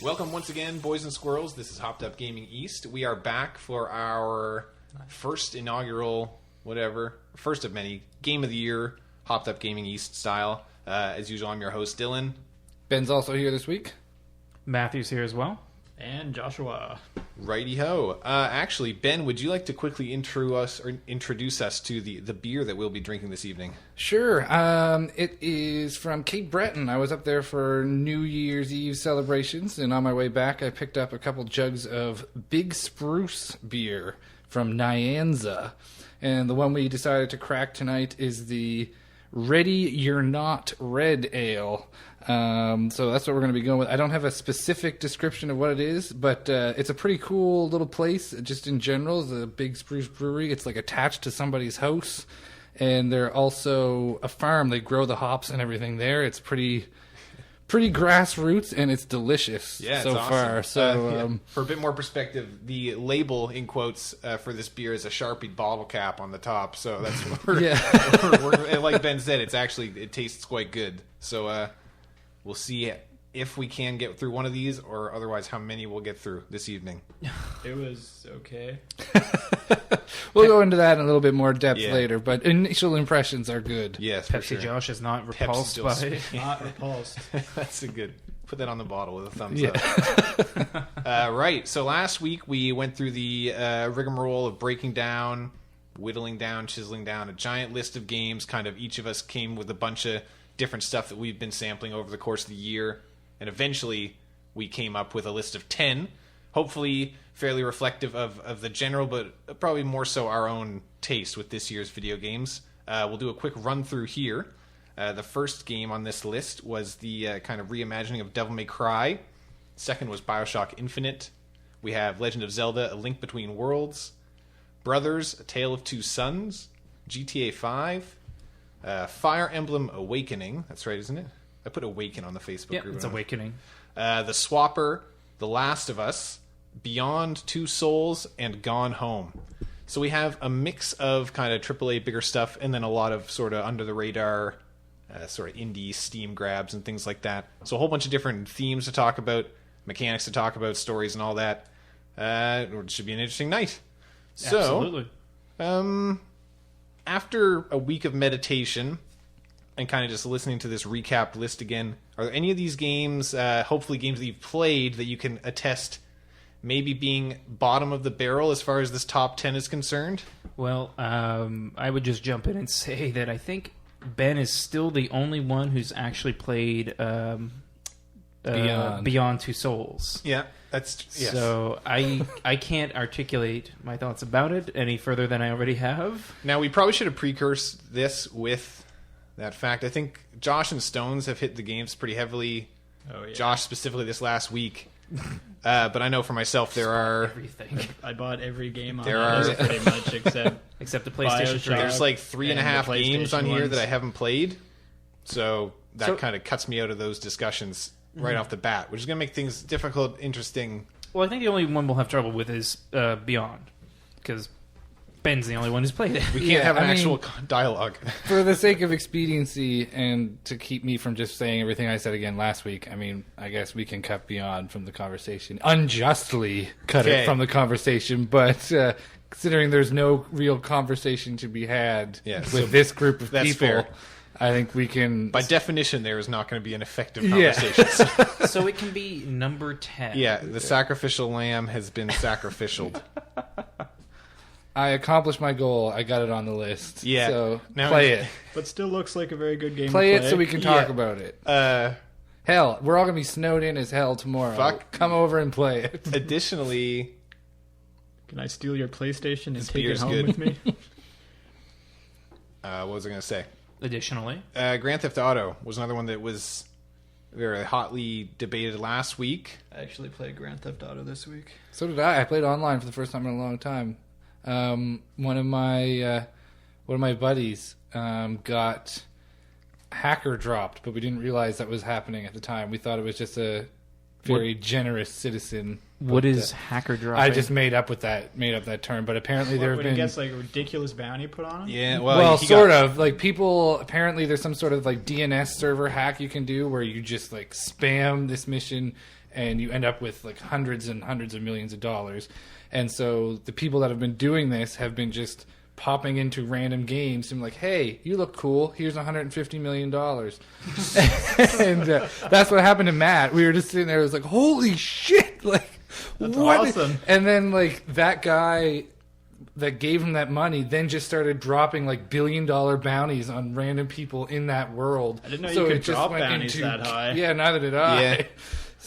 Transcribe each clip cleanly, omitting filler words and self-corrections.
Welcome once again, boys and squirrels. This is Hopped Up Gaming East. We are back for our first inaugural, first of many, Game of the Year, Hopped Up Gaming East style. As usual, I'm your host, Dylan. Ben's also here this week. Matthew's here as well. And Joshua. Righty-ho. Actually, Ben, would you like to quickly introduce us to the beer that we'll be drinking this evening? Sure. It is from Cape Breton. I was up there for New Year's Eve celebrations, and on my way back, I picked up a couple jugs of Big Spruce beer from Nyanza. And the one we decided to crack tonight is the Ready You're Not Red Ale. So that's what we're going to be going with. I don't have a specific description of what it is, but it's a pretty cool little place. Just in general, the Big Spruce Brewery. It's like attached to somebody's house, and they're also a farm. They grow the hops and everything there. It's pretty grassroots, and it's delicious so awesome. far. So for a bit more perspective, the label in quotes for this beer is a Sharpie bottle cap on the top. So that's we're like Ben said, it tastes quite good. So we'll see if we can get through one of these, or otherwise how many we'll get through this evening. It was okay. We'll go into that in a little bit more depth later, but initial impressions are good. Yes, Pepsi for sure. Josh is not repulsed by it. Not repulsed. That's a good. Put that on the bottle with a thumbs up. Right. So last week we went through the rigmarole of breaking down, whittling down, chiseling down a giant list of games. Kind of each of us came with a bunch of different stuff that we've been sampling over the course of the year, and eventually we came up with a list of 10, hopefully fairly reflective of the general, but probably more so our own taste with this year's video games. We'll do a quick run through here. The first game on this list was the kind of reimagining of Devil May Cry. Second was BioShock Infinite. We have Legend of Zelda: A Link Between Worlds, Brothers: A Tale of Two Sons, GTA 5, Fire Emblem Awakening. That's right, isn't it? I put Awaken on the Facebook group. It's Awakening. The Swapper, The Last of Us, Beyond Two Souls, and Gone Home. So we have a mix of kind of AAA bigger stuff, and then a lot of sort of under the radar, sort of indie Steam grabs and things like that. So a whole bunch of different themes to talk about, mechanics to talk about, stories and all that. It should be an interesting night. Absolutely. So, after a week of meditation and kind of just listening to this recap list again, are there any of these games, hopefully games that you've played, that you can attest maybe being bottom of the barrel as far as this top 10 is concerned? Well, I would just jump in and say that I think Ben is still the only one who's actually played Beyond Two Souls. Yeah, yes. So I can't articulate my thoughts about it any further than I already have. Now, we probably should have precursed this with that fact. I think Josh and Stones have hit the games pretty heavily. Oh, yeah. Josh specifically this last week. But I know for myself there are... Everything. I bought every game on There that are- list pretty much Except the PlayStation BioShock. 3. There's like 3.5 And the games on PlayStation here ones. that I haven't played. So that So- kind of cuts me out of those discussions right off the bat, which is going to make things difficult, interesting. Well, I think the only one we'll have trouble with is Beyond. Because Ben's the only one who's played it. We can't Yeah, have an I mean- actual dialogue. For the sake of expediency and to keep me from just saying everything I said again last week, I mean, I guess we can cut Beyond from the conversation. Unjustly cut Okay. it from the conversation, but considering there's no real conversation to be had Yeah, with so this group of that's people, fair. I think we can... By definition, there is not going to be an effective Yeah. conversation. So it can be number 10. Yeah, the sacrificial lamb has been sacrificialed. I accomplished my goal. I got it on the list. Yeah. So Now- play it. But still looks like a very good game Play to it play. so we can talk Yeah. about it. Uh, We're all going to be snowed in as hell tomorrow. Fuck. Come over and play it. additionally, Can I steal your PlayStation and This take it beer's home good. with me? what was I going to say? Additionally. Grand Theft Auto was another one that was very hotly debated last week. I actually played Grand Theft Auto this week. So did I. I played online for the first time in a long time. One of my buddies got hacker dropped, but we didn't realize that was happening at the time. We thought it was just a very generous citizen. What But, is hacker dropping? I just made up that term, but apparently there have When he been gets like a ridiculous bounty put on him? Yeah, well, he sort got- of like people. Apparently, there's some sort of like DNS server hack you can do where you just like spam this mission, and you end up with like hundreds and hundreds of millions of dollars. And so the people that have been doing this have been just popping into random games and like, hey, you look cool. Here's $150 million. And that's what happened to Matt. We were just sitting there. It was like, holy shit. Like, That's what? awesome. And then like that guy that gave him that money then just started dropping like $1 billion bounties on random people in that world. I didn't know So you it could just drop went bounties into- that high. Yeah, neither did I. Yeah.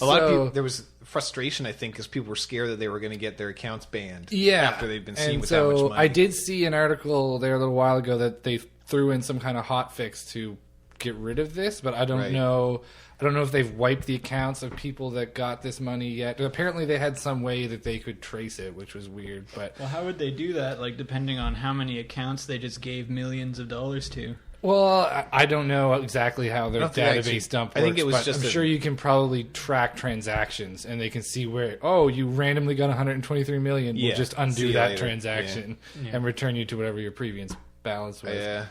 A lot of So- people, there was frustration, I think, because people were scared that they were going to get their accounts banned. Yeah, after they've been seen and with so that much money. I did see an article there a little while ago that they threw in some kind of hot fix to get rid of this, but I don't Right. know. I don't know if they've wiped the accounts of people that got this money yet. Apparently, they had some way that they could trace it, which was weird. But Well, how would they do that? Like, depending on how many accounts they just gave millions of dollars to. well, I don't know exactly how their I don't think database actually- dump works. I think it was but just I'm a- sure you can probably track transactions, and they can see where. Oh, you randomly got 123 million. Yeah, We'll just see undo you that later. transaction and return you to whatever your previous balance was. Yeah.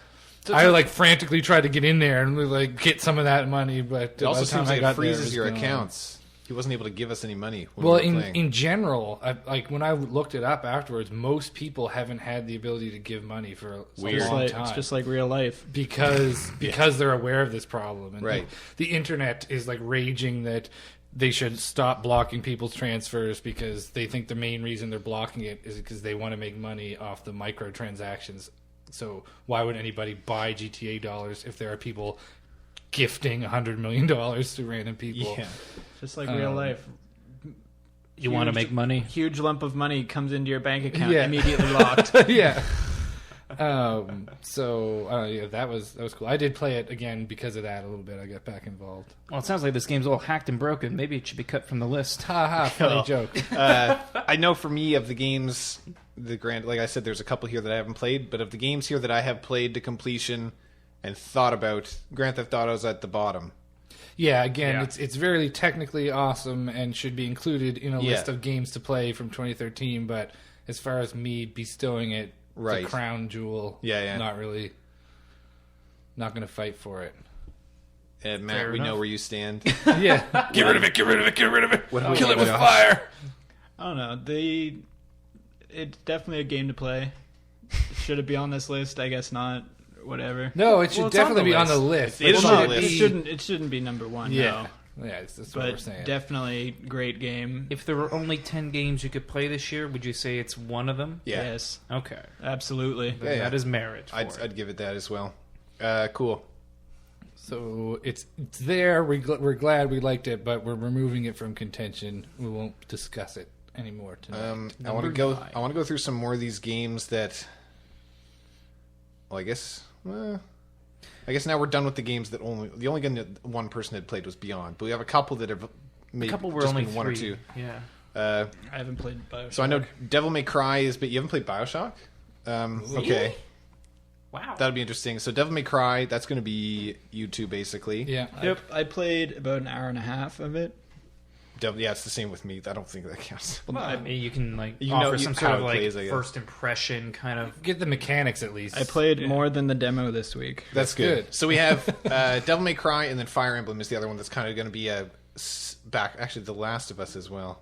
I like frantically tried to get in there and like get some of that money, but It also by the time seems I like got it freezes there, your it was gone. accounts. He wasn't able to give us any money when Well, we were playing. in general, like when I looked it up afterwards, most people haven't had the ability to give money for a Weird. long It's time just like real life. because they're aware of this problem, and Right. the internet is like raging that they should stop blocking people's transfers because they think the main reason they're blocking it is because they want to make money off the microtransactions. So why would anybody buy GTA dollars if there are people gifting $100 million to random people? yeah. Just like real life. You want to make money? Huge lump of money comes into your bank account, Yeah. immediately locked. Yeah. So yeah, that was cool. I did play it again because of that a little bit. I got back involved. Well, it sounds like this game's all hacked and broken. Maybe it should be cut from the list. Ha ha! Funny Well, joke. I know for me, of the games, like I said, there's a couple here that I haven't played, but of the games here that I have played to completion and thought about, Grand Theft Auto's at the bottom. Yeah, again, Yeah. it's very technically awesome and should be included in a Yeah. list of games to play from 2013. But as far as me bestowing it, Right. the crown jewel, Yeah. not really, not going to fight for it. Matt, Fair we know enough. where you stand. Yeah, get rid of it! Get rid of it! Get rid of it! What do we Kill think, it with Josh? fire! I don't know. It's definitely a game to play. Should it be on this list? I guess not. Whatever. No, it should Well, it's on definitely the be on the list. list. It is But on the should list. be- It shouldn't be number one. Yeah, No. yeah, that's what we're But saying. definitely great game. If there were only 10 games you could play this year, would you say it's one of them? Yeah, Yes, Okay. absolutely. Then Yeah. that is merit for I'd it. give it that as well. Cool. So it's there. We're glad we liked it, but we're removing it from contention. We won't discuss it anymore tonight. I want to Number go. 9. I want to go through some more of these games that. Well, I guess. I guess now we're done with the games that the only game that one person had played was Beyond, but we have a couple that have A maybe couple were just only been 3. one or two. Yeah. I haven't played Bioshock. So I know Devil May Cry is, but you haven't played Bioshock. Okay, Wow. that'll be interesting. So Devil May Cry, that's going to be you two basically. yeah, Yep. I played about an hour and a half of it. Yeah, it's the same with me. I don't think that counts. Well, I mean, you can like You know offer some sort how of it like plays, I guess. first impression kind of. get the mechanics at least. I played more than the demo this week. That's good. good. So we have Devil May Cry, and then Fire Emblem is the other one that's kind of going to be back. Actually, The Last of Us as well.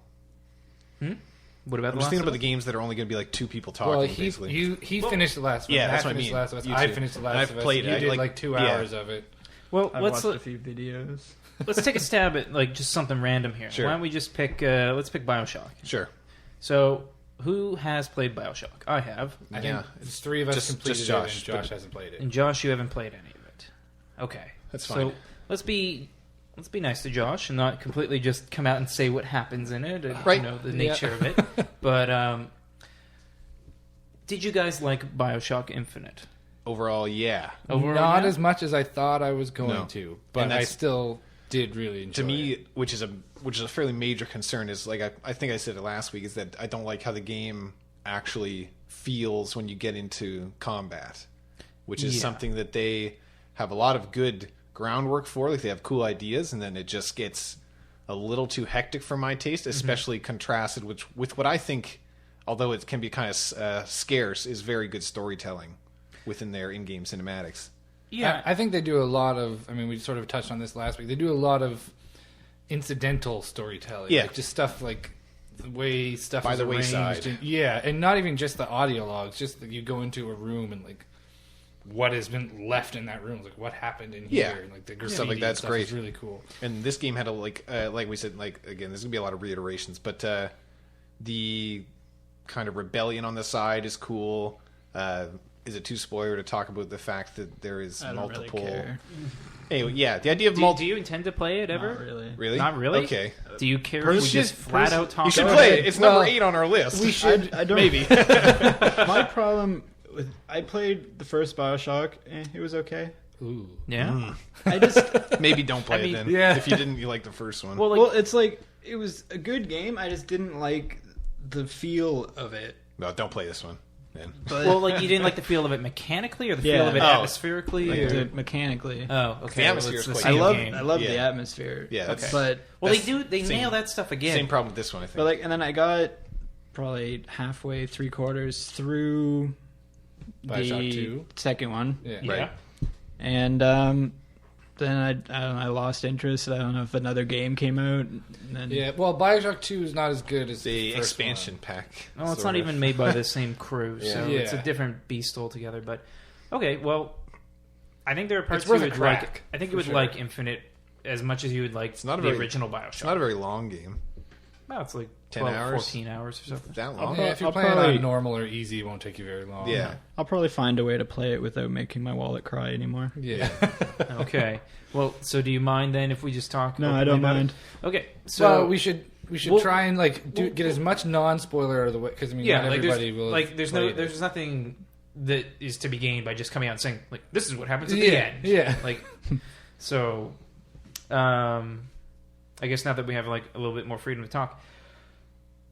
What about I'm the just last thinking of about us? the games that are only going to be like 2 people talking. Well, basically, he finished the last one. Yeah, Matt that's what I finished mean. The Last of Us. You I too. finished the And Last I've of Us. played You it, did like- like 2 yeah. hours of it. Well, I've let's watched a few videos. let's take a stab at like just something random here. Sure. Why don't we just pick? Let's pick Bioshock. sure. So, who has played Bioshock? I have, I Yeah, think it's 3 of us just completed Josh, it, and Josh but- hasn't played it. and Josh, you haven't played any of it. Okay, That's So fine. let's be nice to Josh and not completely just come out and say what happens in it, and, Right. You know the nature of it. But did you guys like Bioshock Infinite? Overall, yeah. Overall, Not yeah? as much as I thought I was going No. to, but And I that's- still did really enjoy To me, it. which is a fairly major concern, is like I think I said it last week, is that I don't like how the game actually feels when you get into combat, which is Yeah. something that they have a lot of good groundwork for. Like they have cool ideas, and then it just gets a little too hectic for my taste, especially contrasted with what I think, although it can be kind of scarce, is very good storytelling within their in-game cinematics. Yeah, I think they do a lot of. I mean, we sort of touched on this last week. They do a lot of incidental storytelling. Yeah. Like just stuff like the way stuff By is the arranged. wayside. And, yeah, and not even just the audio logs. Just that you go into a room and like what has been left in that room. Like what happened in Yeah. here. And, like the Stuff graffiti like that's and stuff great. is really cool. And this game had a like we said, like again, there's gonna be a lot of reiterations, but the kind of rebellion on the side is cool. Is it too spoiler to talk about the fact that there is I don't multiple? really care. Anyway, yeah, the idea of Do you intend to play it ever? Not really. really, Not really? Okay, Do you care if we just flat out talk you should about play it? it. It's Well, number 8 on our list. We should. I don't. maybe. My problem with I played the first Bioshock. It was okay. Ooh. Yeah? I just Maybe don't play I mean, it then. yeah. If you didn't, you like the first one. Well, like, well, it's like it was a good game. I just didn't like the feel of it. no, don't play this one. Then. But well, like you didn't like the feel of it mechanically or the Yeah. feel of it Oh. atmospherically? like or... it mechanically. Oh, okay. The atmosphere is Well, it's quite the I same good. game. love Yeah. the atmosphere. Yeah, that's- but Well, That's they same- nail that stuff again. Same problem with this one, I think. but like, and then I got probably halfway, 3/4 through Bioshock the 2? second one, Yeah. Yeah. Right. and then I don't know, I lost interest. I don't know if another game came out. And then, Yeah, well, Bioshock 2 is not as good as the first expansion one. pack. Well, it's sort not of. even made by the same crew, so Yeah. it's a different beast altogether. But okay, well, I think there are parts It's worth you a would crack, like. I think for you would sure. like Infinite as much as you would like not a the very- original Bioshock. It's not a very long game. Well, it's like 10 12, hours? 14 hours or something. That long? Yeah, if you're I'll playing probably- on normal or easy, it won't take you very long. Yeah. I'll probably find a way to play it without making my wallet cry anymore. Yeah. Okay. Well, so do you mind then if we just talk? No, I openly don't about it? mind. Okay. So So we should Well- try and like get as much non-spoiler out of the way because I mean yeah, not like everybody there's will. like play it. there's nothing that is to be gained by just coming out and saying like this is what happens at the Yeah, end. yeah. Like so. I guess now that we have like a little bit more freedom to talk,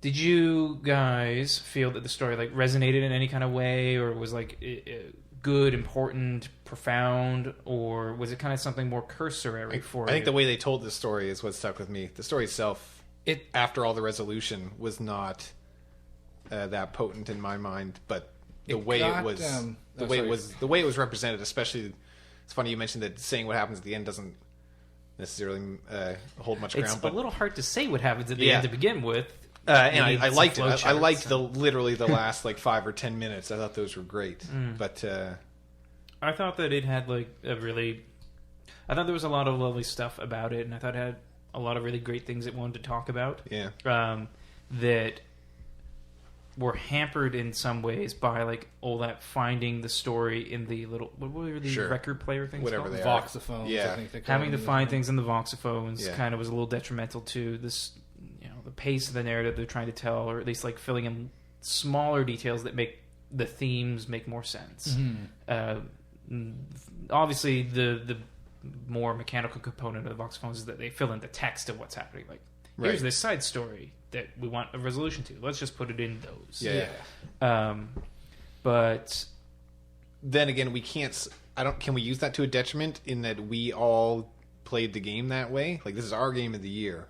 did you guys feel that the story like resonated in any kind of way, or was like good, important, profound, or was it kind of something more cursory for I think you? the way they told this story is what stuck with me. The story itself, It- after all the resolution, was not that potent in my mind. But the It way got, it was, the oh, way sorry. it was, the way it was represented, especially. It's funny you mentioned that saying what happens at the end doesn't necessarily hold much ground. It's but a little hard to say what happens at the Yeah. end to begin with. and You I need some liked it. flow I charts liked and- the literally the last like 5 or 10 minutes. I thought those were great. Mm. But I thought that it had like I thought there was a lot of lovely stuff about it, and I thought it had a lot of really great things it wanted to talk about. yeah, That were hampered in some ways by like all that finding the story in the little what were the Sure. record player things Whatever called? they are. voxophones. Yeah. I think they call Having to them. find things in the voxophones Yeah. kind of was a little detrimental to this, the pace of the narrative they're trying to tell, or at least like filling in smaller details that make the themes make more sense. Obviously, the more mechanical component of the voxophones is that they fill in the text of what's happening. Like, here's Right. this side story that we want a resolution to. Let's just put it in those. Yeah. But Then again, we can't. Can we use that to a detriment in that we all played the game that way? Like this is our game of the year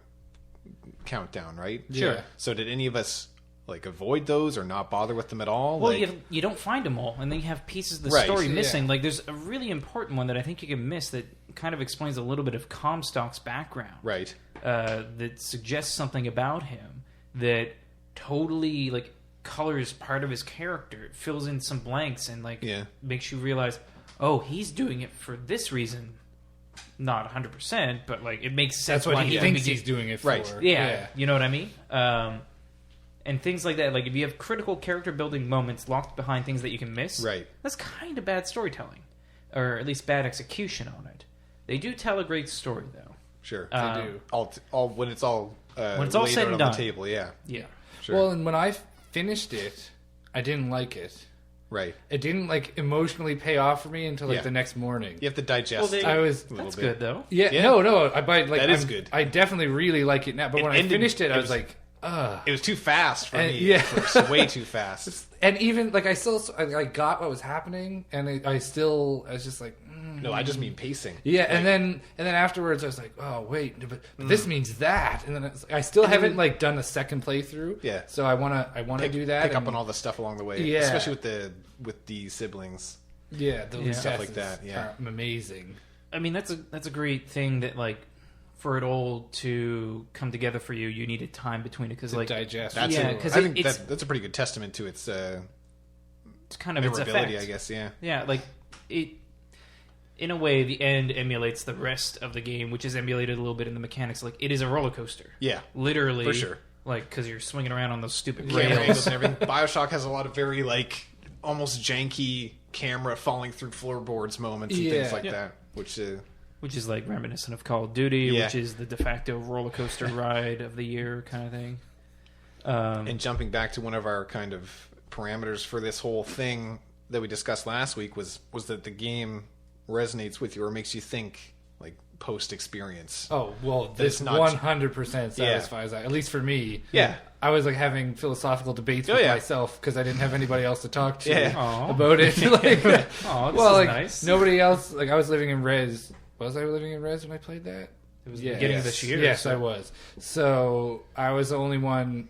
countdown, right? Sure. So did any of us like avoid those or not bother with them at all? well, like, you don't find them all, and then you have pieces of the Right. story Yeah. missing. Like, there's a really important one that I think you can miss that kind of explains a little bit of Comstock's background. right. That suggests something about him that totally like colors part of his character. It fills in some blanks and like Yeah. makes you realize, oh, he's doing it for this reason. Not 100%, but like it makes sense. That's what why he would thinks be- he's doing it for. Right. Yeah, you know what I mean. And things like that. Like if you have critical character building moments locked behind things that you can miss, Right. That's kind of bad storytelling, or at least bad execution on it. They do tell a great story though. Sure. Uh, They do. All when it's all When it's all laid said out and on done. the table. Yeah. Yeah. Sure. Well, and when I finished it, I didn't like it. right. It didn't like emotionally pay off for me until like Yeah. the next morning. You have to digest. Well, they- I was a little That's bit. good though. yeah, Yeah. no, I like That is I'm- good. I definitely really like it now. But It when I ended- finished it, I it was was- like, ugh. It was too fast for And- me. yeah. It's way too fast. And even like I got what was happening, and I was just like, No, I just mean pacing. yeah. Like, and then afterwards, I was like, oh wait, but this means that, and then I still haven't like done a second playthrough. Yeah. So I wanna do that. Pick up and- on all the stuff along the way, Yeah. especially with the siblings. yeah, those Yeah. Stuff tests like that, yeah. are amazing. I mean, that's a great thing that like for it all to come together for you, you needed time between it because To like digest. That's Yeah, it. 'cause I think it's- that's a pretty good testament to its it's kind of its memorability, effect. I guess. Yeah. Yeah, like it. In a way, the end emulates the rest of the game, which is emulated a little bit in the mechanics. Like it is a roller coaster, Yeah. literally, For sure. Like because you're swinging around on those stupid Camera angles rails. and everything. BioShock has a lot of very like almost janky camera falling through floorboards moments and things Yeah. like Yeah. that, which Which is like reminiscent of Call of Duty, Yeah. which is the de facto roller coaster ride of the year kind of thing. and jumping back to one of our kind of parameters for this whole thing that we discussed last week was that the game resonates with you or makes you think like post experience. Oh well, It's this not- 100% satisfies that. At least for me. Yeah. I was like having philosophical debates Oh, with yeah. myself because I didn't have anybody else to talk to Yeah. Aw. about it. Like, Oh, this well, is like nice. nobody else. Like I was living in Res. Was I living in Res when I played that? It was the Yeah. beginning of Yes. this year. Yes, so- I was. So I was the only one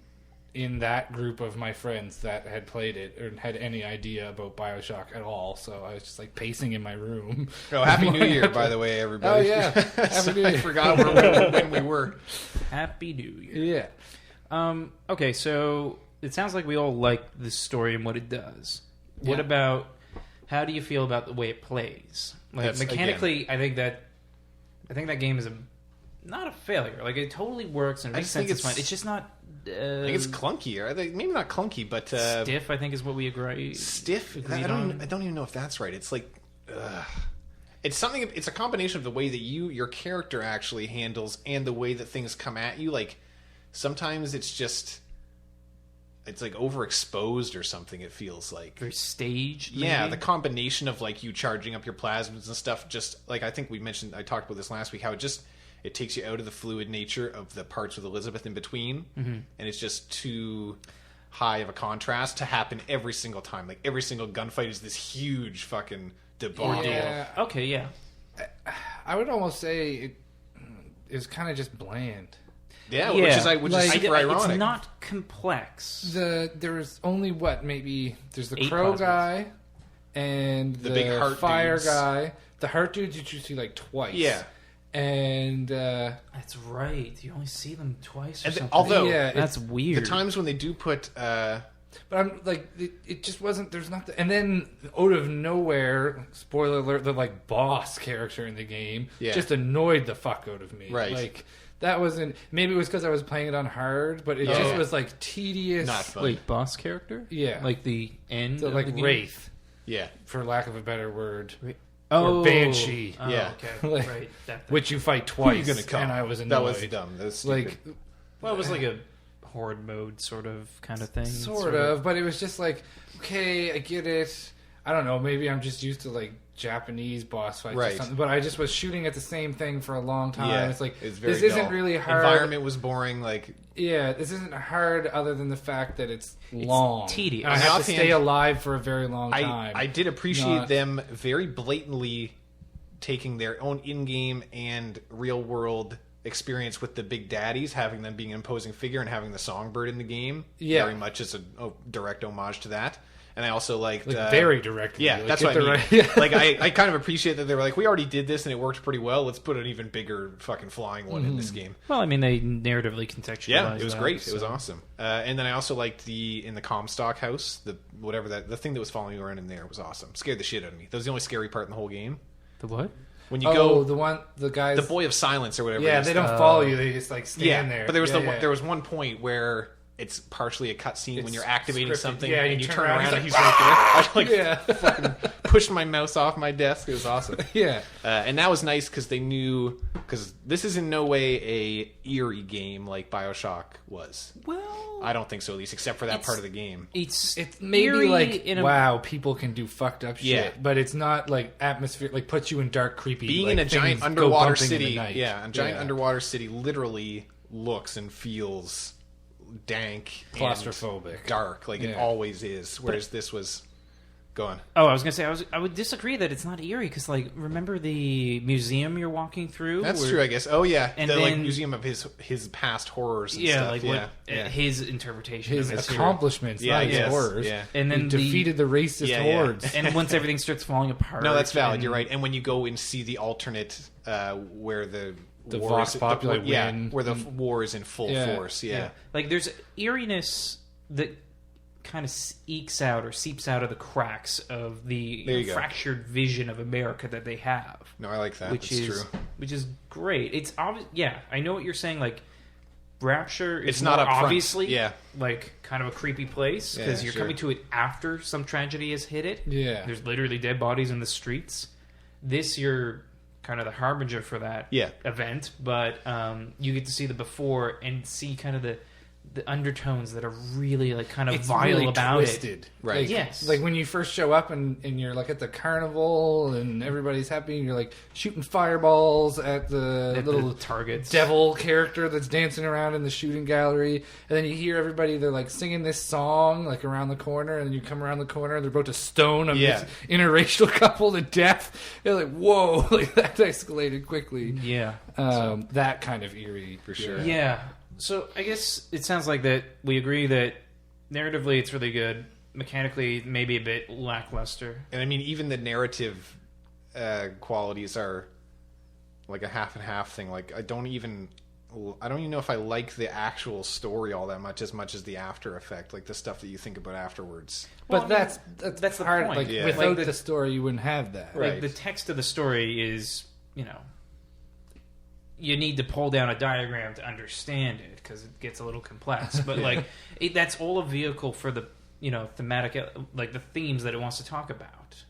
in that group of my friends that had played it or had any idea about BioShock at all. So I was just like pacing in my room. Oh, Happy New Year, by the way, everybody. Oh, yeah. Happy New I Year. forgot when we were. Happy New Year. Yeah. Okay, so it sounds like we all like this story and what it does. What Yeah. about how do you feel about the way it plays? Like That's, mechanically, I think that game is not a failure. Like it totally works and I makes just sense. think It's fine. it's- It's just not. I think it's clunky. I think maybe not clunky, but stiff. I think is what we agree. stiff. Agreed I don't. on. I don't even know if that's right. It's like, it's something. It's a combination of the way that your character actually handles and the way that things come at you. Like sometimes it's just, it's like overexposed or something. It feels like. Very staged. Yeah, maybe? the combination of like you charging up your plasmids and stuff. Just like I think I talked about this last week. How it takes you out of the fluid nature of the parts with Elizabeth in between, and it's just too high of a contrast to happen every single time. Like every single gunfight is this huge fucking debacle. Yeah. Okay. Yeah. I would almost say it's kind of just bland. Yeah, Yeah. which Like, is super ironic. It's not complex. There's only maybe there's the 8 crow plasmids. guy and the big heart fire dudes. guy. The heart dudes you see like twice. Yeah. And That's right. You only see them twice or And something. although yeah, That's weird. the times when they do put but I'm like it just wasn't. There's not. And then out of nowhere, spoiler alert, the like boss character in the game Yeah. just annoyed the fuck out of me. Right. Like that wasn't. Maybe it was because I was playing it on hard, but it just Yeah. was like tedious. Not fun. Wait, boss character? Yeah. Like the end So of like the game? Wraith, yeah, for lack of a better word, Oh, Banshee. Oh, Yeah. okay. Like, right. That thing. which you fight twice. gonna come? And I was annoyed. that was dumb. That was stupid. Like Well, it was like a horde mode sort of kind of thing. sort of, but it was just like, okay, I get it. I don't know. Maybe I'm just used to like Japanese boss fights or Right. something. But I just was shooting at the same thing for a long time. yeah, It's like it's very this isn't dull. really hard. Environment was boring. Like Yeah, this isn't hard other than the fact that it's long, tedious. And I On the have to offhand, stay alive for a very long time. I did appreciate Not- them very blatantly taking their own in-game and real-world experience with the big daddies, having them being an imposing figure and having the songbird in the game. Yeah. Very much as a direct homage to that. And I also liked... like very directly. Yeah, like, that's get what I the mean. right- yeah. Like, I kind of appreciate that they were like, we already did this and it worked pretty well. Let's put an even bigger fucking flying one in this game. Well, I mean, they narratively contextualized. Yeah, it was that, great. It was so- awesome. And then I also liked in the Comstock house, the thing that was following you around in there was awesome. Scared the shit out of me. That was the only scary part in the whole game. The what? When you Oh, go, the guys. the boy of silence or whatever. Yeah, it is. they don't follow you. They just like stand Yeah, there. but there was Yeah, there was one point where it's partially a cutscene when It's you're activating scripted. something, Yeah, and you you turn turn around, around and he's he's right there. I like yeah, pushed my mouse off my desk. It was awesome. yeah. And that was nice because they knew, because this is in no way a eerie game like BioShock was. Well, I don't think so, at least except for that It's- part of the game. it's Maybe eerie like in a, wow, people can do fucked up shit, Yeah. but it's not like atmosphere. Like puts you in dark, creepy. Being like, in a giant things go underwater bumping in the city, night. yeah, a giant underwater city literally looks and feels dank, and Claustrophobic. dark, like it Yeah. always is. Whereas this was going. Oh, I was gonna say I would disagree that it's not eerie because like remember the museum you're walking through? That's where- true, I guess. Oh yeah, And the like then- museum of his past horrors. And Yeah, stuff. like yeah. what yeah. his interpretation His of his accomplishments, Yeah, not his yes, horrors. yeah. And He then defeated the racist Yeah, yeah. hordes. and once everything starts falling apart. No, that's valid. and- You're right. And when you go and see the alternate, where the The war Vox is, Populi yeah, win. where the war is in full force. Yeah. Like there's eeriness that kind of ekes out or seeps out of the cracks of the fractured vision of America that they have. No, I like that. Which That's is true. Which is great. It's obvious. Yeah, I know what you're saying. Like Rapture is It's not more up front. obviously Yeah. like kind of a creepy place because Yeah, you're sure. coming to it after some tragedy has hit it. Yeah. There's literally dead bodies in the streets. This you're kind of the harbinger for that event, but you get to see the before and see kind of the undertones that are really like kind of It's vile really about twisted. it. Right. Like, Yes. Like when you first show up and you're like at the carnival and everybody's happy and you're like shooting fireballs at the little targets. devil character that's dancing around in the shooting gallery. And then you hear everybody, they're like singing this song like around the corner, and then you come around the corner and they're about to stone this interracial couple to death. You're like, whoa, like that escalated quickly. Yeah. That kind of eerie. For sure. Yeah. So I guess it sounds like that we agree that narratively it's really good. Mechanically, maybe a bit lackluster. And I mean, even the narrative qualities are like a half and half thing. Like I don't even know if I like the actual story all that much as the after effect, like the stuff that you think about afterwards. But Well, I mean, that's the hard. point. Like Yeah. without Like the story, you wouldn't have that. Right. Like the text of the story is, you need to pull down a diagram to understand it because it gets a little complex. But like that's all a vehicle for the thematic, like the themes that it wants to talk about.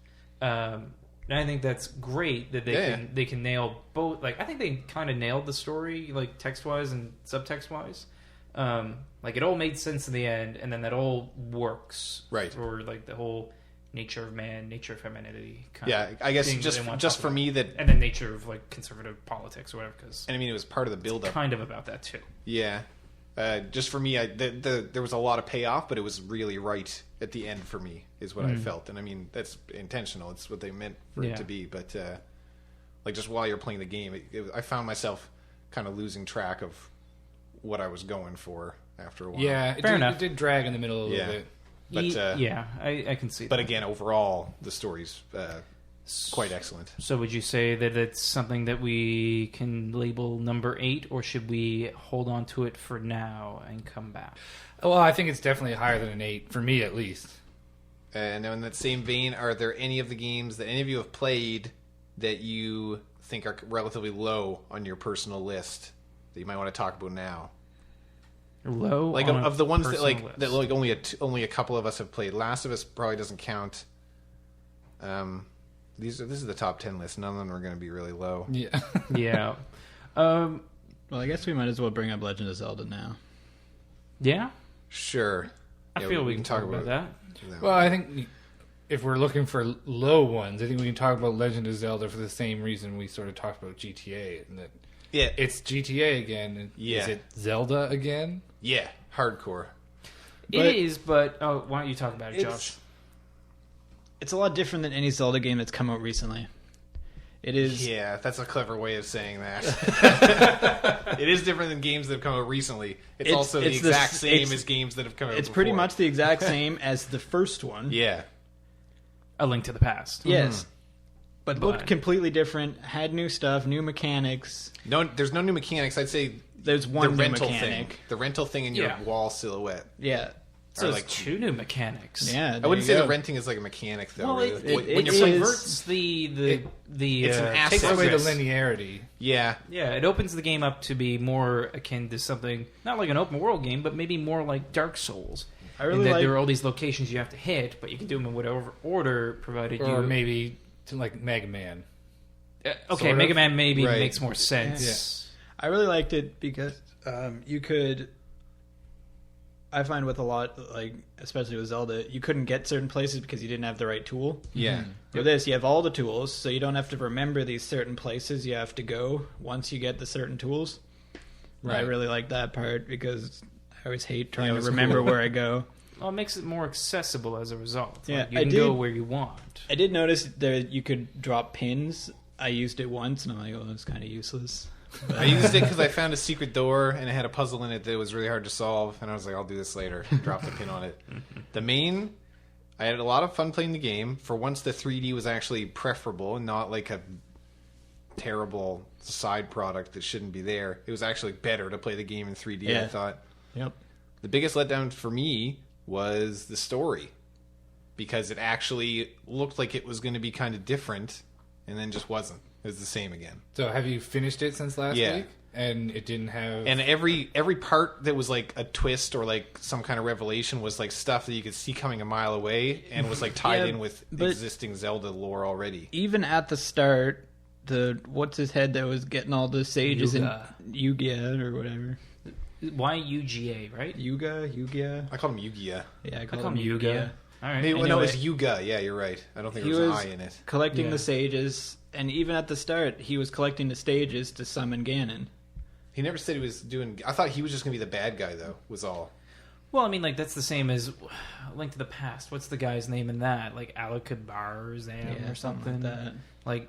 And I think that's great that they can nail both. Like I think they kind of nailed the story, like text wise and subtext wise. Like it all made sense in the end, and then that all works Right. for like the whole nature of man, nature of femininity. I guess thing that they want to just talk for about. me that, And then nature of like conservative politics or whatever, because and I mean it was part of the build up. kind of about that too. Yeah. Just for me, there was a lot of payoff, but it was really right at the end for me, is what I felt. And I mean, that's intentional. It's what they meant for it to be. But like just while you're playing the game, I found myself kind of losing track of what I was going for after a while. Yeah, enough. It did drag in the middle a little bit. But I can see but that. again, overall, the story's quite excellent. So would you say that it's something that we can label number 8, or should we hold on to it for now and come back? Well, I think it's definitely higher than an 8 for me, at least. And in that same vein, are there any of the games that any of you have played that you think are relatively low on your personal list that you might want to talk about now? Low, Like on of the ones that personal like list. that like only a couple of us have played. Last of Us probably doesn't count. This is the top 10 list. None of them are going to be really low. Yeah. Yeah. Well, I guess we might as well bring up Legend of Zelda now. Yeah. Sure. I feel we can talk about that. Well, I think if we're looking for low ones, I think we can talk about Legend of Zelda for the same reason we sort of talked about GTA, and that Yeah, it's GTA again. And Yeah. Is it Zelda again? yeah, hardcore. It is, but why don't you talk about it, Josh? It's a lot different than any Zelda game that's come out recently. It is. Yeah, that's a clever way of saying that. It is different than games that have come out recently. It's also the exact same as games that have come out It's before. pretty much the exact same as the first one. Yeah. A Link to the Past. Yes. But But- looked completely different, had new stuff, new mechanics. No, there's no new mechanics. I'd say There's one the new rental mechanic. thing. The rental thing in your Yeah. wall silhouette. Yeah. So Or it's like 2 new mechanics. Yeah. I wouldn't say the renting is like a mechanic though. Well, really. it When you're is- playing, subverts the it's an asset. Takes away the progress. linearity. yeah, Yeah, it opens the game up to be more akin to something not like an open world game, but maybe more like Dark Souls. I really in that like. there are all these locations you have to hit, but you can do them in whatever order, provided Or you. maybe to like Mega Man. Okay, sort of. Mega Man maybe Right. makes more sense. I really liked it because you could. I find with a lot, like especially with Zelda, you couldn't get certain places because you didn't have the right tool. yeah. With this, you have all the tools, so you don't have to remember these certain places you have to go once you get the certain tools. Right. I really like that part because I always hate Yeah, trying it to was remember cool. where I go. Well, it makes it more accessible as a result. Yeah, Like, you I can go did- where you want. I did notice that you could drop pins. I used it once, and I'm like, oh, that's kind of useless. I used it because I found a secret door and it had a puzzle in it that was really hard to solve, and I was like, I'll do this later. Drop the pin on it. The main, I had a lot of fun playing the game. For once, the 3D was actually preferable and not like a terrible side product that shouldn't be there. It was actually better to play the game in 3D, I thought. Yep. The biggest letdown for me was the story, because it actually looked like it was going to be kind of different, and then just wasn't. It was the same again. So have you finished it since last week? And it didn't have... And every part that was like a twist or like some kind of revelation was like stuff that you could see coming a mile away and was like tied in with existing Zelda lore already. Even at the start, what's his head that was getting all the sages Yuga. and Yugia or whatever. Why UGA, right? Yugia. I call him Yugia. Yeah, I call him him Yuga. Yugia. All right. Maybe, no, it Anyway. was Yuga. Yeah, you're right. I don't think He there was was an I in it. collecting Yeah. the sages, and even at the start, he was collecting the stages to summon Ganon. He never said he was doing... I thought he was just going to be the bad guy, though, was all. Well, I mean, like, that's the same as Link to the Past. What's the guy's name in that? Like, Alakabarzam or something? like that. Like,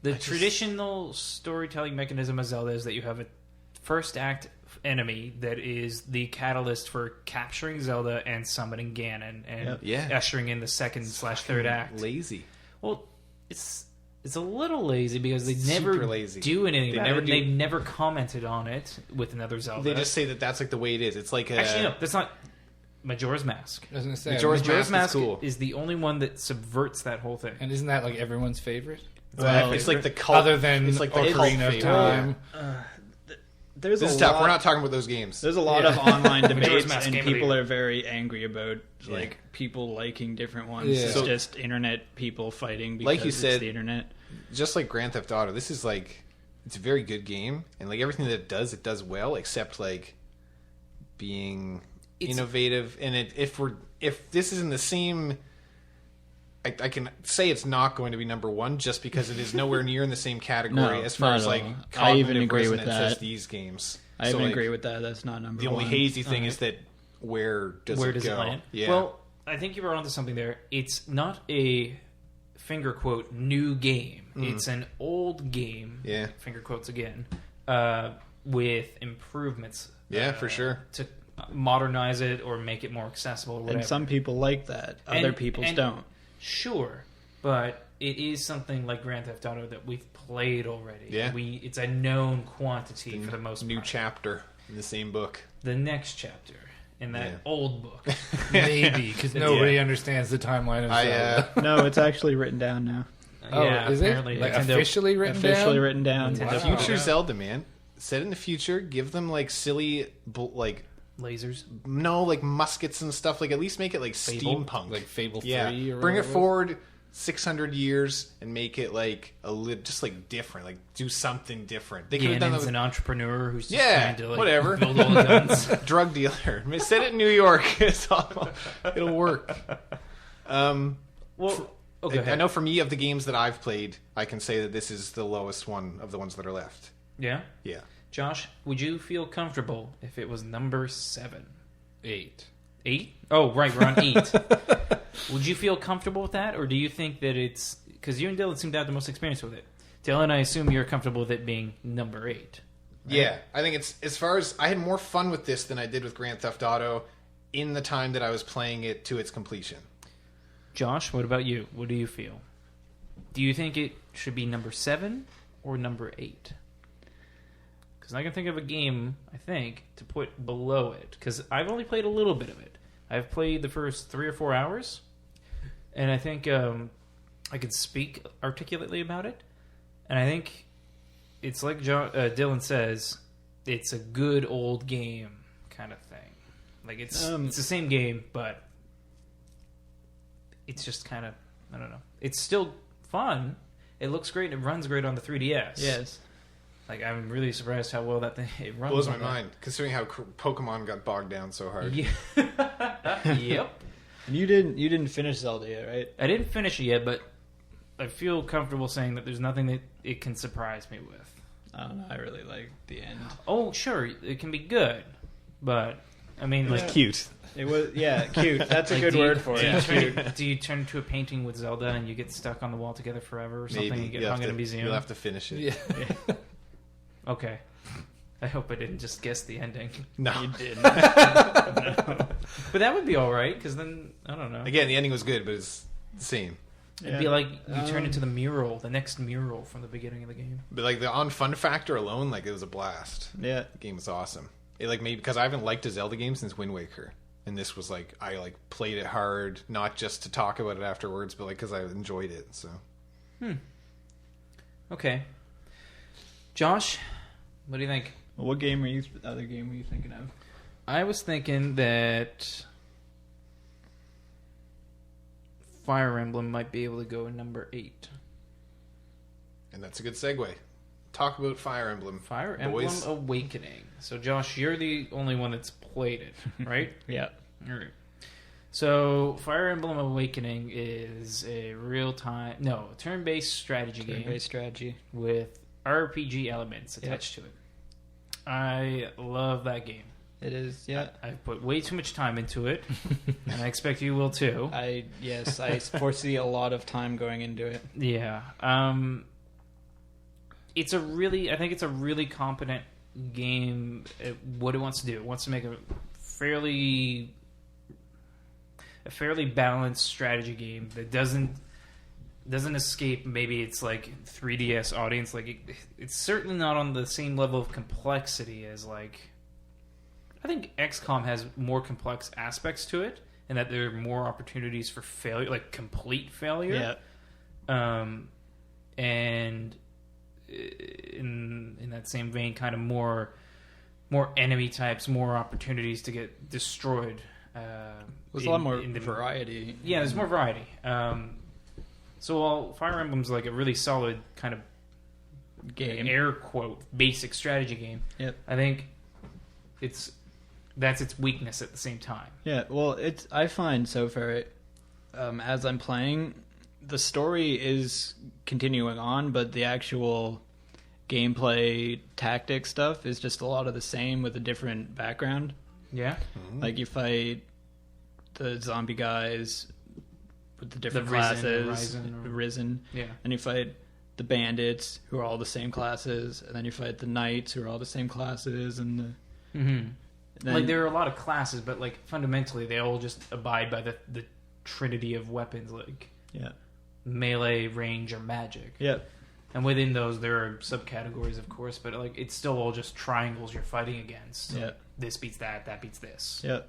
the traditional storytelling mechanism of Zelda is that you have a first act enemy that is the catalyst for capturing Zelda and summoning Ganon and ushering in the second/third act. Lazy. Well, it's a little lazy because they Super never lazy. do anything about never it. do- They've never commented on it with another Zelda. They just say that that's like the way it is. It's like... Actually, no, that's not Majora's Mask. I was going to say... Majora's Mask is cool. is the only one that subverts that whole thing. And isn't that like everyone's favorite? Well, it's like the cult... Other than it's like the cult Ocarina of favorite. Time. There's This a is tough. lot, We're not talking about those games. There's a lot of online Majora's debates, Mask and Game of the people Year. are very angry about like people liking different ones. Yeah. It's So- just internet people fighting because Like you it's said- the internet. Just like Grand Theft Auto, this is like... It's a very good game, and like everything that it does well, except like being innovative. And if this is in the same... I can say it's not going to be number one just because it is nowhere near in the same category No, as far not as at like all. I cognitive even agree with resonance as that. these games. I So, even like, agree with that. That's not number The one. only hazy thing is that where does it go? land? Yeah. Well, I think you were onto something there. It's not a finger quote new game. It's an old game. Yeah. Finger quotes again. With improvements. Yeah, for sure. To modernize it or make it more accessible or whatever. And some people like that. Other people don't. Sure, but it is something like Grand Theft Auto that we've played already. Yeah. It's a known quantity for the most New part. chapter in the same book. The next chapter in that old book. Maybe, because nobody understands the timeline of Zelda. No, it's actually written down now. Oh, yeah, is it? apparently Like Nintendo- officially written Officially down? written down. Nintendo- Future Wow. Zelda, man. Set in the future. Give them like silly, like lasers. like muskets and stuff. Like at least make it like Fable? steampunk, Like Fable 3 Yeah, or bring it whatever it was? forward 600 years and make it like just like different. Like do something different. They could have done that Ganon's with an entrepreneur who's just Yeah, trying to like, whatever. build all the guns. drug dealer. Set it in New York. It'll work. Well, okay. I know for me, of the games that I've played, I can say that this is the lowest one of the ones that are left. Yeah? Yeah. Josh, would you feel comfortable if it was number 7? 8. 8? Oh, right, we're on 8. Would you feel comfortable with that, or do you think that it's... Because you and Dylan seem to have the most experience with it. Dylan, I assume you're comfortable with it being number 8. Right? Yeah, I think it's... As far as... I had more fun with this than I did with Grand Theft Auto in the time that I was playing it to its completion. Josh, what about you? What do you feel? Do you think it should be number 7 or number 8? Because I can think of a game, I think, to put below it. Because I've only played a little bit of it. I've played the first 3 or 4 hours. And I think I could speak articulately about it. And I think it's like Dylan says, it's a good old game kind of thing. Like, it's the same game, but it's just kind of, I don't know. It's still fun. It looks great. And it runs great on the 3DS. Yes. Like, I'm really surprised how well that thing it runs. Blows my on that. mind, considering how Pokemon got bogged down so hard. Yeah. Yep. And you didn't finish Zelda yet, right? I didn't finish it yet, but I feel comfortable saying that there's nothing that it can surprise me with. I don't know. I really like the end. Oh, sure, it can be good, but I mean, like, Cute. It was cute. That's a like, good word for it. Do you turn to a painting with Zelda and you get stuck on the wall together forever or something? Maybe. You get You'll hung have in a to- museum. You'll have to finish it. Yeah. Okay. I hope I didn't just guess the ending. No. You didn't. But that would be all right, because then I don't know. Again, the ending was good, but it's the same. It'd be like you turn into the next mural from the beginning of the game. But like the on fun factor alone, like it was a blast. Yeah. The game was awesome. It like maybe because I haven't liked a Zelda game since Wind Waker, and this was like I like played it hard, not just to talk about it afterwards, but like because I enjoyed it. So. Okay. Josh, what do you think? Well, what other game were you thinking of? I was thinking that Fire Emblem might be able to go in number 8. And that's a good segue. Talk about Fire Emblem. Fire Emblem Awakening. So, Josh, you're the only one that's played it, right? Yeah. All right. So, Fire Emblem Awakening is a turn-based strategy game. Turn-based strategy. With RPG elements attached to it. I love that game. It is, yeah. I've put way too much time into it, and I expect you will too. I foresee a lot of time going into it. Yeah. I think it's a really competent game at what it wants to do. It wants to make a fairly balanced strategy game that doesn't escape maybe it's like 3DS audience. Like it's certainly not on the same level of complexity as like I think XCOM has more complex aspects to it, and that there are more opportunities for failure, like complete failure. Yeah. And in that same vein, kind of more enemy types, more opportunities to get destroyed. There's a lot more variety. Yeah, there's more variety. So while Fire Emblem's like a really solid kind of game, air quote basic strategy game, yep. I think that's its weakness at the same time. Yeah, well, I find so far, as I'm playing, the story is continuing on, but the actual gameplay tactic stuff is just a lot of the same with a different background. Yeah, like you fight the zombie guys with the different classes, Risen, yeah, and you fight the bandits who are all the same classes, and then you fight the knights who are all the same classes, and like there are a lot of classes, but like fundamentally they all just abide by the trinity of weapons, like melee, range, or magic. Yeah. And within those there are subcategories, of course, but like it's still all just triangles you're fighting against. Yeah. This beats that beats this. Yeah.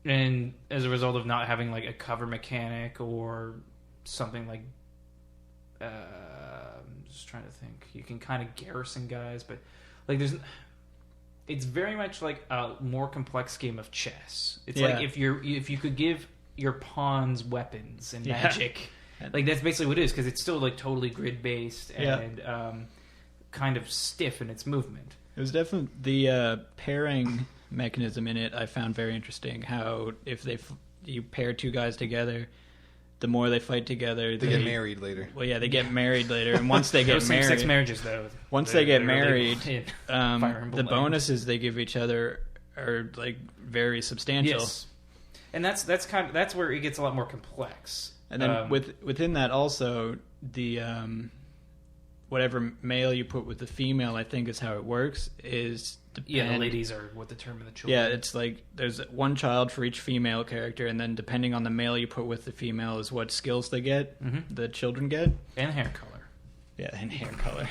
And as a result of not having like a cover mechanic or something like I'm just trying to think. You can kind of garrison guys, but like it's very much like a more complex game of chess. It's like if you could give your pawns weapons and magic, like that's basically what it is, because it's still like totally grid based and kind of stiff in its movement. It was definitely the pairing mechanism in it. I found very interesting. How if you pair two guys together, the more they fight together, they get married later. Well, yeah, they get married later, and once they get married, same-sex marriages though. Once they get married, the bonuses they give each other are like very substantial. Yes. And that's where it gets a lot more complex. And then within that also the whatever male you put with the female, I think is how it works. The ladies are what determine the children. Yeah, it's like there's one child for each female character, and then depending on the male you put with the female is what skills they get, the children get. And hair color. Yeah, and hair color.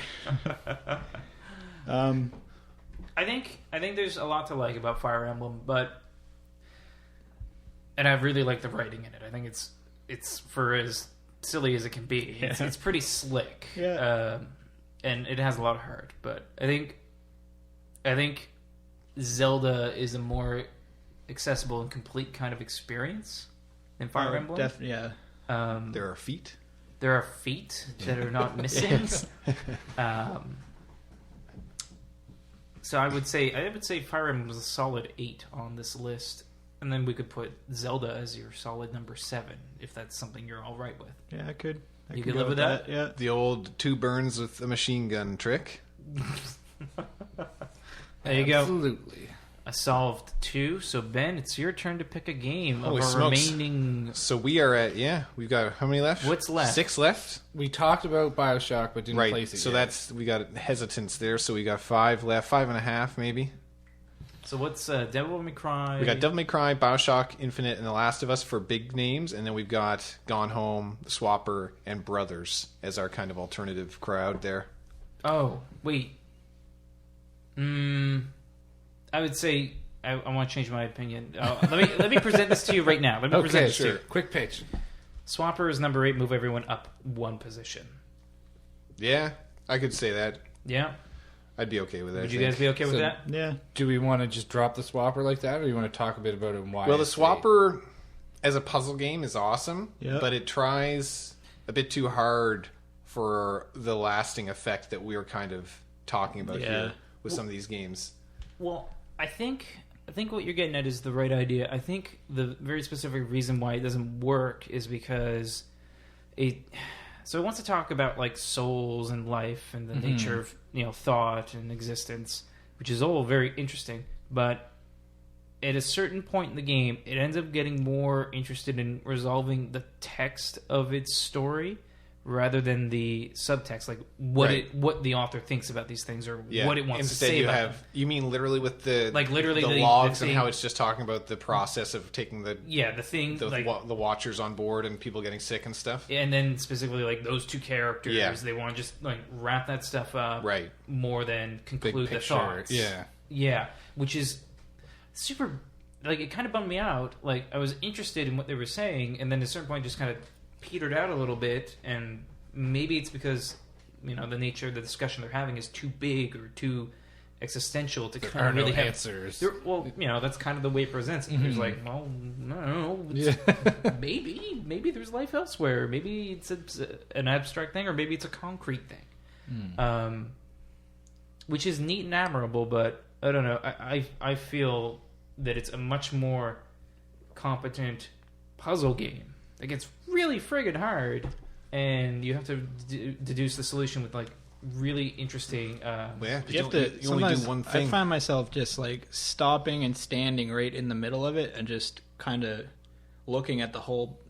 I think there's a lot to like about Fire Emblem, and I really like the writing in it. I think it's for as silly as it can be. It's pretty slick. Yeah. And it has a lot of heart, but I think Zelda is a more accessible and complete kind of experience than Fire Emblem. Yeah. There are feet. There are feet that are not missing. So I would say Fire Emblem was a solid 8 on this list, and then we could put Zelda as your solid number 7 if that's something you're all right with. Yeah, I could. You could live with that. Yeah. The old 2 burns with a machine gun trick. There you go. Absolutely. I solved 2. So Ben, it's your turn to pick a game Holy of our smokes. remaining. So we are at we've got how many left? What's left? 6 left. We talked about BioShock, but didn't place it So yet. we got hesitance there. So we got 5 left, 5.5 maybe. So what's Devil May Cry? We got Devil May Cry, Bioshock Infinite, and The Last of Us for big names, and then we've got Gone Home, Swapper, and Brothers as our kind of alternative crowd there. Oh, wait. I would say I want to change my opinion. Let me present this to you right now. Let me present this to you. Quick pitch. Swapper is number 8. Move everyone up one position. Yeah, I could say that. Yeah. I'd be okay with that. Would you guys be okay with that? Yeah. Do we want to just drop the Swapper like that, or do you want to talk a bit about it and why? Well, the it's Swapper as a puzzle game is awesome, Yeah. but it tries a bit too hard for the lasting effect that we were kind of talking about here with some of these games. Well, I think what you're getting at is the right idea. I think the very specific reason why it doesn't work is because it wants to talk about like souls and life and the nature of thought and existence, which is all very interesting. But at a certain point in the game, it ends up getting more interested in resolving the text of its story rather than the subtext, like what the author thinks about these things or what it wants to say about them. You mean literally with the the logs thing, and how it's just talking about the process of taking the the watchers on board and people getting sick and stuff, and then specifically like those two characters, they want to just like wrap that stuff up more than conclude the thoughts. Yeah, which is super. Like it kind of bummed me out. Like I was interested in what they were saying, and then at a certain point, just kind of petered out a little bit, and maybe it's because the nature of the discussion they're having is too big or too existential to kind of really have answers. Well, that's kind of the way it presents. Mm-hmm. There's like, well, I don't know, maybe there's life elsewhere. Maybe it's an abstract thing, or maybe it's a concrete thing, which is neat and admirable. But I don't know. I feel that it's a much more competent puzzle game. Like it's really friggin' hard, and you have to deduce the solution with like really interesting. You only do one thing. I find myself just like stopping and standing right in the middle of it, and just kind of looking at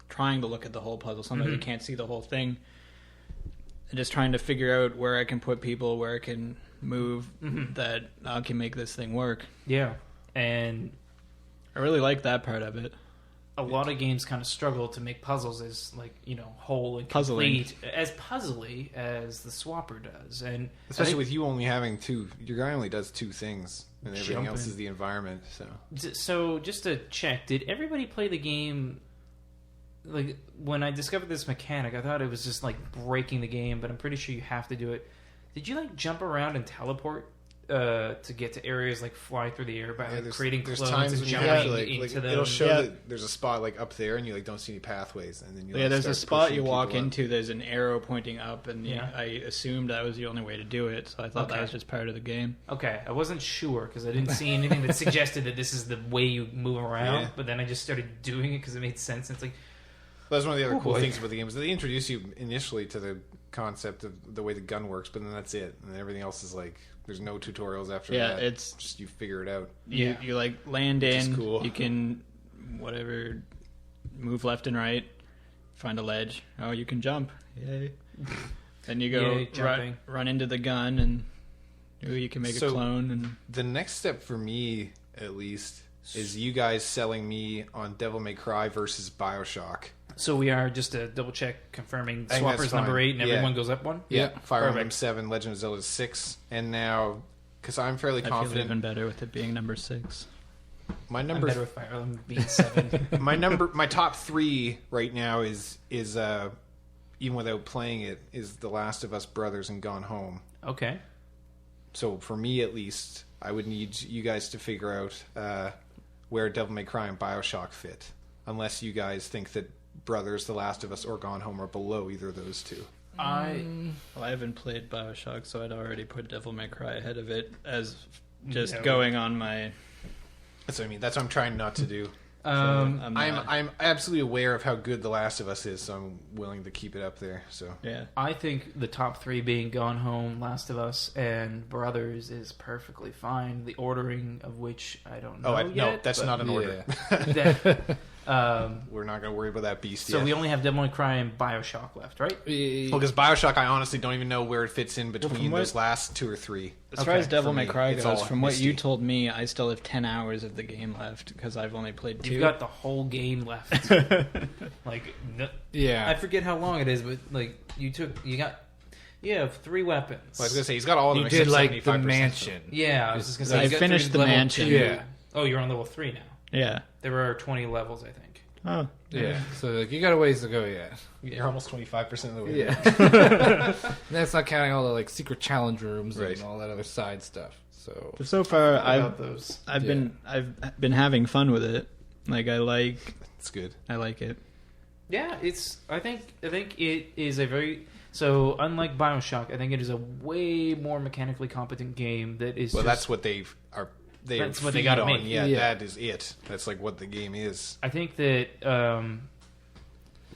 trying to look at the whole puzzle. Sometimes you can't see the whole thing, and just trying to figure out where I can put people, where I can move, that I can make this thing work. Yeah, and I really like that part of it. A lot of games kind of struggle to make puzzles as like whole and puzzling. Complete, as puzzly as the Swapper does, and especially with you only having two. Your guy only does two things, and everything else is the environment. So just to check, did everybody play the game? Like when I discovered this mechanic, I thought it was just like breaking the game, but I'm pretty sure you have to do it. Did you like jump around and teleport to get to areas, like fly through the air by creating clones and jumping into them? It'll show that there's a spot like up there, and you like don't see any pathways, and then you there's a spot you walk into. There's an arrow pointing up, and I assumed that was the only way to do it, so I thought that was just part of the game. Okay, I wasn't sure because I didn't see anything that suggested that this is the way you move around. But then I just started doing it because it made sense. It's like that's one of the other cool things about the game is that they introduce you initially to the concept of the way the gun works, but then that's it, and everything else is like there's no tutorials after that. Yeah, it's just you figure it out. You like land in. Cool. You can move left and right, find a ledge. Oh, you can jump. Yay! Then you go run into the gun, and you can make a clone. And the next step for me, at least, is you guys selling me on Devil May Cry versus Bioshock. So we are, just to double check, confirming Swapper's number 8 and everyone goes up one? Yeah. Fire Emblem 7, Legend of Zelda 6, and now, because I'm fairly confident... I feel even better with it being number 6. My number... I'm better with Fire Emblem being 7. My top 3 right now is even without playing it, is The Last of Us, Brothers, and Gone Home. Okay. So for me, at least, I would need you guys to figure out where Devil May Cry and Bioshock fit. Unless you guys think that Brothers, The Last of Us, or Gone Home are below either of those two. I haven't played Bioshock, so I'd already put Devil May Cry ahead of it as just going on my... That's what I mean. That's what I'm trying not to do. I'm absolutely aware of how good The Last of Us is, so I'm willing to keep it up there. So yeah, I think the top 3 being Gone Home, Last of Us, and Brothers is perfectly fine. The ordering of which I don't know yet. No, that's not an order. We're not going to worry about that beast So yet. we only have Devil May Cry and Bioshock left, right? Well, because Bioshock, I honestly don't even know where it fits in between what- those last 2 or 3. As far as Devil for May me, Cry it's goes, all from what you misty. told me, I still have 10 hours of the game left because I've only played 2. You've got the whole game left. Like, Yeah. I forget how long it is, but like you have 3 weapons. Well, I was going to say, he's got all of them. He did except like the 75%. mansion. Yeah, I was just gonna say I you got finished through the level mansion. 2. Yeah. Oh, you're on level 3 now. Yeah. There are 20 levels, I think. Oh. Yeah. So like, you got a ways to go yet. You're almost 25% of the way. Yeah. That's not counting all the like secret challenge rooms Right. and all that other side stuff. So So far, About those. I've been having fun with it. Like I like It's good. it. Yeah, I think it is a very so unlike BioShock, I think it is a way more mechanically competent game that is Well, just, that's what they That's what they feed gotta on. make. Yeah, Yeah. that is it. That's like what the game is. I think that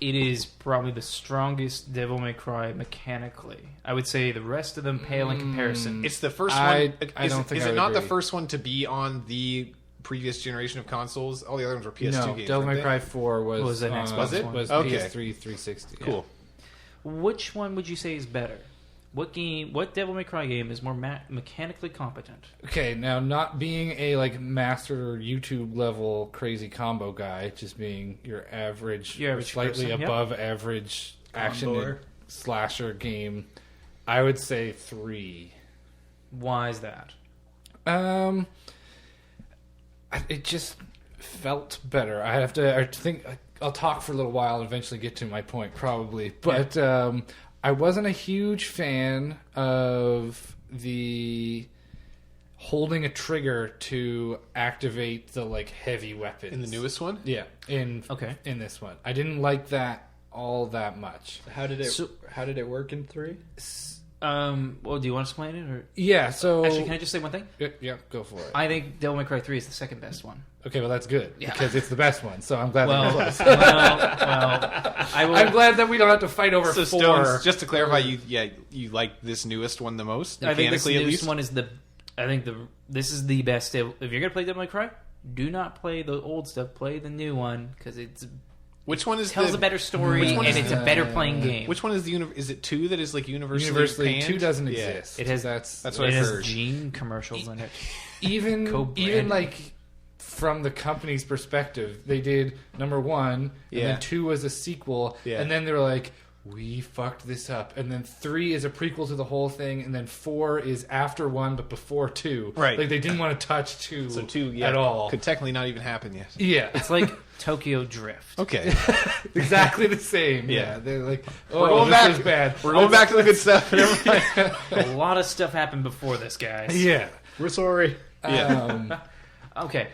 it is probably the strongest Devil May Cry mechanically. I would say the rest of them pale in comparison. It's the first I one. don't think Is I it would not the agree. first one to be on the previous generation of consoles? All the other ones were PS2 no, games. Devil May weren't they? Cry 4 Was an on- Xbox Was it? one. Was Okay. PS3 360. yeah. Cool. Which one would you say is better? What Devil May Cry game is more mechanically competent? Okay, now not being a like master YouTube level crazy combo guy, just being your average slightly person, yep. above average action Comboer. slasher game, I would say 3. Why is that? It just felt better. I think I'll talk for a little while and eventually get to my point probably, but I wasn't a huge fan of the holding a trigger to activate the like heavy weapons In the newest one? Yeah, in this one, I didn't like that all that much. How did it work in 3? Well, do you want to explain it, or Yeah, so actually, can I just say one thing? yeah, go for it. I think Devil May Cry 3 is the second best one. Okay, well that's good Yeah. because it's the best one. So I'm glad. Well, that you're close. I will. I'm glad that we don't have to fight over So 4. Stones, just to clarify, you like this newest one the most? I think this Mechanically, at newest least? one is the. I think this is the best. If you're gonna play Devil May Cry, do not play the old stuff. Play the new one because it Which one is tells a better story Which one and is it's a better playing game. Which one is the is it 2 that is like Universally, panned? 2 doesn't Yeah. exist. It has That's it what I has heard. Gene commercials in it. even Co-branded. like from the company's perspective, they did number 1, and Yeah. then 2 was a sequel, Yeah. and then they were like, we fucked this up, and then 3 is a prequel to the whole thing, and then 4 is after 1 but before 2. Right. Like they didn't want to touch 2, So 2, yeah, at all. could technically not even happen yet. Yeah, It's like Tokyo Drift. Okay, exactly the same. Yeah. Yeah, they're like, oh, we're going this back. is bad. We're going back to the good stuff. Never mind. A lot of stuff happened before this, guys. Yeah. We're sorry. Yeah. Okay.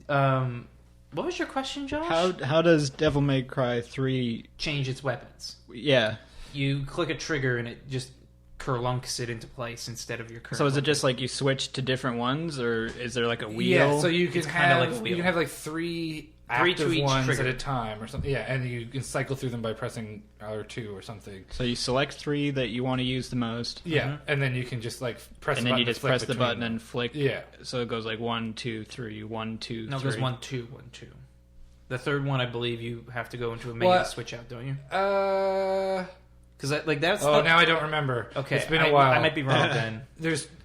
What was your question, Josh? How does Devil May Cry 3? Change its weapons. Yeah. You click a trigger and it just kerlunks it into place instead of your current. So is it weapon. just like you switch to different ones, or is there like a wheel? Yeah, so you can It's kinda have like a wheel. you can have like 3 Three active to each ones trigger. at a time or something. Yeah, and you can cycle through them by pressing R2 or something. So you select 3 that you want to use the most, Yeah, and then you can just like press and the then button you just flick press the between button them. and flick. Yeah. So it goes like 1, 2, 3, 1, 2, 3. No, it goes 1, 2, 1, 2. The third one, I believe, you have to go into a menu Well, to switch out, don't you? Uh Because that's. oh, now I don't remember. Okay, it's been a while. I might be wrong then.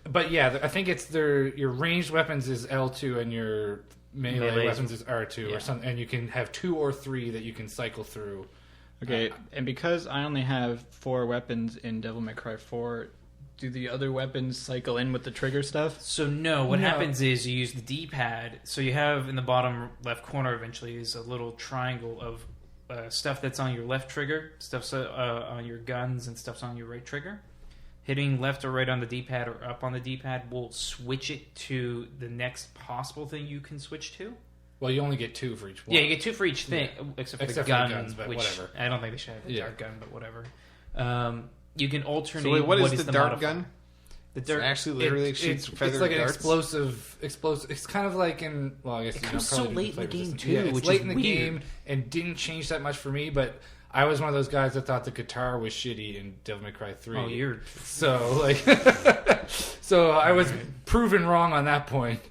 But yeah, I think it's your ranged weapons is L2 and your melee weapons is R2 Yeah. or something, and you can have 2 or 3 that you can cycle through. Okay, and because I only have 4 weapons in Devil May Cry 4, do the other weapons cycle in with the trigger stuff? So no, what No. happens is you use the D-pad. So you have in the bottom left corner eventually is a little triangle of stuff that's on your left trigger, stuff's on your guns, and stuff's on your right trigger. Hitting left or right on the D-pad or up on the D-pad will switch it to the next possible thing you can switch to. Well, you only get 2 for each one. Yeah, you get 2 for each thing, except for the gun, guns, but which whatever. I don't think they should have the Yeah. dart gun, but whatever. You can alternate. So wait, what is the dart modifier. gun? The It dart. actually literally shoots it's feathered like an darts? explosive. It's kind of like in. Well, I guess It you comes know, probably so late in the play game, resistant. too, Yeah, it's which late is in the weird. game and didn't change that much for me. But I was one of those guys that thought the guitar was shitty in Devil May Cry 3. Oh, you're... So, like... so I was proven wrong on that point.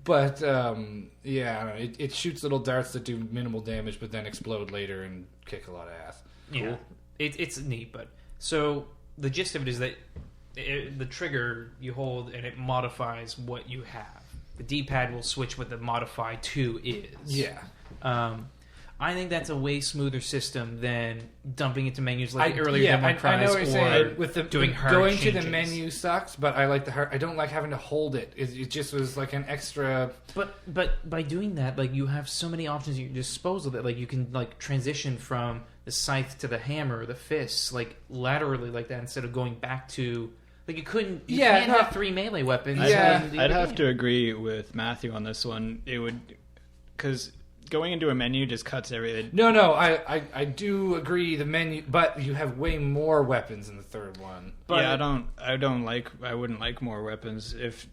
But, yeah, I don't know. It shoots little darts that do minimal damage, but then explode later and kick a lot of ass. Yeah. Cool. It's neat, but... So, the gist of it is that the trigger you hold, and it modifies what you have. The D-pad will switch what the modify to is. Yeah. I think that's a way smoother system than dumping into menus like earlier yeah, Devil May Cry, I know what you're saying. With the doing hard going changes. to the menu sucks, but I like the hard. I don't like having to hold it. It just was like an extra. But by doing that, like, you have so many options at your disposal that, like, you can, like, transition from the scythe to the hammer, the fists, like, laterally like that, instead of going back to, like, you can't have 3 melee weapons. I'd have to agree with Matthew on this one. It would, because going into a menu just cuts everything. No, I do agree the menu, but you have way more weapons in the third one. But yeah, I wouldn't like more weapons if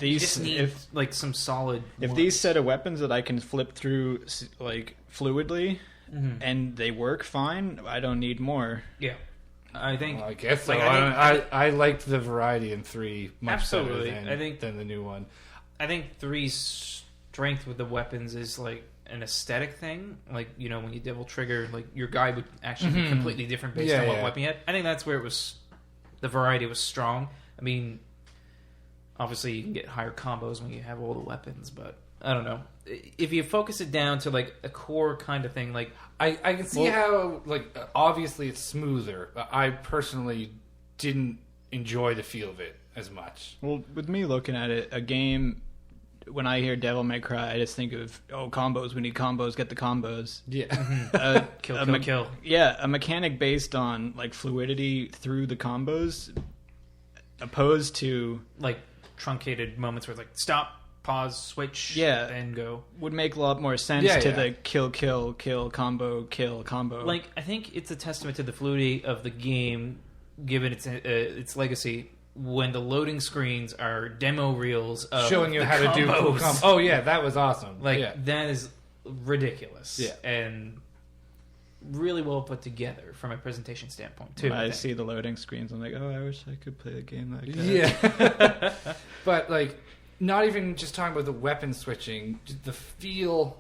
you just need like some solid. If these set of weapons that I can flip through like fluidly, and they work fine, I don't need more. Yeah. I think. Well, I guess so. Like, I liked the variety in 3 much better than the new one. I think 3's strength with the weapons is like an aesthetic thing. Like, you know, when you double trigger, like, your guy would actually be completely different based on what weapon you had. I think that's where the variety was strong. I mean, obviously you can get higher combos when you have all the weapons, but I don't know. If you focus it down to like a core kind of thing, like I can see how, like, obviously it's smoother. I personally didn't enjoy the feel of it as much. Well, with me looking at it, a game, when I hear Devil May Cry, I just think of, combos. We need combos. Get the combos. Yeah. kill. Yeah, a mechanic based on, like, fluidity through the combos, opposed to, like, truncated moments where it's like, stop, pause, switch, and go. Would make a lot more sense the kill, combo. Like, I think it's a testament to the fluidity of the game, given its legacy, when the loading screens are demo reels of showing you how to do cool combos. Oh yeah, that was awesome. Like, that is ridiculous. Yeah. And really well put together from a presentation standpoint too. I see the loading screens, I'm like, I wish I could play a game like that. Yeah. But, like, not even just talking about the weapon switching, just the feel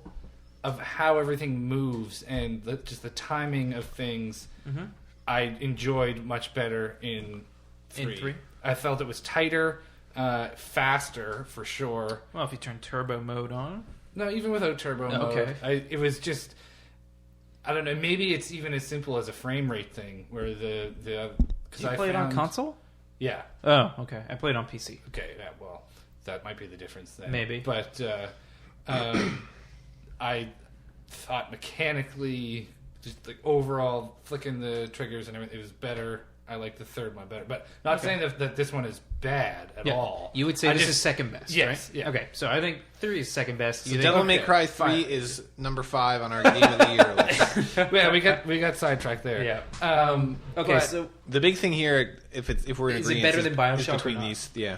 of how everything moves and just the timing of things, I enjoyed much better in 3. In 3? I felt it was tighter, faster for sure. Well, if you turn turbo mode on. No, even without turbo mode. It was just, I don't know, maybe it's even as simple as a frame rate thing where Did you play it on console? Yeah. Oh, okay. I played it on PC. Okay, yeah, well, that might be the difference then. Maybe. But I thought mechanically, just like overall, flicking the triggers and everything, it was better. I like the third one better. But not saying that this one is bad at all. You would say this is second best, yes, right? Yeah. Okay, so I think 3 is second best. So Devil May Cry 3 is number 5 on our Game of the Year list. Yeah, we got sidetracked there. Yeah. Okay, so the big thing here, if we're in is agreement, it better than BioShock is between or not? these. Yeah.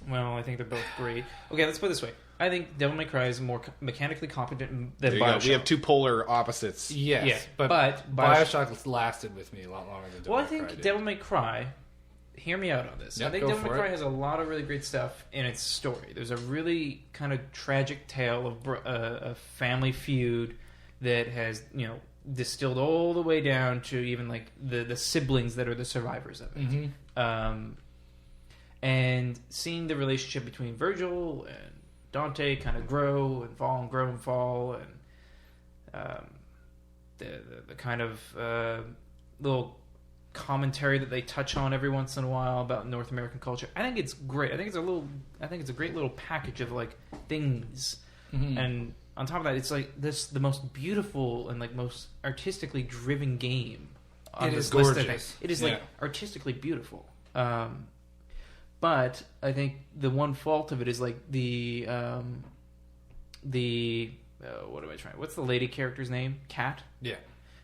Well, I think they're both great. Okay, let's put it this way. I think Devil May Cry is more mechanically competent than There you BioShock. go. We have two polar opposites. Yes, Yeah, but BioShock lasted with me a lot longer than Devil Well, I May Cry think did. Devil May Cry, hear me out on this. Yep, I think go Devil May for Cry it. has a lot of really great stuff in its story. There's a really kind of tragic tale of a family feud that has, you know, distilled all the way down to even like the siblings that are the survivors of it. And seeing the relationship between Virgil and Dante kind of grow and fall and grow and fall, and the kind of little commentary that they touch on every once in a while about North American culture. I think it's great. I think it's a great little package of like things. And on top of that, it's like the most beautiful and like most artistically driven game on It this is list, I gorgeous. think. It is like artistically beautiful. But I think the one fault of it is like the what am I trying? What's the lady character's name? Kat? Yeah.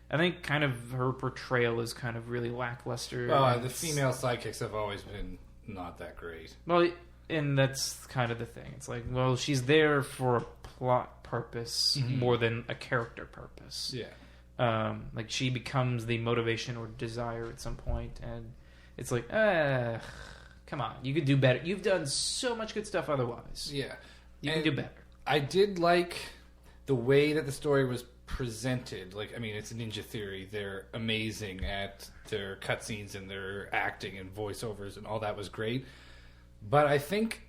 I think kind of her portrayal is kind of really lackluster. Well, the female sidekicks have always been not that great. Well, and that's kind of the thing. It's like, well, she's there for a plot purpose more than a character purpose. Yeah. Like she becomes the motivation or desire at some point, and it's like, come on, you could do better. You've done so much good stuff otherwise. Yeah. You can do better. I did like the way that the story was presented. Like, I mean, it's Ninja Theory. They're amazing at their cutscenes and their acting and voiceovers, and all that was great. But I think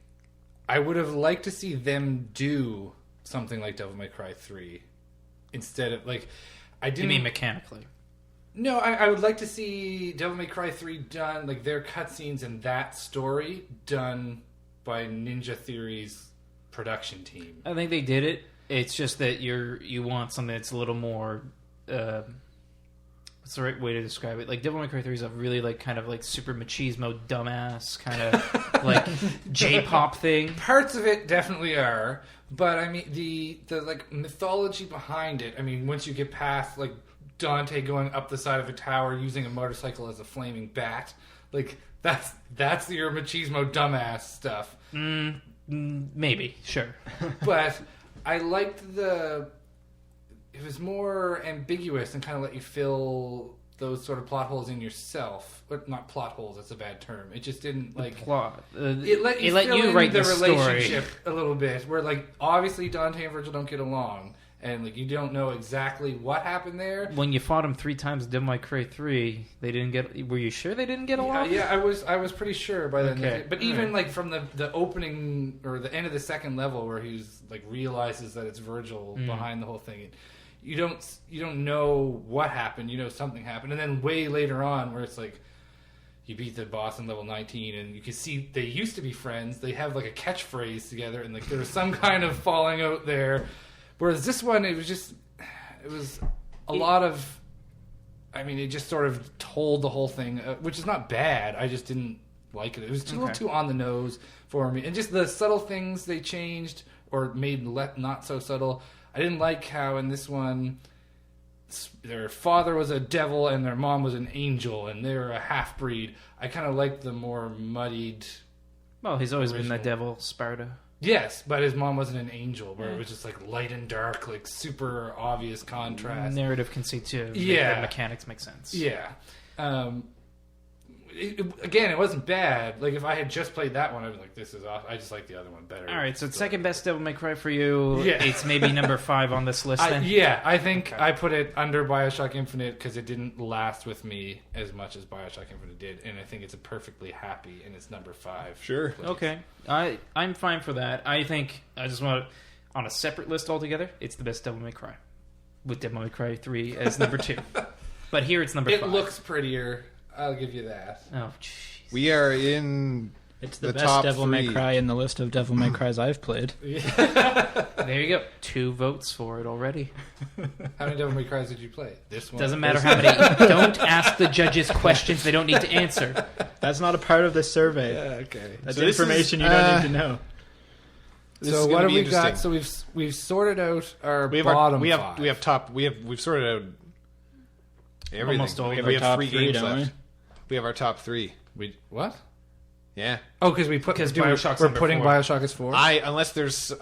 I would have liked to see them do something like Devil May Cry 3 instead of, like, I didn't... You mean mechanically? No, I would like to see Devil May Cry 3 done, like their cutscenes and that story done by Ninja Theory's production team. I think they did it. It's just that you want something that's a little more. What's the right way to describe it? Like Devil May Cry 3 is a really like kind of like super machismo, dumbass kind of like J-pop thing. Parts of it definitely are, but I mean the like mythology behind it. I mean, once you get past like Dante going up the side of a tower using a motorcycle as a flaming bat, like that's your machismo dumbass stuff. Maybe, sure. But I liked it was more ambiguous and kind of let you fill those sort of plot holes in yourself. But not plot holes, that's a bad term. It just didn't like plot. It let you write the story relationship a little bit, where like obviously Dante and Virgil don't get along, and like you don't know exactly what happened there. When you fought him 3 times in Devil May Cry 3, they didn't get. Were you sure they didn't get along? Yeah, I was pretty sure by then. Okay. But even like from the opening or the end of the second level, where he's like realizes that it's Virgil behind the whole thing. You don't know what happened. You know something happened, and then way later on, where it's like you beat the boss in level 19, and you can see they used to be friends. They have like a catchphrase together, and like there was some kind of falling out there. Whereas this one, it was a lot of. I mean, it just sort of told the whole thing, which is not bad. I just didn't like it. It was a little too on the nose for me, and just the subtle things they changed or made not so subtle. I didn't like how in this one their father was a devil and their mom was an angel and they were a half-breed. I kind of liked the more muddied... Well, he's always original. been the devil, Sparta. Yes, but his mom wasn't an angel, where it was just like light and dark, like super obvious contrast. Narrative conceit to make Yeah. the mechanics make sense. Yeah. Again, it wasn't bad. Like, if I had just played that one, I'd be like, this is awesome. I just like the other one better. All right, so it's second best Devil May Cry for you. Yeah. It's maybe number 5 on this list then? I think I put it under Bioshock Infinite because it didn't last with me as much as Bioshock Infinite did, and I think it's a perfectly happy, and it's number 5. Sure. place. Okay. I'm fine for that. I think I just want to, on a separate list altogether, it's the best Devil May Cry. With Devil May Cry 3 as number 2. But here it's number 5. It looks prettier. I'll give you that. Oh, jeez. We are in It's the the best top Devil 3. May Cry in the list of Devil May Cries I've played. There you go. 2 votes for it already. How many Devil May Cries did you play? This one? Doesn't matter how many. Don't ask the judges questions they don't need to answer. That's not a part of this survey. Okay. That's So this information is, you don't need to know. This So is what gonna have be we interesting. got? So we've sorted out our We have bottom we have 5. we have top we've sorted out everything. Almost all we of have, our top 3 three, games don't left. We have our top 3. What? Yeah. Oh, because we put Bioshock's we're number putting 4. Bioshock as 4.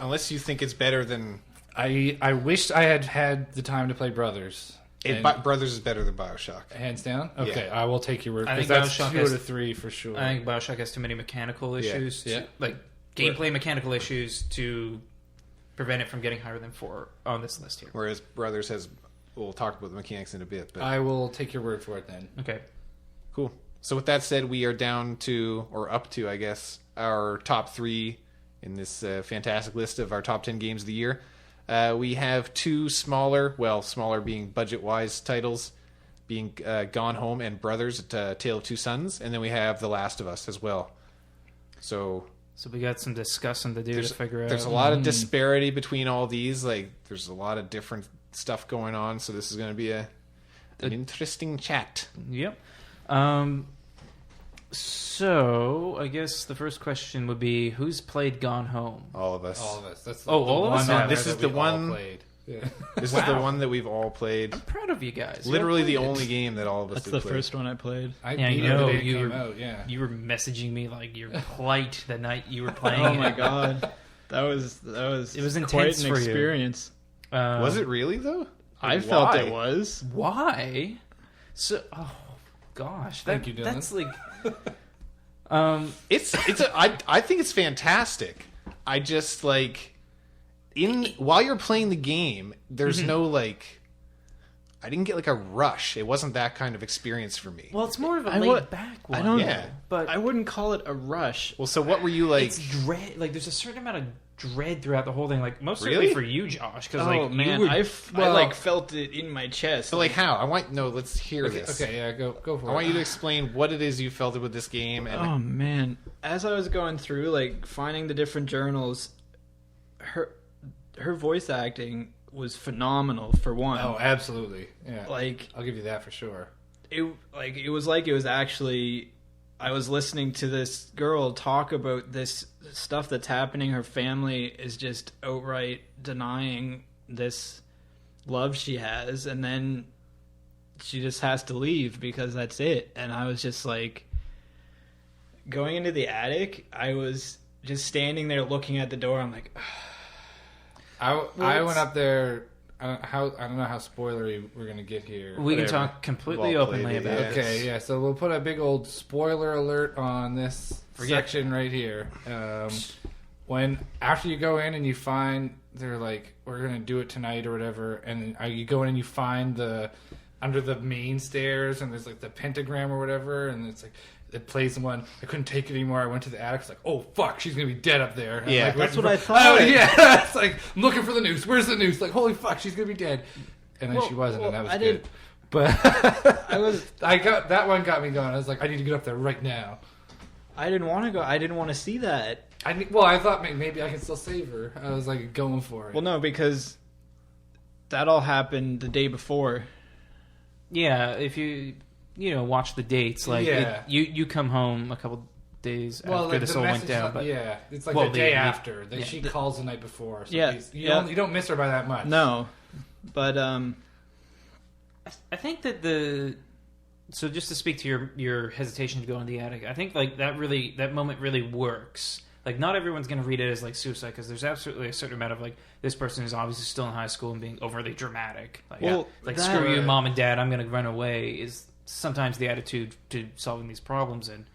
Unless you think it's better than I wish I had had the time to play Brothers. And Brothers is better than BioShock. hands down. Okay, Yeah. I will take your word. I Because think that's Bioshock 2 has- out of 3 for sure. I think Bioshock has too many mechanical issues. yeah. Like gameplay mechanical issues to prevent it from getting higher than 4 on this list here. Whereas Brothers has we'll talk about the mechanics in a bit, but I will take your word for it then. Okay. cool. So with that said, we are down to, or up to, I guess, our top 3 in this fantastic list of our top 10 games of the year. We have 2 smaller being budget-wise titles, being Gone Home and Brothers, Tale of Two Sons, and then we have The Last of Us as well. So we got some discussing to do to figure out. there's a lot of disparity between all these. Like, there's a lot of different stuff going on, so this is going to be an interesting chat. Yep. So I guess the first question would be, who's played Gone Home? All of us. All of us. That's all of us? on This there is that the we all one- played. Yeah. This is the one that we've all played. I'm proud of you guys. You Literally all the played it. only game that all of us That's have the played. first one I played. I Yeah, beat you it the know, day it you came were- out. Yeah. You were messaging me like your plight the night you were playing. Oh my it. god, that was It was quite intense an for you. experience. Was it really, though? I felt why? it was. Why? So, oh gosh, Thank you, Dylan. That's like, I think it's fantastic. I just like while you're playing the game, there's no like. I didn't get like a rush. It wasn't that kind of experience for me. well, it's more of a I laid wa- back one. I don't. Yeah. but I wouldn't call it a rush. Well, so what were you like? it's dread. Like, there's a certain amount of dread throughout the whole thing. Like, most Really? certainly for you, Josh, because Oh like man, you would, I like felt it in my chest. So like how? Let's hear this. Okay, yeah, go for it. I want you to explain what it is you felt with this game. And Oh man, as I was going through, like finding the different journals, her voice acting was phenomenal. For one, Oh, absolutely. Yeah. like I'll give you that for sure. it was actually I was listening to this girl talk about this stuff that's happening. Her family is just outright denying this love she has, and then she just has to leave because that's it. And I was just like, going into the attic, I was just standing there looking at the door. I'm like, I went up there. I don't know how spoilery we're gonna get here. we can whatever. talk completely Well openly played, about yeah. it. Okay, yeah. So we'll put a big old spoiler alert on this section right here. When after you go in and you find they're like, we're gonna do it tonight or whatever, and you go in and you find under the main stairs and there's like the pentagram or whatever, and it's like. It plays the one. I couldn't take it anymore. I went to the attic. It's like, oh fuck, she's gonna be dead up there. And I'm Yeah, like, that's looking what I for- thought. Oh yeah, it's like I'm looking for the noose. Where's the noose? Like, holy fuck, she's gonna be dead. And then she wasn't, and that was I good. did- But I was that one got me going. I was like, I need to get up there right now. I didn't want to go. I didn't want to see that. I thought maybe I can still save her. I was like going for it. Well, no, because that all happened the day before. Yeah, if you watch the dates, like Yeah. you come home a couple days after this the all went message, down, but yeah, it's like Well, the day the- after that yeah. she calls the night before. So Yeah, you yeah. don't miss her by that much. No, but I think that so just to speak to your hesitation to go in the attic, I think like that moment really works. Like, not everyone's going to read it as like suicide, because there's absolutely a certain amount of like, this person is obviously still in high school and being overly dramatic. Like, Well, like that- screw you, mom and dad, I'm going to run away is sometimes the attitude to solving these problems, and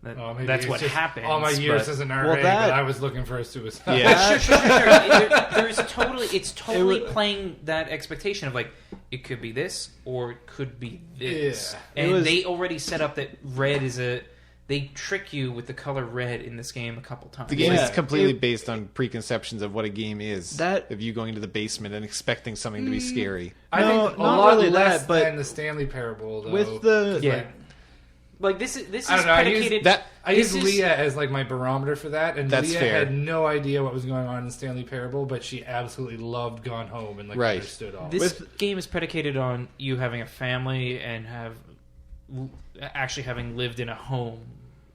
Maybe that's it's what just happens. All my years but- as an RA, Well, that- but I was looking for a suicide. Yeah. Sure. It's totally playing that expectation of like, it could be this or it could be this. Yeah. And It was- they already set up that red is they trick you with the color red in this game a couple times. the game Yeah. is completely based on preconceptions of what a game is. That- of you going to the basement and expecting something to be scary. I No, think a not lot really less that, but than the Stanley Parable, though. with the Yeah. Like this is I don't know, I used predicated. I this used is- Leah as like my barometer for that, and That's Leah fair. had no idea what was going on in the Stanley Parable, but she absolutely loved Gone Home and like Right. understood all. This With- game is predicated on you having a family and actually having lived in a home,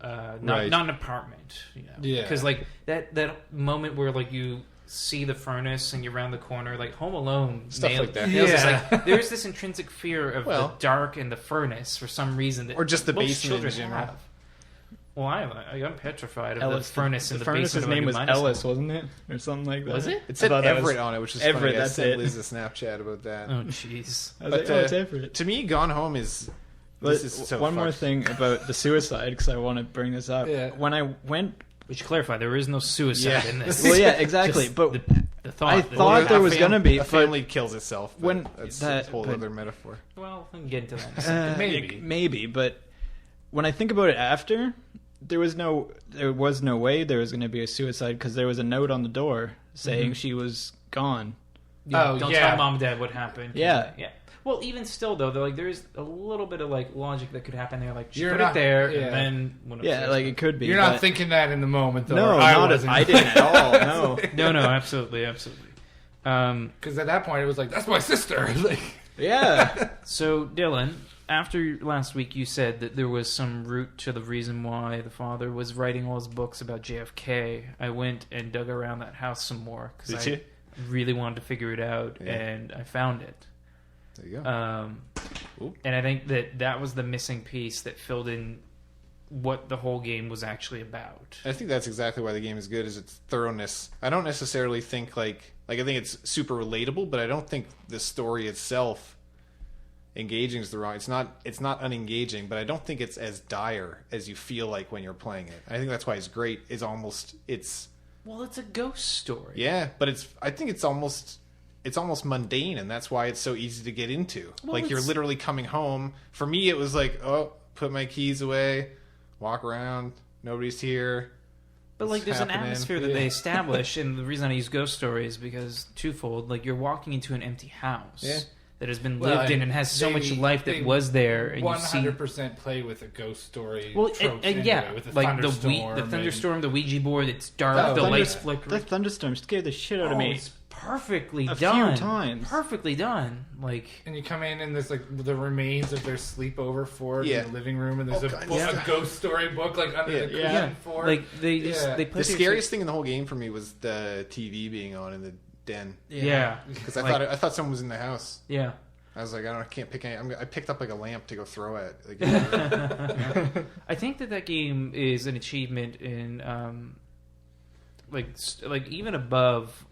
Right. not an apartment. You know? Yeah. Because like that moment where like you see the furnace and you're around the corner, like Home Alone, Stuff like that. nails it. It's Yeah. like there's this intrinsic fear of the Well- dark and the furnace for some reason, that Or just the most basement in children general. have. Well, I'm petrified of Ellis, the furnace in the furnace's basement. of name a was minus Ellis, one. wasn't it, or something like that? Was it? It said I thought that Everett was- on it, which is Everett, funny. I that's sent it. Liz a Snapchat about that. Oh, jeez. I was But, like, oh, it's Everett. To me, Gone Home is... But This is so one more fucked. thing about the suicide, because I want to bring this up. Yeah. When I went, We should clarify there is no suicide Yeah. in this. well, yeah, exactly. Just But the thought. I that- thought there was gonna be, a but family kills itself. But when that's that- a whole but- other metaphor. Well, we can get into that. In a second. Maybe. maybe. But when I think about it after, there was no way there was going to be a suicide, because there was a note on the door saying she was gone. Yeah, Oh, don't yeah. tell mom and dad what happened. 'cause, Yeah. yeah. Well, even still though, like there's a little bit of like logic that could happen there. Like she You're put not- it there, yeah. and then went Yeah, upstairs. like it could be. You're not but- thinking that in the moment, though. No, or I not wasn't. I didn't at all. No. no, absolutely. Because at that point it was like, that's my sister. Like, Yeah. So Dylan, after last week, you said that there was some root to the reason why the father was writing all his books about JFK. I went and dug around that house some more because Did I you? really wanted to figure it out, Yeah. and I found it. There you go. Ooh. And I think that was the missing piece that filled in what the whole game was actually about. I think that's exactly why the game is good, is its thoroughness. I don't necessarily think, like... Like, I think it's super relatable, but I don't think the story itself, engaging is the wrong. It's not unengaging, but I don't think it's as dire as you feel like when you're playing it. I think that's why it's great. Well, it's a ghost story. Yeah, but I think it's almost mundane, and that's why it's so easy to get into. Well, like, you're literally coming home. For me, it was like, oh, put my keys away, walk around, nobody's here. But like, there's an atmosphere that they establish, and the reason I use ghost story is because twofold. Like, you're walking into an empty house that has been lived in and has so much life that was there, and 100% play with a ghost story. Well, tropes and anyway, with the like thunderstorm, the thunderstorm, the Ouija board. It's dark, the lights flicker. The thunderstorm scared the shit out of me. It's perfectly a done. few times. Perfectly done. Like, and you come in and there's like the remains of their sleepover fort in the living room, and there's a ghost story book like under the cushion fort. Like they put the scariest thing in the whole game for me was the TV being on in the den. Yeah, because I thought someone was in the house. Yeah, I was like, I can't pick any. I picked up like a lamp to go throw at. Like, I think that game is an achievement in like even above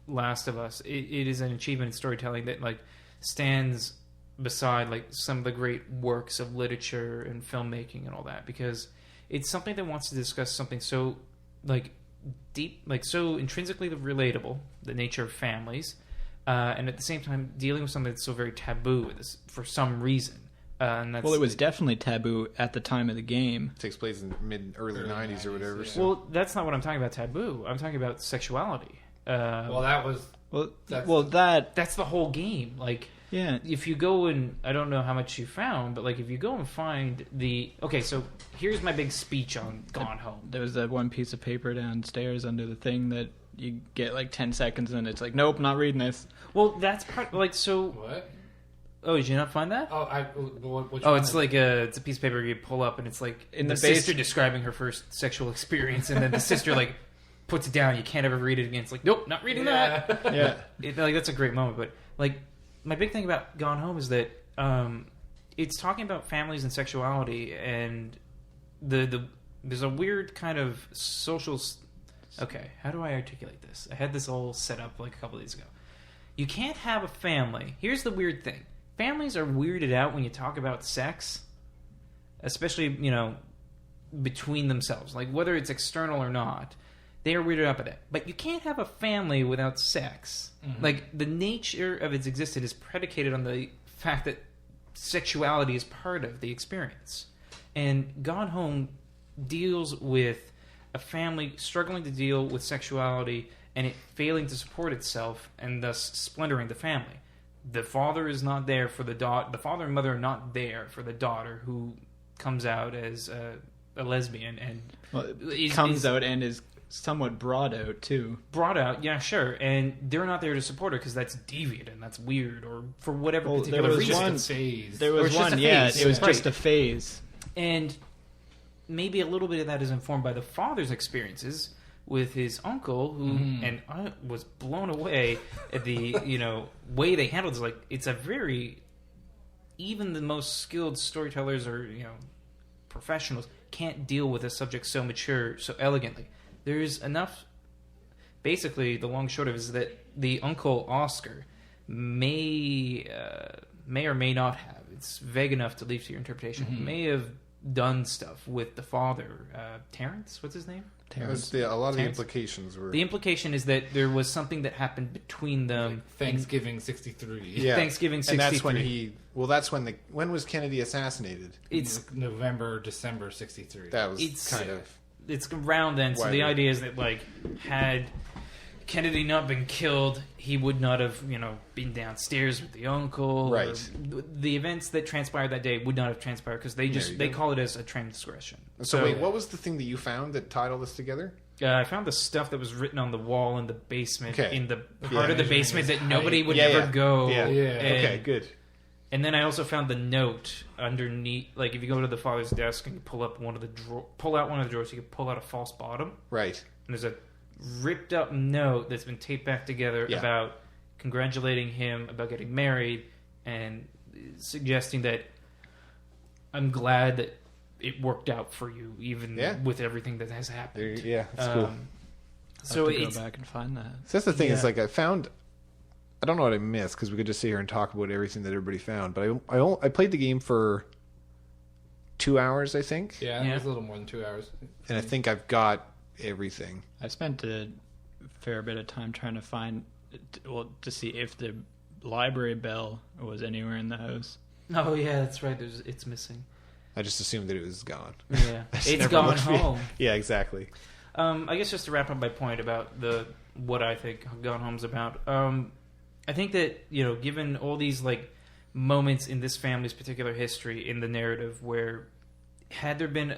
Last of Us. It is an achievement in storytelling that like stands beside like some of the great works of literature and filmmaking and all that, because it's something that wants to discuss something so like deep, like so intrinsically relatable, the nature of families, and at the same time dealing with something that's so very taboo for some reason. And that's, well, it was definitely taboo at the time of the game. It takes place in early 90s or whatever. Yeah. So. Well, that's not what I'm talking about taboo. I'm talking about sexuality. That's the whole game. Like, yeah, if you go and I don't know how much you found, but like if you go and find so here's my big speech on Gone Home. There was that one piece of paper downstairs under the thing that you get like 10 seconds and it's like, nope, not reading this. Well, that's part like so. What? Oh, did you not find that? It's like it's a piece of paper you pull up and it's like in the sister describing her first sexual experience, and then the sister like puts it down. You can't ever read it again. It's like, nope, not reading that. Yeah, like that's a great moment. But like my big thing about Gone Home is that it's talking about families and sexuality, and there's a weird kind of social. Okay, how do I articulate this? I had this all set up like a couple days ago. You can't have a family. Here's the weird thing. Families are weirded out when you talk about sex, especially, between themselves. Like, whether it's external or not, they are weirded out by that. But you can't have a family without sex. Mm-hmm. Like, the nature of its existence is predicated on the fact that sexuality is part of the experience. And Gone Home deals with a family struggling to deal with sexuality and it failing to support itself and thus splintering the family. The father is not there for the daughter. The father and mother are not there for the daughter who comes out as a lesbian and comes out and is somewhat brought out too. Brought out, yeah, sure, and they're not there to support her because that's deviant and that's weird, or for whatever particular reason. There was one, it was just a phase, and maybe a little bit of that is informed by the father's experiences with his uncle, who and I was blown away at the way they handled this. Like, it's a very, even the most skilled storytellers or professionals can't deal with a subject so mature, so elegantly. There's enough. Basically, the long and short of it is that the uncle Oscar may or may not have. It's vague enough to leave to your interpretation. May have done stuff with the father, Terrence. What's his name? Terrence. A lot of the implications were. The implication is that there was something that happened between them. Like Thanksgiving '63. Yeah, Thanksgiving '63. And that's when that's when when was Kennedy assassinated? It's November, December '63. That was It's around then. So the idea is that like had Kennedy not been killed, he would not have been downstairs with the uncle. Right. The events that transpired that day would not have transpired because they call it as a transgression. So wait, what was the thing that you found that tied all this together? I found the stuff that was written on the wall in the basement, in the part Yeah. of the basement that nobody would ever go. Yeah. Okay, good. And then I also found the note underneath. Like if you go to the father's desk and you pull out one of the drawers, you can pull out a false bottom. Right. And there's a ripped up note that's been taped back together about congratulating him about getting married and suggesting that I'm glad that it worked out for you, even with everything that has happened. Yeah, that's cool. So have to it's go back and find that. So that's the thing. Yeah. Is like I don't know what I missed because we could just sit here and talk about everything that everybody found. But I played the game for 2 hours, I think. Yeah, Yeah. it was a little more than 2 hours. And I think I've got everything. I spent a fair bit of time trying to find, to see if the library bell was anywhere in the house. Oh yeah, that's right. It's missing. I just assumed that it was gone. Yeah, Just it's never gone looked for it. home. Yeah, exactly. I guess just to wrap up my point about what I think Gone Home's about. I think that given all these like moments in this family's particular history in the narrative, where had there been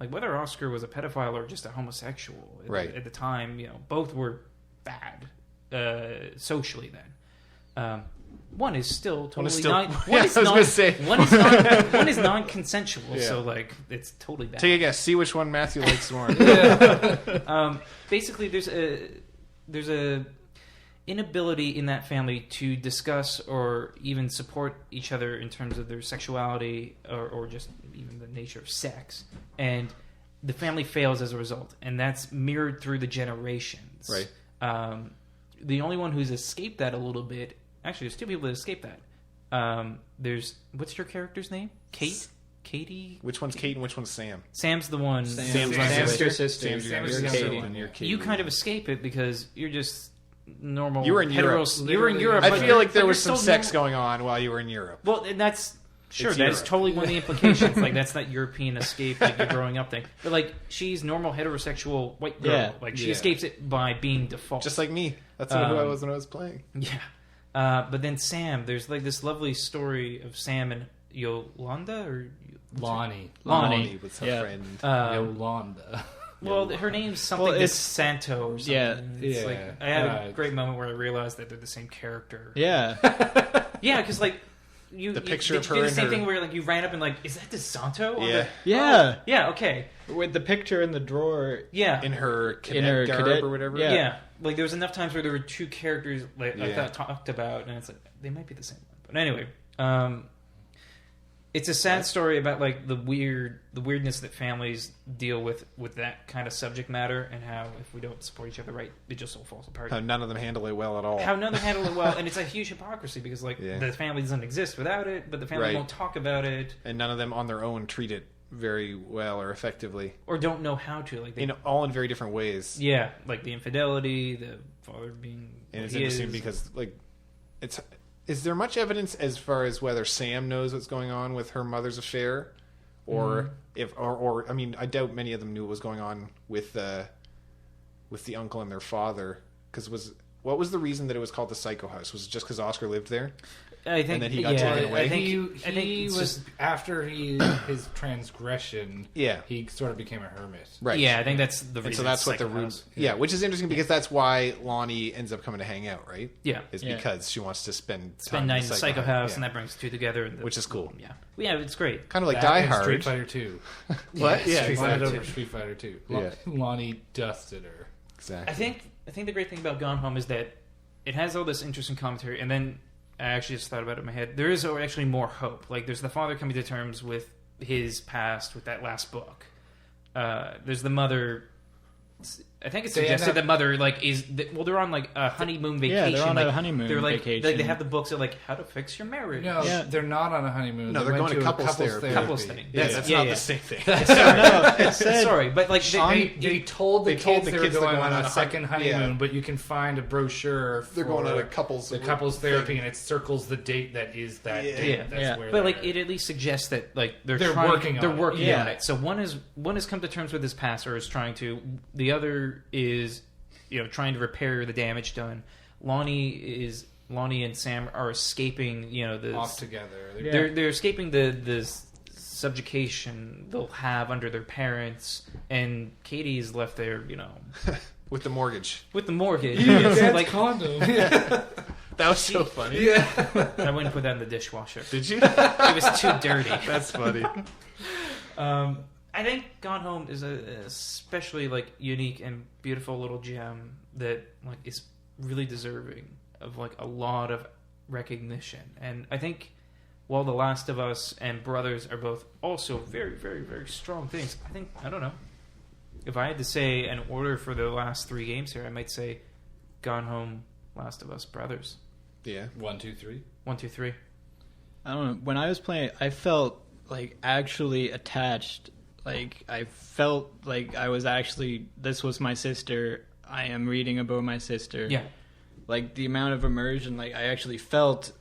like whether Oscar was a pedophile or just a homosexual Right. at the time, both were bad socially then. One is still totally I was gonna say. one is non-consensual, Yeah. so like it's totally bad. Take a guess. See which one Matthew likes more. Basically, there's a inability in that family to discuss or even support each other in terms of their sexuality or just even the nature of sex, and the family fails as a result, and that's mirrored through the generations. Right. The only one who's escaped that a little bit. Actually, there's two people that escaped that. There's what's your character's name? Katie. Which one's Kate and which one's Sam? Sam's the one. Sam's your sister. Sam's your Sam's younger your sister, Katie. and you're Katie. You kind of escape it because you're just normal. You were in Europe. You were in Europe. I but feel like there you're was some still sex normal. going on while you were in Europe. Well, and that's sure. It's That's Europe. totally one of the implications. Like that's not European escape, like your growing up thing. But like she's normal heterosexual white girl. Yeah. Like she Yeah. escapes it by being default. Just like me. That's who I was when I was playing. Yeah. But then Sam, there's like this lovely story of Sam and Yolanda or Lonnie. Lonnie. was her Yeah. friend. Yolanda. Well, her name's something Well, that's it's- Santo or something. Yeah. It's Yeah. like I had a great moment where I realized that they're the same character. Yeah. Yeah, because like The picture you of her did the and same her- thing where like you ran up and like, is that DeSanto? Or Yeah. the- Yeah. Yeah. Okay. With the picture in the drawer. Yeah. In her cadet her garb cadet- or whatever. yeah. Yeah. Like there was enough times where there were two characters like I Yeah. thought talked about, and it's like they might be the same one. But anyway, it's a sad story about like the weirdness that families deal with that kind of subject matter, and how if we don't support each other right, it just all falls apart. How none of them handle it well at all. How none of them handle it well, and it's a huge hypocrisy because like Yeah. the family doesn't exist without it, but the family Right. won't talk about it And none of them on their own treat it very well or effectively. or don't know how to. Like they, All in very different ways. yeah, like the infidelity, the father being. And what it's he interesting is. because like is there much evidence as far as whether Sam knows what's going on with her mother's affair, or or I mean I doubt many of them knew what was going on with the uncle and their father, because what was the reason that it was called the Psycho House? Was it just because Oscar lived there? I think, and then he got taken away? I think He it's was just- after his transgression. Yeah. he sort of became a hermit. Right. Yeah, I think that's the reason. And so that's it's what the Psycho root. House. Yeah, which is interesting because that's why Lonnie ends up coming to hang out, right? Yeah. Is Yeah. because she wants to spend Night in the Psycho House, Yeah. and that brings the two together, Which is cool. Yeah, yeah, it's great. Kind of like That Die and Hard. Street Fighter 2. What? Yeah, Street Fighter exactly. over Street Fighter 2. Yeah. Lonnie dusted her. Exactly. I think the great thing about Gone Home is that it has all this interesting commentary, and then I actually just thought about it in my head. There is actually more hope. Like there's the father coming to terms with his past with that last book. There's the mother. I think it's They end suggested up- that mother like they're on like a honeymoon vacation. they're on a like, honeymoon they're like, vacation. Like they have the books that like how to fix your marriage. No, Yeah. they're not on a honeymoon. No, They they're went going to a couples therapy. Couples thing. Yeah, That's- that's yeah, not yeah. the same thing. No, it said Sorry, but like They told the they told kids the they were kids they're going going on on a a second honeymoon, yeah. but you can find a brochure. They're going for on a couples the couples therapy, and it circles the date that is that Yeah. date. Yeah. That's Yeah. where But like they're- it at least suggests that like they're They're trying, working on they're it. working Yeah. on it. So one has come to terms with his past or is trying to. The other is trying to repair the damage done. Lonnie and Sam are escaping. The off together. Yeah. they're escaping the subjugation they'll have under their parents, and Katie is left there. With the mortgage. With the mortgage. Dad's It's like condom. That was so funny. Yeah. I wouldn't put that in the dishwasher. Did you? It was too dirty. That's funny. I think Gone Home is a especially like unique and beautiful little gem that like is really deserving of like a lot of recognition. And I think while The Last of Us and Brothers are both also very, very, very strong things, I don't know. if I had to say an order for the last 3 games here, I might say Gone Home, Last of Us, Brothers. Yeah. 1, 2, 3. 1, 2, 3. I don't know. When I was playing, I felt like actually attached. Like I felt like I was actually, this was my sister. I am reading about my sister. Yeah. Like the amount of immersion, like I actually felt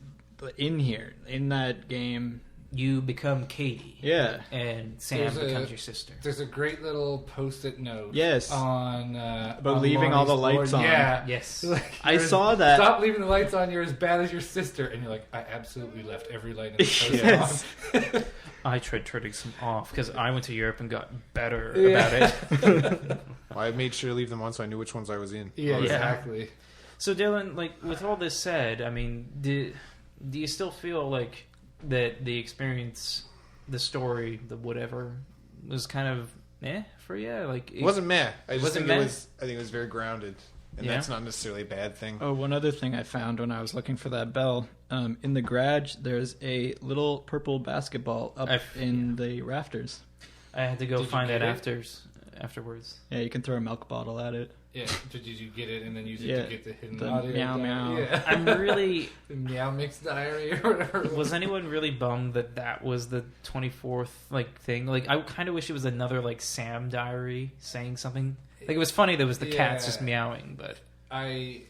in here, in that game. You become Katie. Yeah. And Sam There's becomes your sister. There's a great little post-it note. Yes. On about on leaving all the Laurie's lights board. on. Yeah. Yes. Like, I saw that. Stop leaving the lights on. You're as bad as your sister. And you're like, I absolutely left every light in the house Yes. on. I tried turning some off because I went to Europe and got better Yeah. about it. Well, I made sure to leave them on so I knew which ones I was in. Yeah, Yeah. exactly. So Dylan, like with all this said, I mean, do you still feel like that the experience, the story, the whatever, was kind of for you? Like It wasn't meh. I just Wasn't think meh? it was. I think it was very grounded, and Yeah. that's not necessarily a bad thing. Oh, one other thing I found when I was looking for that bell. In the garage, there's a little purple basketball up in the rafters. I had to go Did you find get that it? afterwards. Yeah, you can throw a milk bottle at it. Yeah. Did you get it and then use it Yeah, to get the hidden the audio? meow down? meow. Yeah. I'm really. The Meow Mix Diary or whatever. Was anyone really bummed that was the 24th like thing? Like I kind of wish it was another like Sam diary saying something. Like it was funny there was the cats just meowing, but I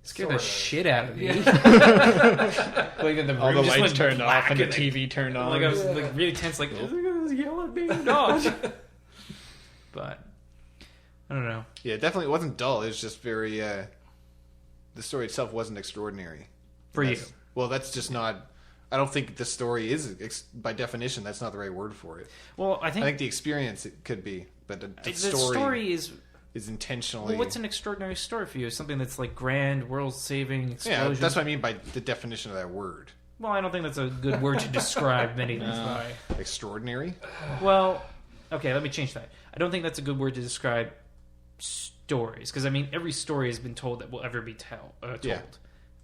scared sorta. the shit out of me. Yeah. Like in the All the room just lights went turned off black and the like- TV turned on. Like I was like really tense, like is it gonna yell at me or not? But I don't know. Yeah, definitely it wasn't dull. It was just very. The story itself wasn't extraordinary. For you. Well, that's just not. I don't think the story is, by definition, that's not the right word for it. Well, I I think think the experience it could be, but the the story, story is. is intentionally. Well, what's an extraordinary story for you? Something that's like grand, world-saving, Yeah, explosion. that's what I mean by the definition of that word. Well, I don't think that's a good word to describe many things by. Extraordinary. Well, okay, let me change that. I don't think that's a good word to describe stories, because I mean every story has been told that will ever be told. Yeah.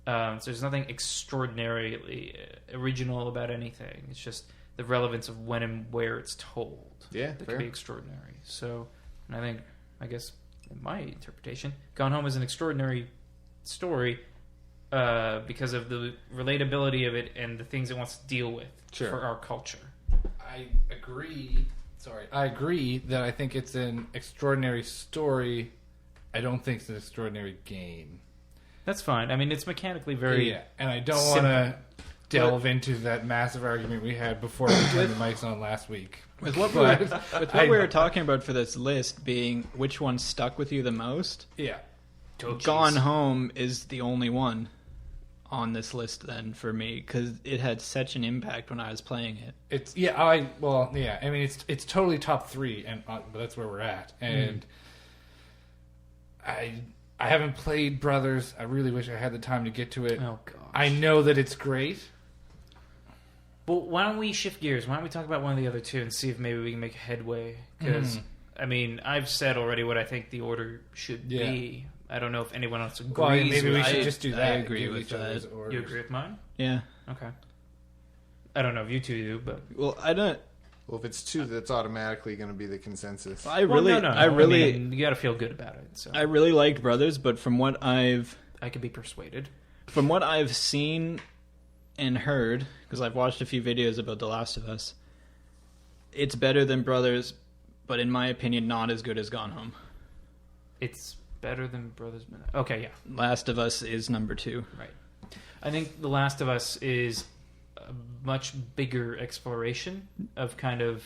So there's nothing extraordinarily original about anything. It's just the relevance of when and where it's told. Yeah, that fair. can be extraordinary. So, and I guess in my interpretation, Gone Home is an extraordinary story because of the relatability of it and the things it wants to deal with Sure. for our culture. I agree. Sorry. I agree that I think it's an extraordinary story. I don't think it's an extraordinary game. That's fine. I mean, it's mechanically very. Yeah, and I don't want to delve into that massive argument we had before we turned the mics on last week. With what, But we were talking about for this list being which one stuck with you the most, Yeah. Gone Home is the only one on this list then for me because it had such an impact when I was playing it. It's I mean it's totally top 3 and but that's where we're at. And I haven't played Brothers. I really wish I had the time to get to it. Oh god. I know that it's great. Well, why don't we shift gears? Why don't we talk about one of the other two and see if maybe we can make a headway? Because I mean, I've said already what I think the order should be. I don't know if anyone else agrees. Well, maybe we with should it. just do I that. agree give with each other's that. orders. You agree with mine? Yeah. Okay. I don't know if you two do, but Well, I don't. Well, if it's 2, that's automatically going to be the consensus. I really, well, no. I really, mean, you got to feel good about it. So I really liked Brothers, but from what I've could be persuaded. seen and heard, because I've watched a few videos about The Last of Us, it's better than Brothers, but in my opinion, not as good as Gone Home. It's better than Brothers Midnight. Okay, yeah, Last of Us is number 2. right. I think The Last of Us is a much bigger exploration of kind of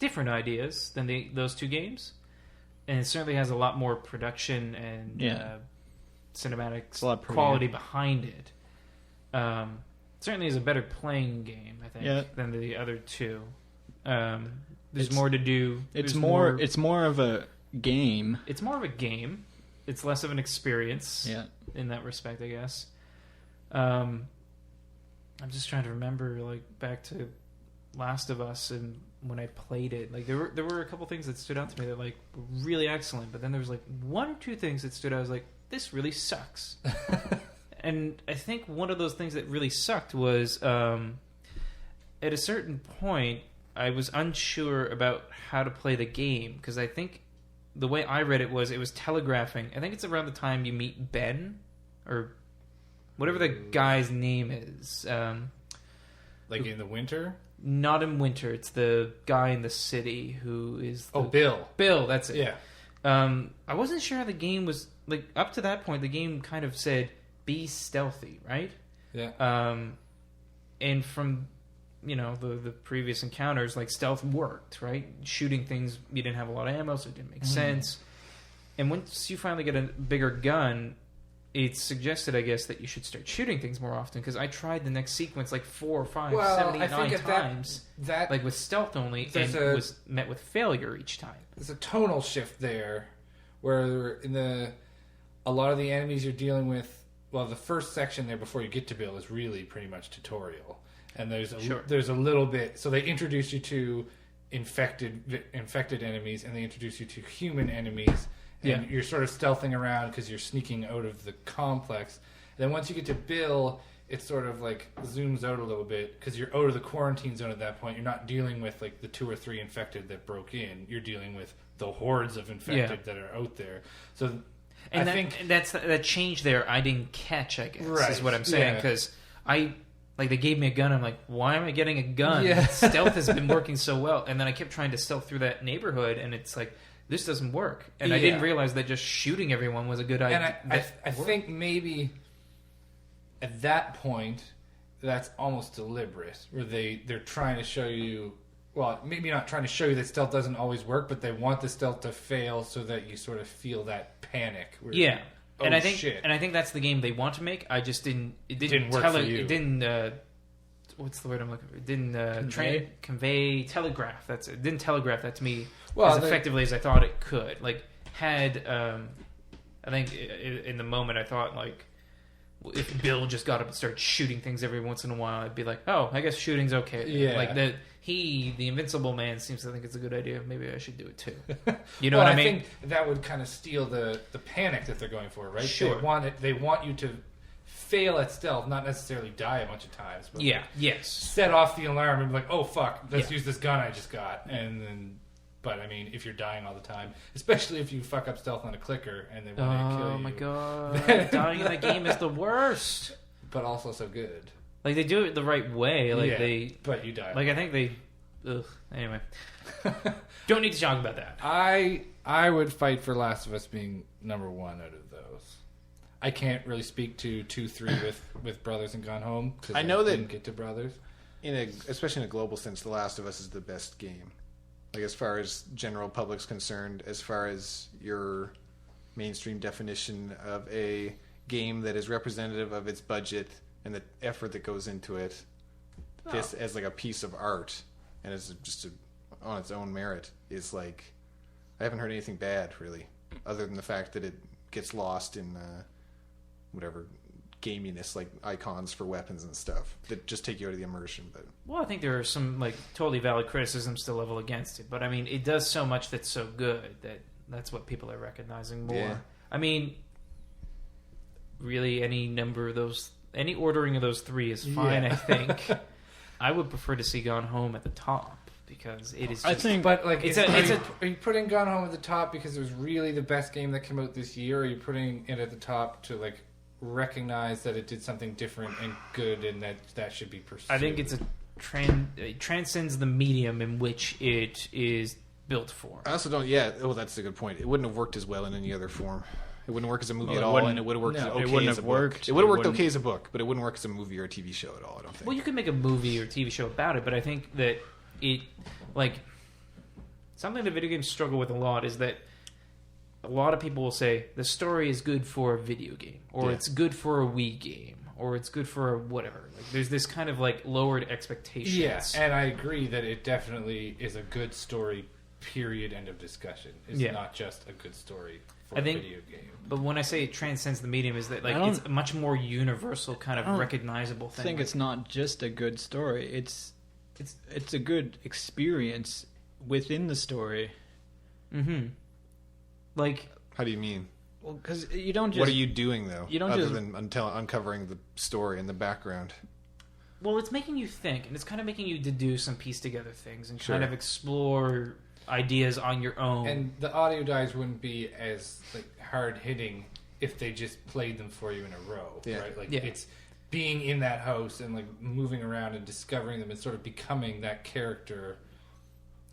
different ideas than those two games, and it certainly has a lot more production and cinematics a lot prettier. quality behind it. Certainly is a better playing game, I think, than the other two. There's more to do. It's There's more. It's more of a game. It's more of a game. It's less of an experience. Yeah. In that respect, I guess. I'm just trying to remember, like, back to Last of Us and when I played it. Like, there were a couple things that stood out to me that, like, were really excellent. But then there was, like, 1 or 2 things that stood out. I was like, this really sucks. And I think one of those things that really sucked was, at a certain point, I was unsure about how to play the game because I think the way I read it was telegraphing. I think it's around the time you meet Ben or whatever the guy's name is. Like in the winter? Not in winter. It's the guy in the city who is... Bill. Bill, that's it. Yeah. I wasn't sure how the game was... Like, up to that point, the game kind of said, be stealthy, right? Yeah. And from, the previous encounters, like, stealth worked, right? Shooting things, you didn't have a lot of ammo, so it didn't make sense. And once you finally get a bigger gun... It suggested, I guess, that you should start shooting things more often because I tried the next sequence like 4 or 5, 7, 8, 9 times, like with stealth only, and was met with failure each time. There's a tonal shift there, where a lot of the enemies you're dealing with, well, the first section there before you get to Bill is really pretty much tutorial, and there's a little bit. So they introduce you to infected enemies, and they introduce you to human enemies. And you're sort of stealthing around because you're sneaking out of the complex. And then once you get to Bill, it sort of like zooms out a little bit because you're out of the quarantine zone at that point. You're not dealing with like the 2 or 3 infected that broke in. You're dealing with the hordes of infected that are out there. So, I think that's that change there. I didn't catch. I guess is what I'm saying because they gave me a gun. I'm like, why am I getting a gun? Yeah. Stealth has been working so well, and then I kept trying to stealth through that neighborhood, and it's like. This doesn't work. And I didn't realize that just shooting everyone was a good idea. And I think maybe at that point, that's almost deliberate, where they're trying to show you, well, maybe not trying to show you that stealth doesn't always work, but they want the stealth to fail so that you sort of feel that panic. Where and I think that's the game they want to make. I just didn't. It didn't work for you. It didn't. What's the word I'm looking for? It didn't convey, telegraph. That's it. It didn't telegraph that to me as effectively as I thought it could. Like, I think in the moment I thought, like, if Bill just got up and started shooting things every once in a while, I'd be like, oh, I guess shooting's okay. Yeah. Like, the Invincible Man seems to think it's a good idea. Maybe I should do it too. You know what I mean? I think that would kind of steal the panic that they're going for, right? Sure. They want you to fail at stealth, not necessarily die a bunch of times, but set off the alarm and be like, oh fuck, let's use this gun I just got. And then, but I mean, if you're dying all the time, especially if you fuck up stealth on a clicker and they want to kill you. Oh my god, dying in that game is the worst. But also so good. Like, they do it the right way. Like but you die. Like, I think they. Ugh. Anyway, don't need to talk about that. I would fight for Last of Us being number 1 out of those. I can't really speak to 2, 3 with Brothers and Gone Home because I didn't get to Brothers. Especially in a global sense, The Last of Us is the best game. Like, as far as general public's concerned, as far as your mainstream definition of a game that is representative of its budget and the effort that goes into it, this as like a piece of art and as on its own merit is like, I haven't heard anything bad really, other than the fact that it gets lost in whatever gaminess, like icons for weapons and stuff that just take you out of the immersion. But I think there are some like totally valid criticisms to level against it, but I mean, it does so much that's so good that's what people are recognizing more. Yeah. I mean, really, any ordering of those 3 is fine. I think I would prefer to see Gone Home at the top because it is. But like, are you putting Gone Home at the top because it was really the best game that came out this year? Or are you putting it at the top to like recognize that it did something different and good, and that should be pursued? I think it transcends the medium in which it is built for. I also don't. Yeah, that's a good point. It wouldn't have worked as well in any other form. It wouldn't work as a movie at all, and it would have worked okay as a book. It would have worked okay as a book, but it wouldn't work as a movie or a TV show at all, I don't think. Well, you could make a movie or TV show about it, but I think that it, like, something that video games struggle with a lot is that a lot of people will say the story is good for a video game, or it's good for a Wii game, or it's good for a whatever. Like, there's this kind of like lowered expectations. Yes, and I agree that it definitely is a good story. Period. End of discussion. It's not just a good story for a video game. But when I say it transcends the medium, is that like it's a much more universal kind of recognizable thing. I think it's not just a good story. It's a good experience within the story. Mm-hmm. Like, how do you mean? Well, because you don't just. What are you doing though? You don't other than uncovering the story and the background. well, it's making you think, and it's kind of making you deduce and piece together things and Sure. kind of explore ideas on your own. And the audio dies wouldn't be as hard hitting if they just played them for you in a row, Yeah. right? Yeah. It's being in that house and moving around and discovering them and sort of becoming that character,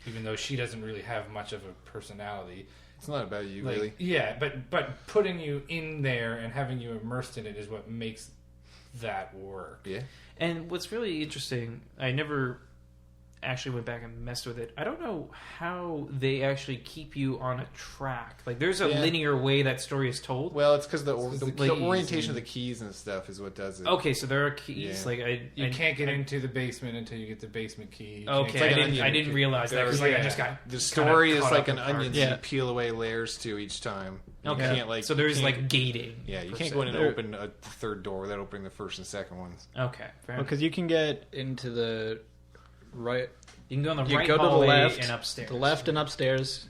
even though she doesn't really have much of a personality. It's not about you, really. Yeah, but putting you in there and having you immersed in it is what makes that work. Yeah. And what's really interesting, I never actually went back and messed with it. I don't know how they actually keep you on a track. Like, there's a linear way that story is told. Well, it's because the keys orientation and- of the keys and stuff is what does it. Okay, so there are keys. Yeah. Like You can't get into the basement until you get the basement key. You Okay, can't- I didn't realize that because I just got The story kinda is caught like up an in onion parts. that Yeah. you peel away layers to each time. You Okay, can't, so there's you can't- like gating. Yeah, you per can't se. go in and There- open a third door without opening the first and second ones. Okay, fair enough. Because you can get into the right. You can go on the You right go to the hallway left and upstairs. The left and upstairs,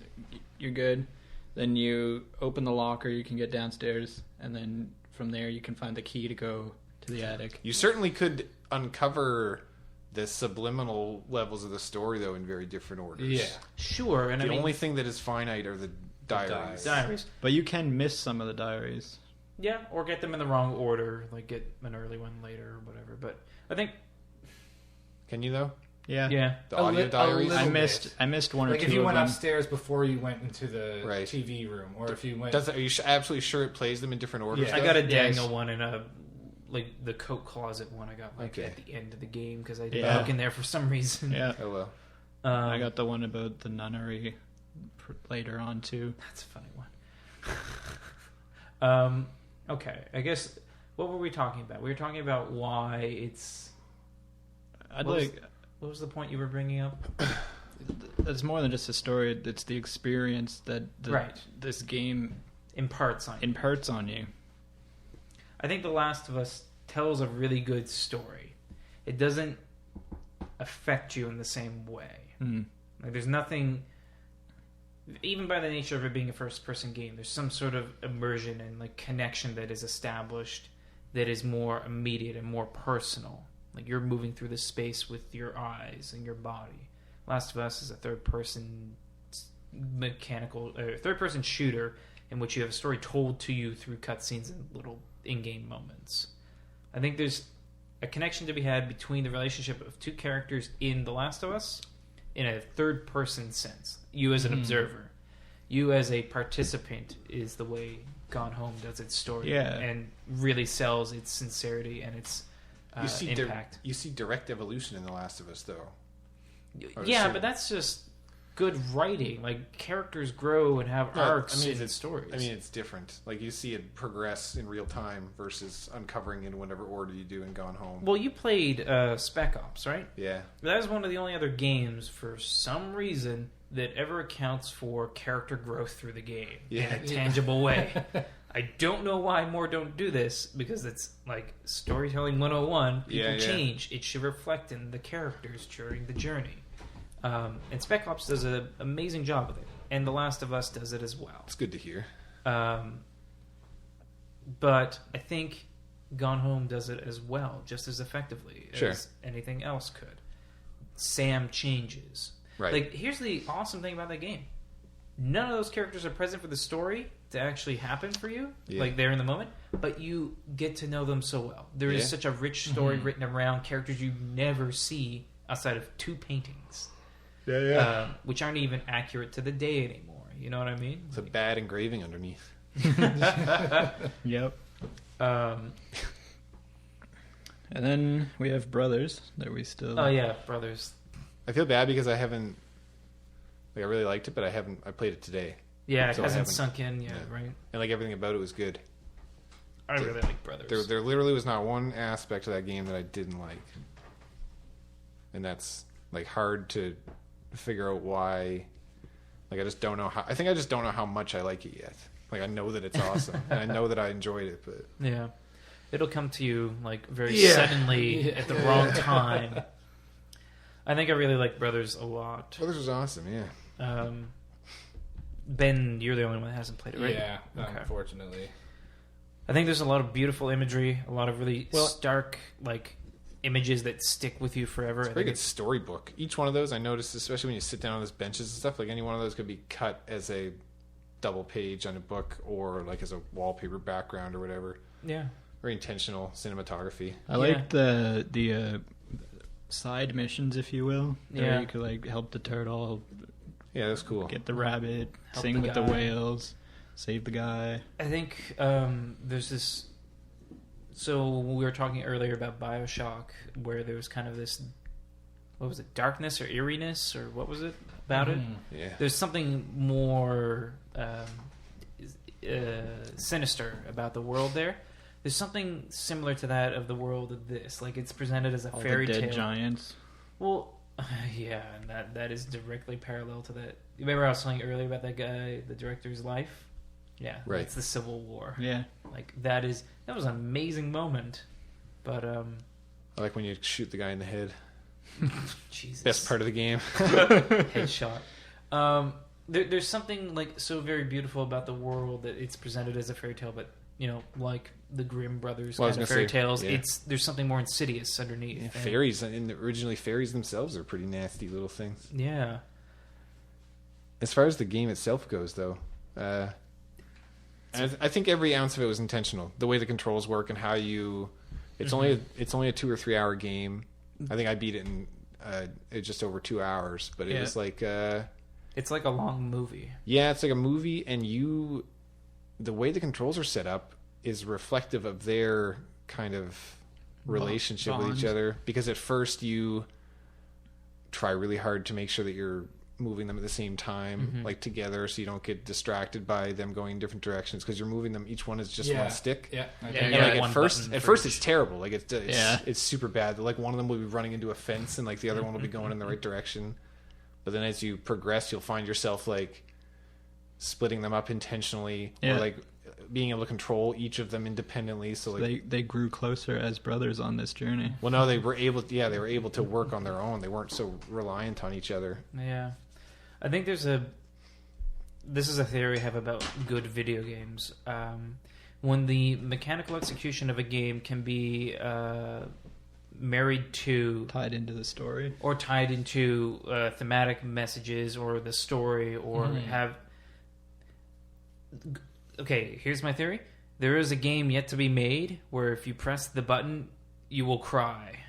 you're good. Then you open the locker, you can get downstairs, and then from there you can find the key to go to the attic. You certainly could uncover the subliminal levels of the story, though, in very different orders. Yeah. Sure, and The I mean, only thing that is finite are the diaries. diaries. But you can miss some of the diaries. Yeah, or get them in the wrong order, like get an early one later or whatever. But I think, Can you, though? Yeah. yeah, The A audio li- a diaries? little- I missed one or Like two if you of went them. upstairs before you went into the Right. TV room, or if you went... Are you absolutely sure it plays them in different orders? Yeah. I though? got a Yes. Daniel one and a like the coat closet one. I got like Okay. at the end of the game because I didn't Yeah. look in there for some reason. Yeah. Oh, well. I got the one about the nunnery later on too. That's a funny one. Okay, I guess what were we talking about? We were talking about why it's. I'd What was- like. What was the point you were bringing up? It's more than just a story. It's the experience that Right. this game Imparts on you. imparts on you. I think The Last of Us tells a really good story. It doesn't affect you in the same way. Mm. Like there's nothing, even by the nature of it being a first-person game, there's some sort of immersion and like connection that is established that is more immediate and more personal. Like you're moving through the space with your eyes and your body. Last of Us is a third-person third-person shooter in which you have a story told to you through cutscenes and little in-game moments. I think there's a connection to be had between the relationship of two characters in The Last of Us in a third-person sense. You as an observer. You as a participant is the way Gone Home does its story. Yeah. And really sells its sincerity and its You see, impact. you see direct evolution in The Last of Us, though. Or Yeah, certain- but that's just good writing. Like, characters grow and have No, arcs I mean, and it's stories. I mean, it's different. Like, you see it progress in real time versus uncovering in whatever order you do in Gone Home. well, you played Spec Ops, right? Yeah. That is one of the only other games, for some reason, that ever accounts for character growth through the game in Yeah. a tangible way. I don't know why more don't do this, because it's like storytelling 101. People Yeah, yeah. change. It should reflect in the characters during the journey. And Spec Ops does an amazing job with it. And The Last of Us does it as well. It's good to hear. But I think Gone Home does it as well, just as effectively Sure. as anything else could. Sam changes. Right. Like, here's the awesome thing about that game. None of those characters are present for the story to actually happen for you, Yeah. like there in the moment, but you get to know them so well. There is Yeah. such a rich story written around characters you never see outside of two paintings, which aren't even accurate to the day anymore. You know what I mean? It's a bad engraving underneath. Yep. Um, And then we have Brothers that we still. oh yeah, Brothers. I feel bad because I haven't. Like, I really liked it, but I played it today. Yeah, it So I hasn't haven't- sunk in yet, yeah. right? And, like, everything about it was good. I really like Brothers. There literally was not one aspect of that game that I didn't like. And that's, like, hard to figure out why. Like, I just don't know how. I think I just don't know how much I like it yet. Like, I know that it's awesome. And I know that I enjoyed it, but. Yeah. It'll come to you, like, very Yeah. suddenly at the wrong time. I think I really like Brothers a lot. Brothers was awesome, yeah. Ben, you're the only one that hasn't played it, right? Yeah, Okay. unfortunately. I think there's a lot of beautiful imagery, a lot of really Well- stark, like, images that stick with you forever. It's a very good storybook. Each one of those, I noticed, especially when you sit down on those benches and stuff, like any one of those could be cut as a double page on a book or like as a wallpaper background or whatever. Yeah. Very intentional cinematography. I like the side missions, if you will. Yeah. You could like help the turtle, Yeah, that's cool. get the rabbit, Help sing the with guy. the whales, save the guy. I think there's this. So we were talking earlier about BioShock, where there was kind of this, what was it, darkness or eeriness, or what was it about it? Yeah. There's something more sinister about the world there. There's something similar to that of the world of this. Like, it's presented as a All fairy the dead tale. giants. Well, yeah, and that is directly parallel to that. You remember I was telling you earlier about that guy, the director's life? Yeah, Right. It's the Civil War. Yeah. Like, that was an amazing moment. But I like when you shoot the guy in the head. Jesus, Best part of the game. headshot. There's something like so very beautiful about the world that it's presented as a fairy tale, but like the Grimm brothers Well, I was kind of gonna fairy say, tales, yeah. there's something more insidious underneath. Yeah, And- fairies, and originally fairies themselves are pretty nasty little things. Yeah. As far as the game itself goes, though, I think every ounce of it was intentional. The way the controls work and how you, it's only a 2 or 3 hour game. I think I beat it in just over 2 hours, but it was like, It's like a long movie. yeah, it's like a movie, and the way the controls are set up is reflective of their kind of relationship with each Bond. other. Because at first you try really hard to make sure that you're moving them at the same time, like together, so you don't get distracted by them going in different directions. Because you're moving them, each one is just one stick. Yeah. Yeah, And yeah, like one at first button for it's each. terrible. Like it's Yeah. it's super bad. Like one of them will be running into a fence, and like the other one will be going in the right direction. But then as you progress, you'll find yourself like splitting them up intentionally, Yeah. or like being able to control each of them independently. So like, They grew closer as brothers on this journey. well, no, they were able to work on their own. They weren't so reliant on each other. Yeah. I think this is a theory I have about good video games. When the mechanical execution of a game can be married to Tied into the story. or tied into thematic messages or the story or have... Okay, here's my theory. There is a game yet to be made where if you press the button, you will cry.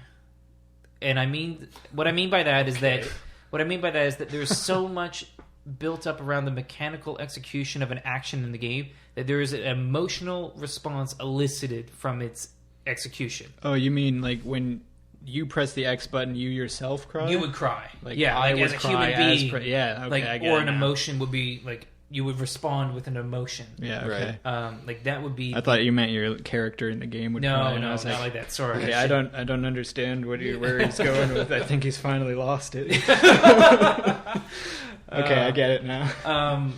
And what I mean by that is that there's so much built up around the mechanical execution of an action in the game that there is an emotional response elicited from its execution. Oh, you mean like when you press the X button, you yourself cry? You would cry. Like, yeah, I like would as a cry human being. yeah, okay, like, I get or it an now. emotion would be like you would respond with an emotion. Yeah, okay. Right. Like that would be. I thought you meant your character in the game would cry. no, and I not was like that. Sorry. Okay, I don't understand where he's going with. I think he's finally lost it. Okay, I get it now.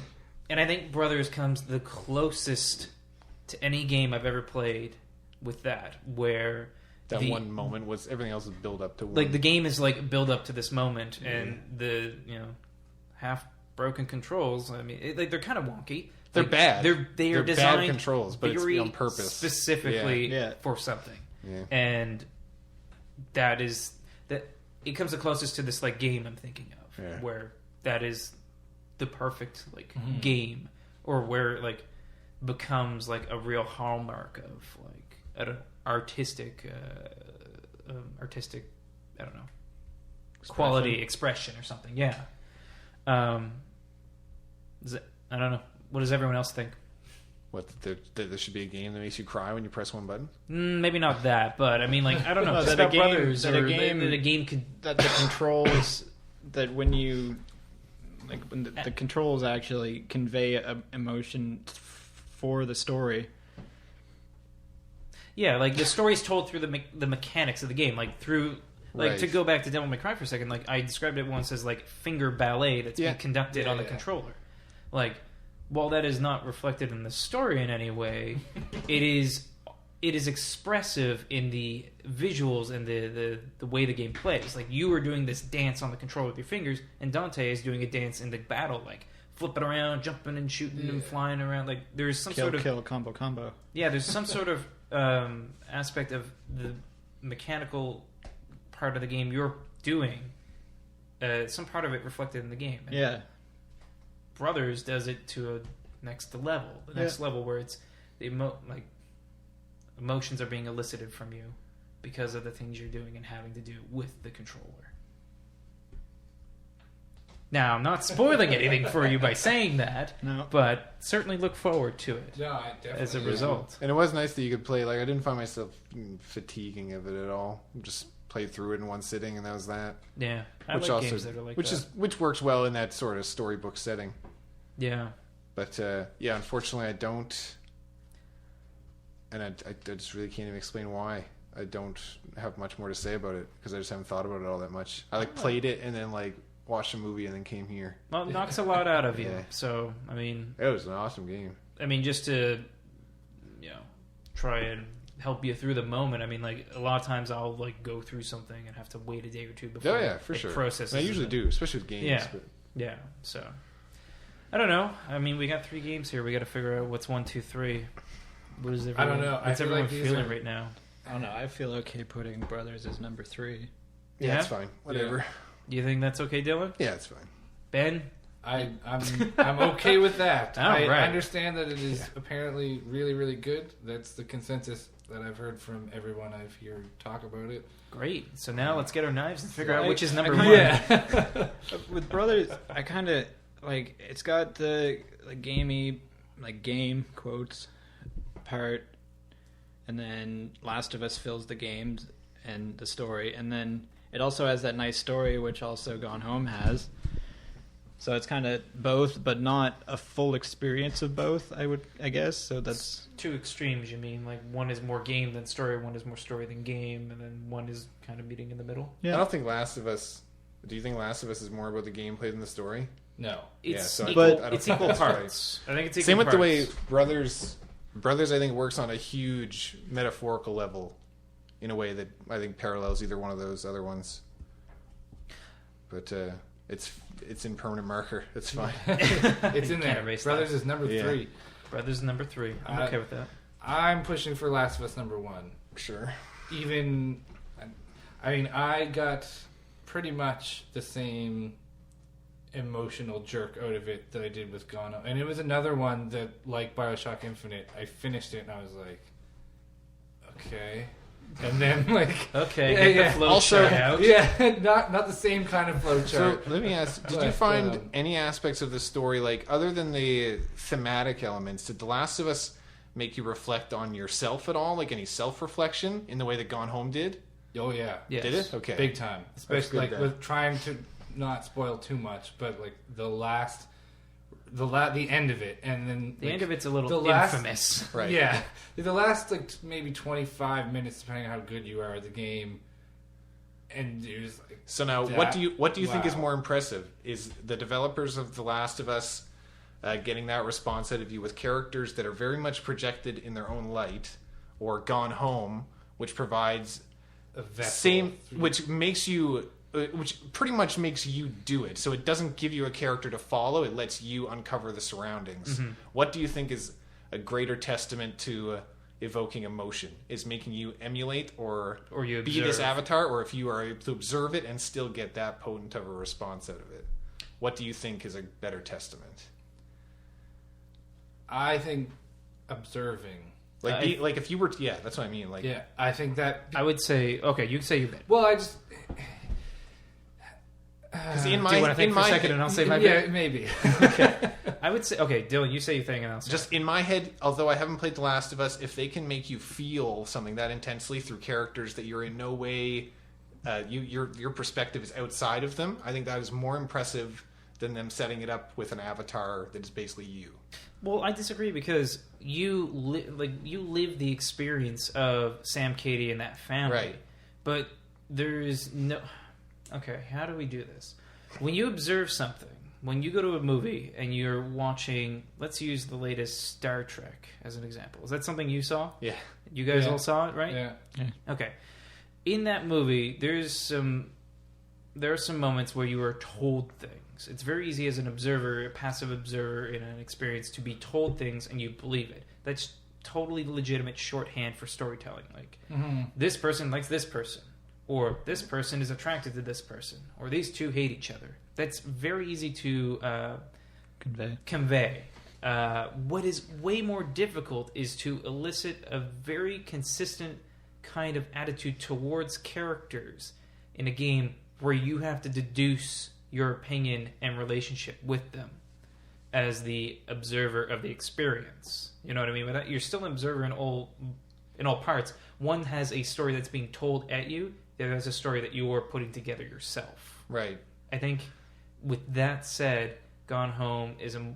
And I think Brothers comes the closest to any game I've ever played with that, where That one moment was everything else was built up to one. like the game is like build up to this moment, and the half broken controls. I mean, they're kind of wonky. They're Like, bad. They're bad designed controls, but it's very on purpose. specifically Yeah. for something. Yeah. And that it comes the closest to this like game I'm thinking of, Yeah. where that is the perfect like game, or where it like becomes like a real hallmark of like an artistic I don't know, quality expression or something. Yeah. I don't know. What does everyone else think? What, that there should be a game that makes you cry when you press one button? Maybe not that, but I mean, like, I don't know. No, Just that a about game- Brothers, that a or game- that a game could. That the controls that when you like when the controls actually convey a emotion for the story. Yeah, like the story's told through the mechanics of the game, like through. Like, Right. to go back to Devil May Cry for a second, like, I described it once as, like, finger ballet that's being conducted on the controller. Like, while that is not reflected in the story in any way, it is expressive in the visuals and the way the game plays. Like, you are doing this dance on the controller with your fingers, and Dante is doing a dance in the battle, like, flipping around, jumping and shooting and flying around. Like, there's some sort of... Kill, combo. Yeah, there's some sort of aspect of the mechanical part of the game you're doing, some part of it reflected in the game. And Yeah. Brothers does it to a next level. The next level where it's the emotions are being elicited from you because of the things you're doing and having to do with the controller. Now, I'm not spoiling anything for you by saying that, but certainly look forward to it as a result. And it was nice that you could play, like, I didn't find myself fatiguing of it at all. Just played through it in one sitting, and that was that. Yeah, I like games that are like that. Which works well in that sort of storybook setting. Yeah. But, unfortunately I don't, and I just really can't even explain why. I don't have much more to say about it, because I just haven't thought about it all that much. I, played it, and then, watched a movie and then came here. Well, it knocks a lot out of you. So, I mean... It was an awesome game. I mean, just to, try and help you through the moment. I mean, a lot of times I'll, go through something and have to wait a day or two before for sure. process. I usually do, especially with games. Yeah. But... Yeah, so... I don't know. I mean, we got 3 games here. We got to figure out what's 1, 2, 3. What is everyone, I don't know. What's everyone feeling right now? I don't know. I feel okay putting Brothers as number 3. Yeah, that's fine. Whatever. Yeah. Do you think that's okay, Dylan? Yeah, it's fine. Ben? I'm okay with that. I right. understand that it is apparently really, really good. That's the consensus that I've heard from everyone I've heard talk about it. Great. So now let's get our knives and figure out which is number 1. Yeah. With Brothers, I kind of it's got the gamey, game quotes part, and then Last of Us fills the games and the story, and then it also has that nice story, which also Gone Home has. So it's kind of both, but not a full experience of both, I guess. So that's... 2 extremes, you mean? One is more game than story, one is more story than game, and then one is kind of meeting in the middle? Yeah. I don't think Last of Us... Do you think Last of Us is more about the gameplay than the story? No. It's equal, it's equal parts. Right. I think it's equal Same parts. with the way Brothers, I think, works on a huge metaphorical level in a way that I think parallels either one of those other ones. But it's in permanent marker. It's fine. It's in there. Erase Brothers that. is number 3. Brothers is number 3. I'm okay with that. I'm pushing for Last of Us number 1. Sure. Even, I mean, I got pretty much the same emotional jerk out of it that I did with Gone Home. And it was another one that, like Bioshock Infinite, I finished it and I was like, okay. And then, okay, get the flow chart out. Yeah, not the same kind of flow chart. So let me ask, did you find any aspects of the story, other than the thematic elements, did The Last of Us make you reflect on yourself at all? Any self-reflection in the way that Gone Home did? Oh, yeah. Yes. Did it? Okay. Big time. Especially, with trying to not spoil too much, but, the end of it, and then the end of it's a little infamous, right? Yeah, the last maybe 25 minutes, depending on how good you are at the game, and it was so now what do you think is more impressive? Is the developers of The Last of Us getting that response out of you with characters that are very much projected in their own light, or Gone Home, which provides a vessel which makes you. Which pretty much makes you do it. So it doesn't give you a character to follow. It lets you uncover the surroundings. Mm-hmm. What do you think is a greater testament to evoking emotion? Is making you emulate or you be this avatar? Or if you are able to observe it and still get that potent of a response out of it? What do you think is a better testament? I think observing. If you were... Yeah, that's what I mean. Yeah, I think that... I would say... Okay, you can say your bit. Well, I just... do you want to think for a second and I'll say my bit? bit? Yeah, maybe. Okay. I would say... Okay, Dylan, you say your thing and I'll say... Just in my head, although I haven't played The Last of Us, if they can make you feel something that intensely through characters that you're in no way... your perspective is outside of them, I think that is more impressive than them setting it up with an avatar that is basically you. Well, I disagree because you live the experience of Sam, Katie, and that family. Right. But there is no... Okay, how do we do this? When you observe something, when you go to a movie and you're watching... Let's use the latest Star Trek as an example. Is that something you saw? Yeah. You guys all saw it, right? Yeah. Okay. In that movie, there are some moments where you are told things. It's very easy as an observer, a passive observer in an experience, to be told things and you believe it. That's totally legitimate shorthand for storytelling. This person likes this person. or this person is attracted to this person, or these two hate each other. That's very easy to convey. What is way more difficult is to elicit a very consistent kind of attitude towards characters in a game where you have to deduce your opinion and relationship with them as the observer of the experience. You know what I mean by that? You're still an observer in all parts. One has a story that's being told at you. The other has a story that you're putting together yourself. Right. I think with that said, Gone Home is a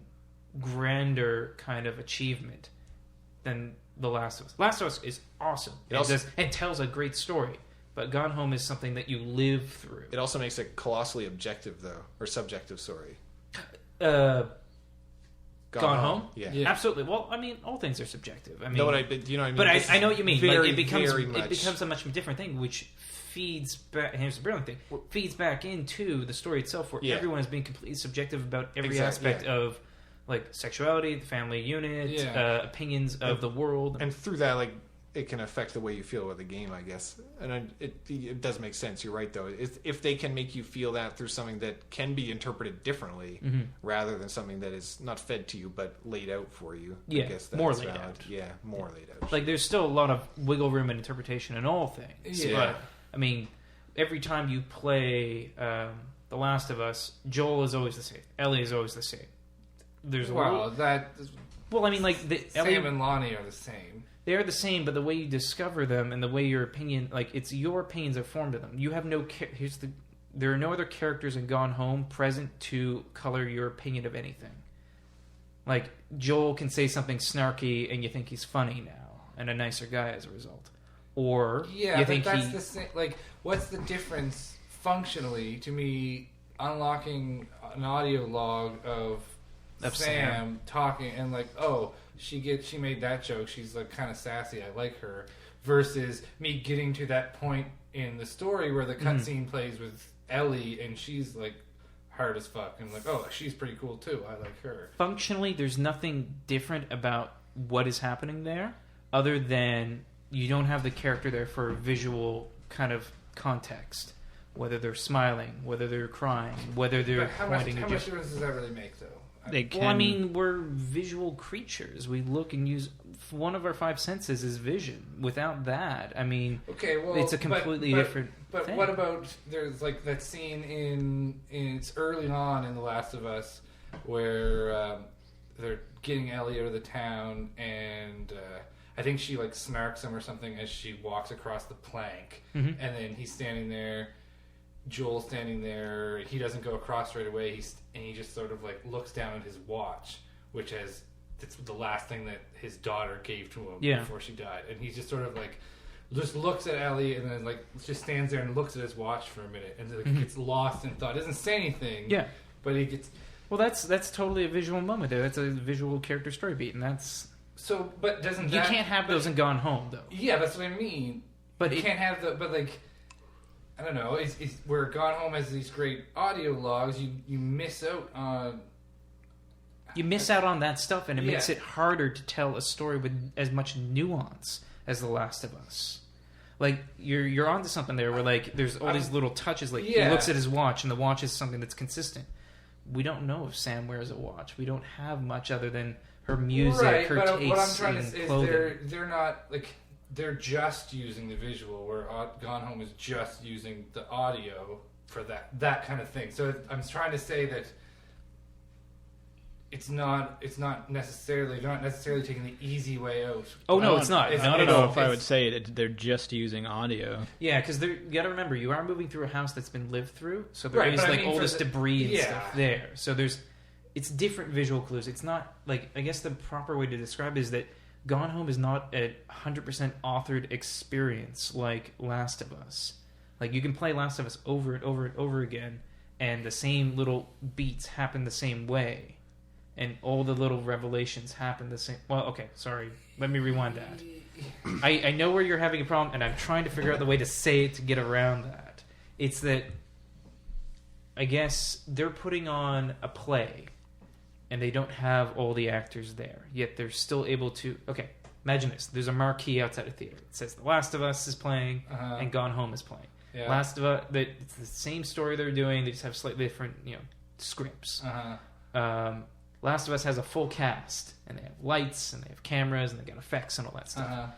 grander kind of achievement than The Last of Us. Last of Us is awesome. It tells a great story. But Gone Home is something that you live through. It also makes it colossally objective, though. Or subjective, sorry. Gone Home? Yeah. Absolutely. Well, I mean, all things are subjective. I mean, you know what I mean? But I know what you mean. Very, it becomes very a much different thing, which feeds back. Here's the brilliant thing: feeds back into the story itself, where everyone is being completely subjective about every aspect of, like, sexuality, the family unit, opinions of the world, and through that, like, it can affect the way you feel about the game, I guess. And it does make sense. You're right, though. If they can make you feel that through something that can be interpreted differently, rather than something that is not fed to you but laid out for you, I guess that's more laid valid. out. Yeah, more laid out. Like, there's still a lot of wiggle room and interpretation in all things. Yeah. But, I mean, every time you play The Last of Us, Joel is always the same. Ellie is always the same. There's Well, I mean, like, Ellie Sam and Lonnie are the same. They are the same, but the way you discover them and the way your opinion, like, it's your opinions are formed of them. You have no. There are no other characters in Gone Home present to color your opinion of anything. Like, Joel can say something snarky and you think he's funny now and a nicer guy as a result, or you think that's the same. Like, what's the difference functionally to me? Unlocking an audio log of Sam talking and, like, oh, she made that joke, she's, like, kind of sassy, I like her, versus me getting to that point in the story where the cutscene plays with Ellie and she's, like, hard as fuck and, like, oh, she's pretty cool too, I like her. Functionally, there's nothing different about what is happening there other than you don't have the character there for visual kind of context, whether they're smiling, whether they're crying, whether they're pointing. How much difference does that really make, though? Well, I mean, we're visual creatures. We look and use. One of our five senses is vision. Without that, I mean, it's a completely different But thing. what about, there's, like, that scene it's early on in The Last of Us where they're getting Ellie out of the town and I think she, like, snarks him or something as she walks across the plank, and then he's standing there. Joel's standing there. He doesn't go across right away. He just sort of, like, looks down at his watch, which it's the last thing that his daughter gave to him before she died. And he just sort of, like, just looks at Ellie and then, like, just stands there and looks at his watch for a minute and, like, gets lost in thought. Doesn't say anything. Yeah, but he gets. Well, that's totally a visual moment there. That's a visual character story beat, and that's so. But doesn't you can't have those in Gone Home though? Yeah, that's what I mean. But you can't have but, like, I don't know. It's where Gone Home has these great audio logs. You miss out on. You miss out on that stuff, and it makes it harder to tell a story with as much nuance as The Last of Us. Like, you're onto something there, where, like, there's all these little touches. Like, he looks at his watch, and the watch is something that's consistent. We don't know if Sam wears a watch. We don't have much other than her music, her tastes, what I'm trying to say is they're not, like. They're just using the visual, where Gone Home is just using the audio for that kind of thing. So I'm trying to say that it's not necessarily taking the easy way out. Oh no, it's not. I don't know if I would say it. They're just using audio. Yeah, because you got to remember, you are moving through a house that's been lived through, so there is, like, all this debris and stuff there. So it's different visual clues. It's not, like, I guess the proper way to describe it is that Gone Home is not a 100% authored experience like Last of Us. Like, you can play Last of Us over and over and over again, and the same little beats happen the same way, and all the little revelations happen the same. Well, okay, sorry. Let me rewind that. I know where you're having a problem, and I'm trying to figure out the way to say it to get around that. It's that, I guess, they're putting on a play, and they don't have all the actors there, yet they're still able to. Okay, imagine this: there's a marquee outside a theater. It says The Last of Us is playing and Gone Home is playing. Yeah. Last of Us, it's the same story they're doing. They just have slightly different, scripts. Last of Us has a full cast, and they have lights, and they have cameras, and they got effects and all that stuff.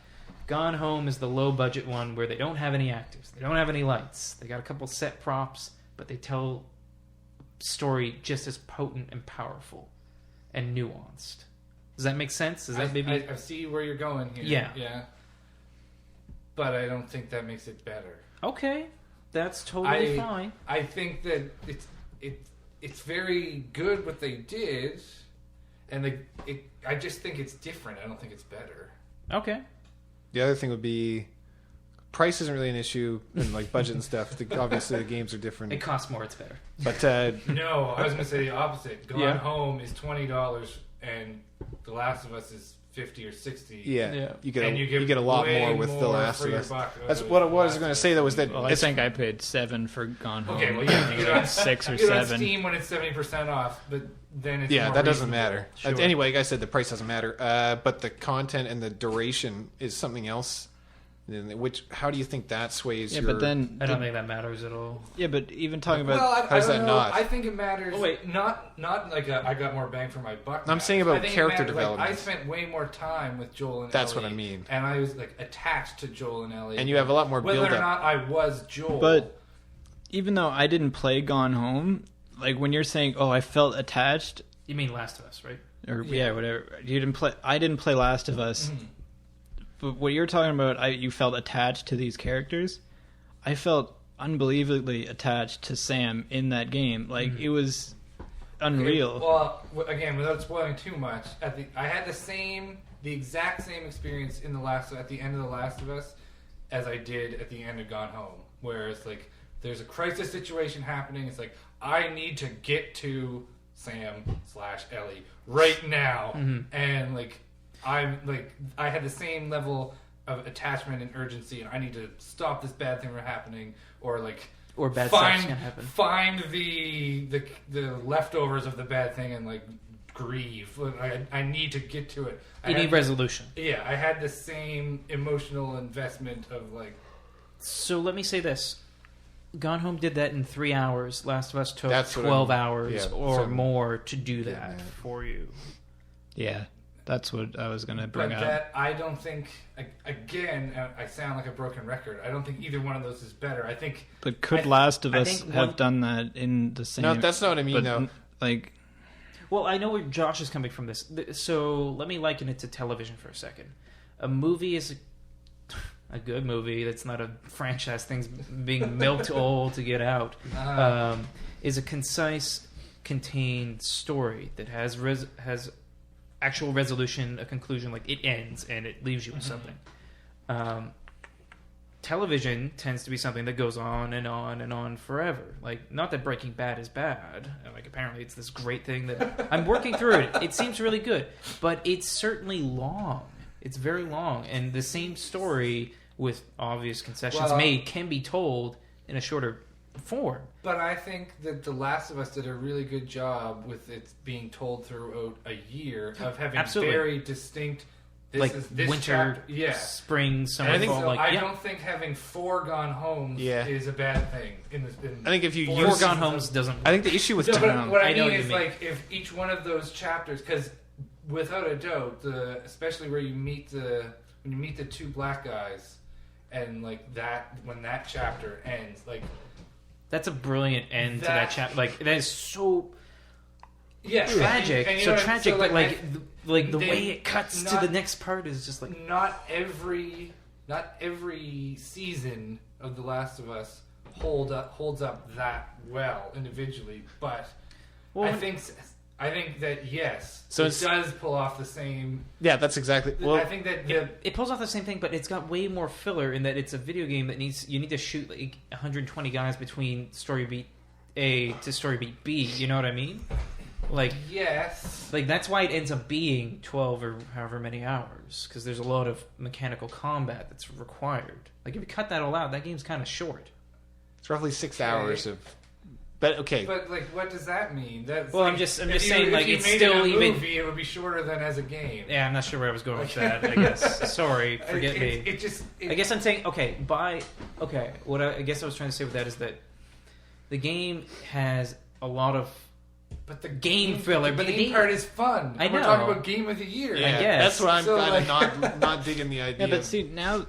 Gone Home is the low budget one where they don't have any actors, they don't have any lights, they got a couple set props, but they tell story just as potent and powerful and nuanced. Does that make sense? Does that maybe? I see where you're going here. Yeah. But I don't think that makes it better. Okay, that's totally fine. I think that it's very good what they did, and I just think it's different. I don't think it's better. Okay. The other thing would be price isn't really an issue, and like budget and stuff. Obviously, the games are different. It costs more. It's better. But no, I was going to say the opposite. Gone Home is $20, and The Last of Us is $50 or $60. Yeah. You get a lot more with The Last of Us. That's what I was going to say though. Was that I think I paid $7 for Gone Home. Okay, well, yeah, you get on 6 or you get on 7. Steam when it's 70% off, but then it's more that doesn't reasonable. matter. Sure. Anyway, like I said, the price doesn't matter. But the content and the duration is something else. How do you think that sways your... but then... I don't think that matters at all. Yeah, but even talking about... Well, I how's don't that know. not? I think it matters. Oh, wait. Not like I got more bang for my buck. I'm saying about I think it character matters, development. I spent way more time with Joel and That's Ellie. what I mean. And I was like attached to Joel and Ellie. And you have a lot more whether build-up. or not I was Joel. But even though I didn't play Gone Home, like when you're saying, I felt attached... You mean Last of Us, right? Or whatever. You didn't play... I didn't play Last of Us. But what you're talking about, you felt attached to these characters. I felt unbelievably attached to Sam in that game. Like, it was unreal. Okay, well, again, without spoiling too much, I had the exact same experience at the end of The Last of Us as I did at the end of Gone Home, where it's like there's a crisis situation happening. It's like I need to get to Sam/Ellie right now, and like I had the same level of attachment and urgency, and I need to stop this bad thing from happening, or bad stuff's gonna happen. Find the leftovers of the bad thing and like grieve. I need to get to it. You need resolution. Yeah, I had the same emotional investment of like. So let me say this: Gone Home did that in 3 hours. Last of Us took That's 12 hours or so- more to do that for you. Yeah, that's what I was going to bring But up. that I don't think. Again, I sound like a broken record. I don't think either one of those is better. I think. But could Last of I Us think have done that in the same... No, that's not what I mean, though. Like... Well, I know where Josh is coming from this. So let me liken it to television for a second. A movie is a good movie that's not a franchise thing's being milked all to get out. Is a concise, contained story that has actual resolution, a conclusion, like it ends and it leaves you with something. Television tends to be something that goes on and on and on forever. Like, not that Breaking Bad is bad. Like, apparently it's this great thing that I'm working through it. It seems really good, but it's certainly long. It's very long, and the same story with obvious concessions made can be told in a shorter form. But I think that The Last of Us did a really good job with it being told throughout a year of having very distinct. This is this winter, chapter, spring, summer, I think fall. so. Like, I don't think having 4 Gone Homes is a bad thing. I think if you Four use Gone Homes doesn't. I think the issue with No, but time. what I I know mean what is you mean. like if each one of those chapters, because without a doubt, especially where you meet the 2 black guys, and like that when that chapter ends, like That's a brilliant end to that chapter. Like, that is so tragic. and you So know, tragic, so, but like the way it cuts to the next part is just like. not every season of The Last of Us holds up that well individually, but Well, I think that yes, So it does pull off the same. Yeah, that's exactly. Well, I think that it pulls off the same thing, but it's got way more filler in that it's a video game that you need to shoot like 120 guys between story beat A to story beat B. You know what I mean? Like, yes, like that's why it ends up being 12 or however many hours, because there's a lot of mechanical combat that's required. Like, if you cut that all out, that game's kind of short. it's roughly 6 hours of But okay, But like, what does that mean? That's Well, like, I'm just if saying, if like, you it's made still it a even- movie, it would be shorter than as a game. Yeah, I'm not sure where I was going with that. I guess. Sorry, forget me. It just. I guess I'm saying what I guess I was trying to say with that is that the game has a lot of But the game filler, the but the game game- part is fun. I We're know. talking about game of the year. yeah, guess. that's what I'm So, kind like- of not digging the idea. Yeah, but of. see now,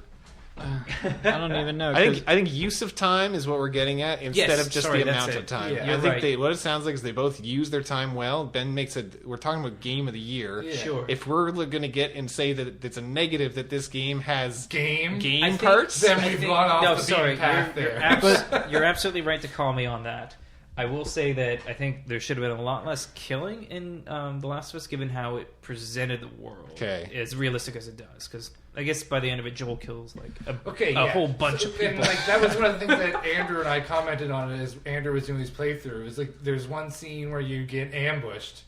I don't even know. I 'cause- think use of time is what we're getting at instead Yes, of just sorry, the that's amount it. of time. Yeah. I You're think right. what it sounds like is they both use their time well. Ben makes we're talking about game of the year. Yeah. Sure. If we're going to get and say that it's a negative that this game has Game. I think- parts, Then I we've think- gone off no, the sorry, beaten path you're, there. you're absolutely right to call me on that. I will say that I think there should have been a lot less killing in The Last of Us, given how it presented the world. Okay. As realistic as it does, because I guess by the end of it, Joel kills like Okay, a yeah. whole bunch So- of people. And like that was one of the things that Andrew and I commented on as Andrew was doing his playthrough. It was like there's one scene where you get ambushed,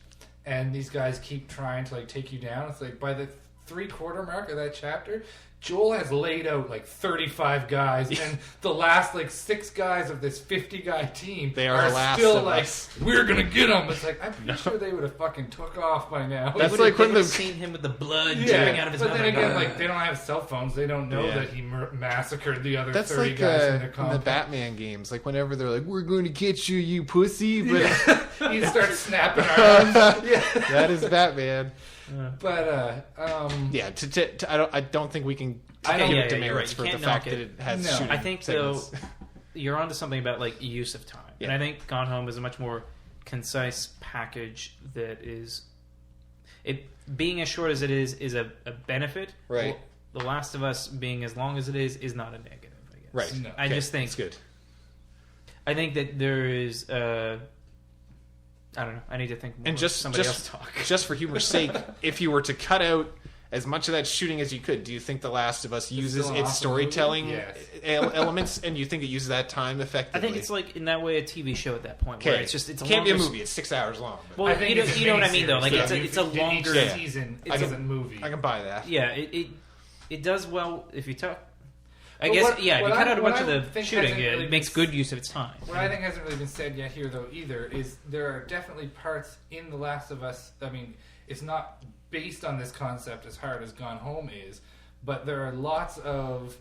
and these guys keep trying to like take you down. It's like by the 3/4 mark of that chapter, Joel has laid out like 35 guys, and the last like 6 guys of this 50-guy team They are the last still of like, us. we're gonna get them. It's like I'm pretty sure they would have fucking took off by now. That's They like when would've the seen him with the blood Yeah, dripping out of his but mouth. then again, like they don't have cell phones. They don't know Yeah. that he massacred the other that's 30 like guys in the in the compound. Batman games, like whenever they're like, "We're going to get you, you pussy," but He starts snapping arms. Yeah, that is Batman. but Yeah, I don't think we can. I don't- give yeah, it you're right. demerits You for the can't fact knock that it. it has No. shooting I think segments. though you're onto something about like use of time, and Yeah. I think Gone Home is a much more concise package that is it being as short as it is a benefit. Right. The Last of Us being as long as it is not a negative. I guess. Right. No. I Okay, just think it's good. I think that there is. I don't know. I need to think more. And just somebody else talk. just for humor's sake, if you were to cut out as much of that shooting as you could, do you think The Last of Us uses still an its awesome storytelling movie? Yes. elements, and you think it uses that time I effectively? think it's like in that way a TV show at that point where okay. it's just it's a can't be a longer- movie. It's 6 hours long. But Well, I think you know, it's a you know what I mean though. Like miniseries. it's a longer. Yeah. season. I It's can- a movie. I can buy that. Yeah, it does well if you talk. I But guess what- yeah. If what you cut I- out a what bunch I of the think shooting, hasn't really it makes been good use of its time. What I think hasn't really been said yet here, though, either, is there are definitely parts in The Last of Us. I mean, it's not based on this concept as hard as Gone Home is, but there are lots of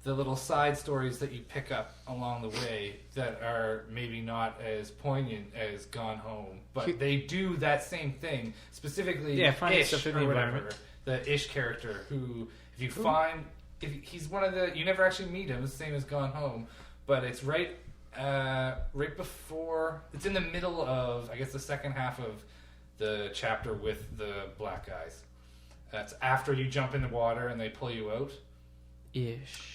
the little side stories that you pick up along the way that are maybe not as poignant as Gone Home, but they do that same thing. Specifically, Yeah, finding Ish stuff in or the whatever, environment. the Ish character, who if you find. If he's one of the, you never actually meet him. It's the same as Gone Home, but it's right before. It's in the middle of, I guess, the second half of the chapter with the black guys. That's after you jump in the water and they pull you out. Ish.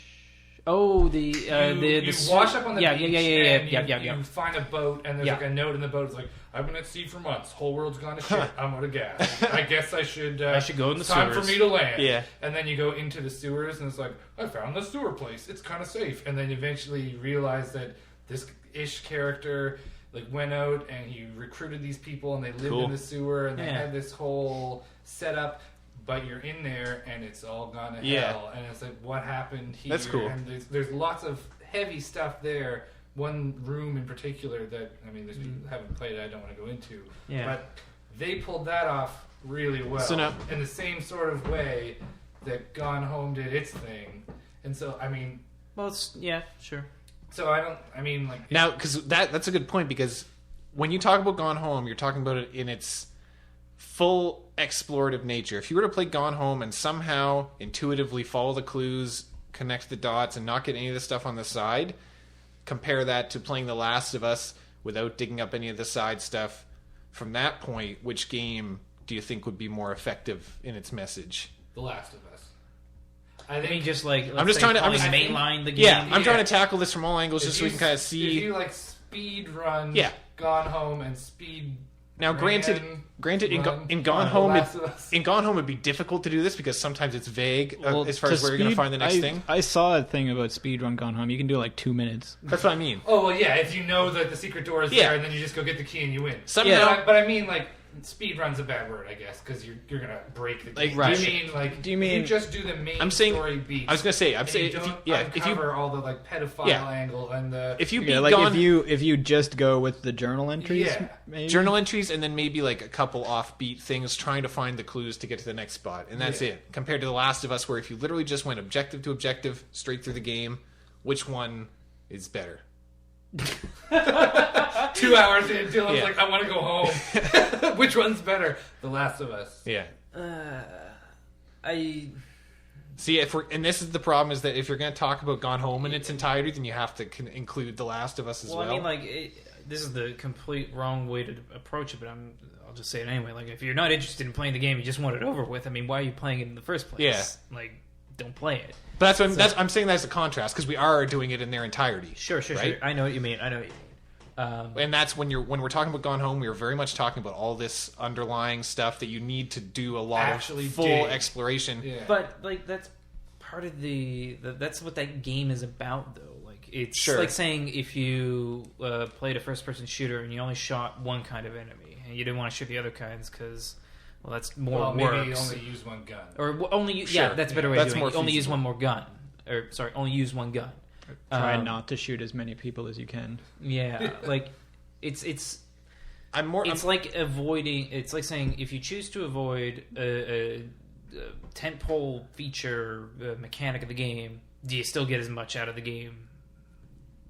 Oh, the You wash up on the yeah, beach. yeah. And you find a boat, and there's Yeah. like a note in the boat. It's like, I've been at sea for months. Whole world's gone to shit. I'm out of gas. I guess I should. I should go in the it's time sewers. for me to land. Yeah. And then you go into the sewers, and it's like, I found the sewer place. It's kind of safe. And then eventually you realize that this Ish character like went out and he recruited these people, and they lived Cool. in the sewer, and they Yeah. had this whole setup. But you're in there, and it's all gone to Yeah. hell. And it's like, what happened here? That's cool. And there's lots of heavy stuff there. One room in particular that, I mean, there's people who haven't played it, I don't want to go into. Yeah. But they pulled that off really well. So now- in the same sort of way that Gone Home did its thing. And so, I mean, Well, it's yeah, sure. like... Now, because that's a good point, because when you talk about Gone Home, you're talking about it in its full explorative nature. If you were to play Gone Home and somehow intuitively follow the clues, connect the dots, and not get any of the stuff on the side, compare that to playing The Last of Us without digging up any of the side stuff. From that point, which game do you think would be more effective in its message? The Last of Us. I I think mean, just like I'm just trying to- I'm just- mainline the game. Yeah, I'm Yeah. trying to tackle this from all angles just so we can kind of If see. you, like, speed run Yeah. Gone Home and speed... Now, granted, run in Gone The Home, Last of Us. in Gone Home, it'd be difficult to do this because sometimes it's vague Well, as far to as where you're going to speed- find the next thing. I saw a thing about speedrun Gone Home. You can do like 2 minutes. That's what I mean. Oh, well, yeah, if you know that the secret door is Yeah. there, and then you just go get the key and you win. Somehow, But I mean, like, speed run's a bad word, I guess, because you're gonna break the Like, game. right. Do you mean if you just do the main story beats? I was gonna say, I'm saying, if you cover all the like pedophile angle and the if you beat if you just go with the journal entries, maybe? Journal entries, and then maybe like a couple offbeat things, trying to find the clues to get to the next spot, and that's it. Compared to The Last of Us, where if you literally just went objective to objective straight through the game, which one is better? 2 hours in, Dylan's like, I want to go home. Which one's better? The Last of Us. Yeah. I See, and this is the problem, is that if you're going to talk about Gone Home in its entirety, then you have to include The Last of Us as well. I mean, like, this is the complete wrong way to approach it, but I'll just say it anyway. Like, if you're not interested in playing the game, you just want it over with. I mean, why are you playing it in the first place? Yeah. Like, don't play it. But I'm saying that's a contrast, because we are doing it in their entirety. Sure. Right? I know what you mean. And that's when we're talking about Gone Home, we are very much talking about all this underlying stuff that you need to do a lot of full exploration. Yeah. But like that's part of that's what that game is about, though. Like it's like saying if you played a first-person shooter and you only shot one kind of enemy and you didn't want to shoot the other kinds because that's more works. Maybe you only use one gun, or only that's a better way of doing it. Only use one more gun, or sorry, only use one gun. Try not to shoot as many people as you can. Yeah, like it's like avoiding. It's like saying if you choose to avoid a tentpole feature mechanic of the game, do you still get as much out of the game?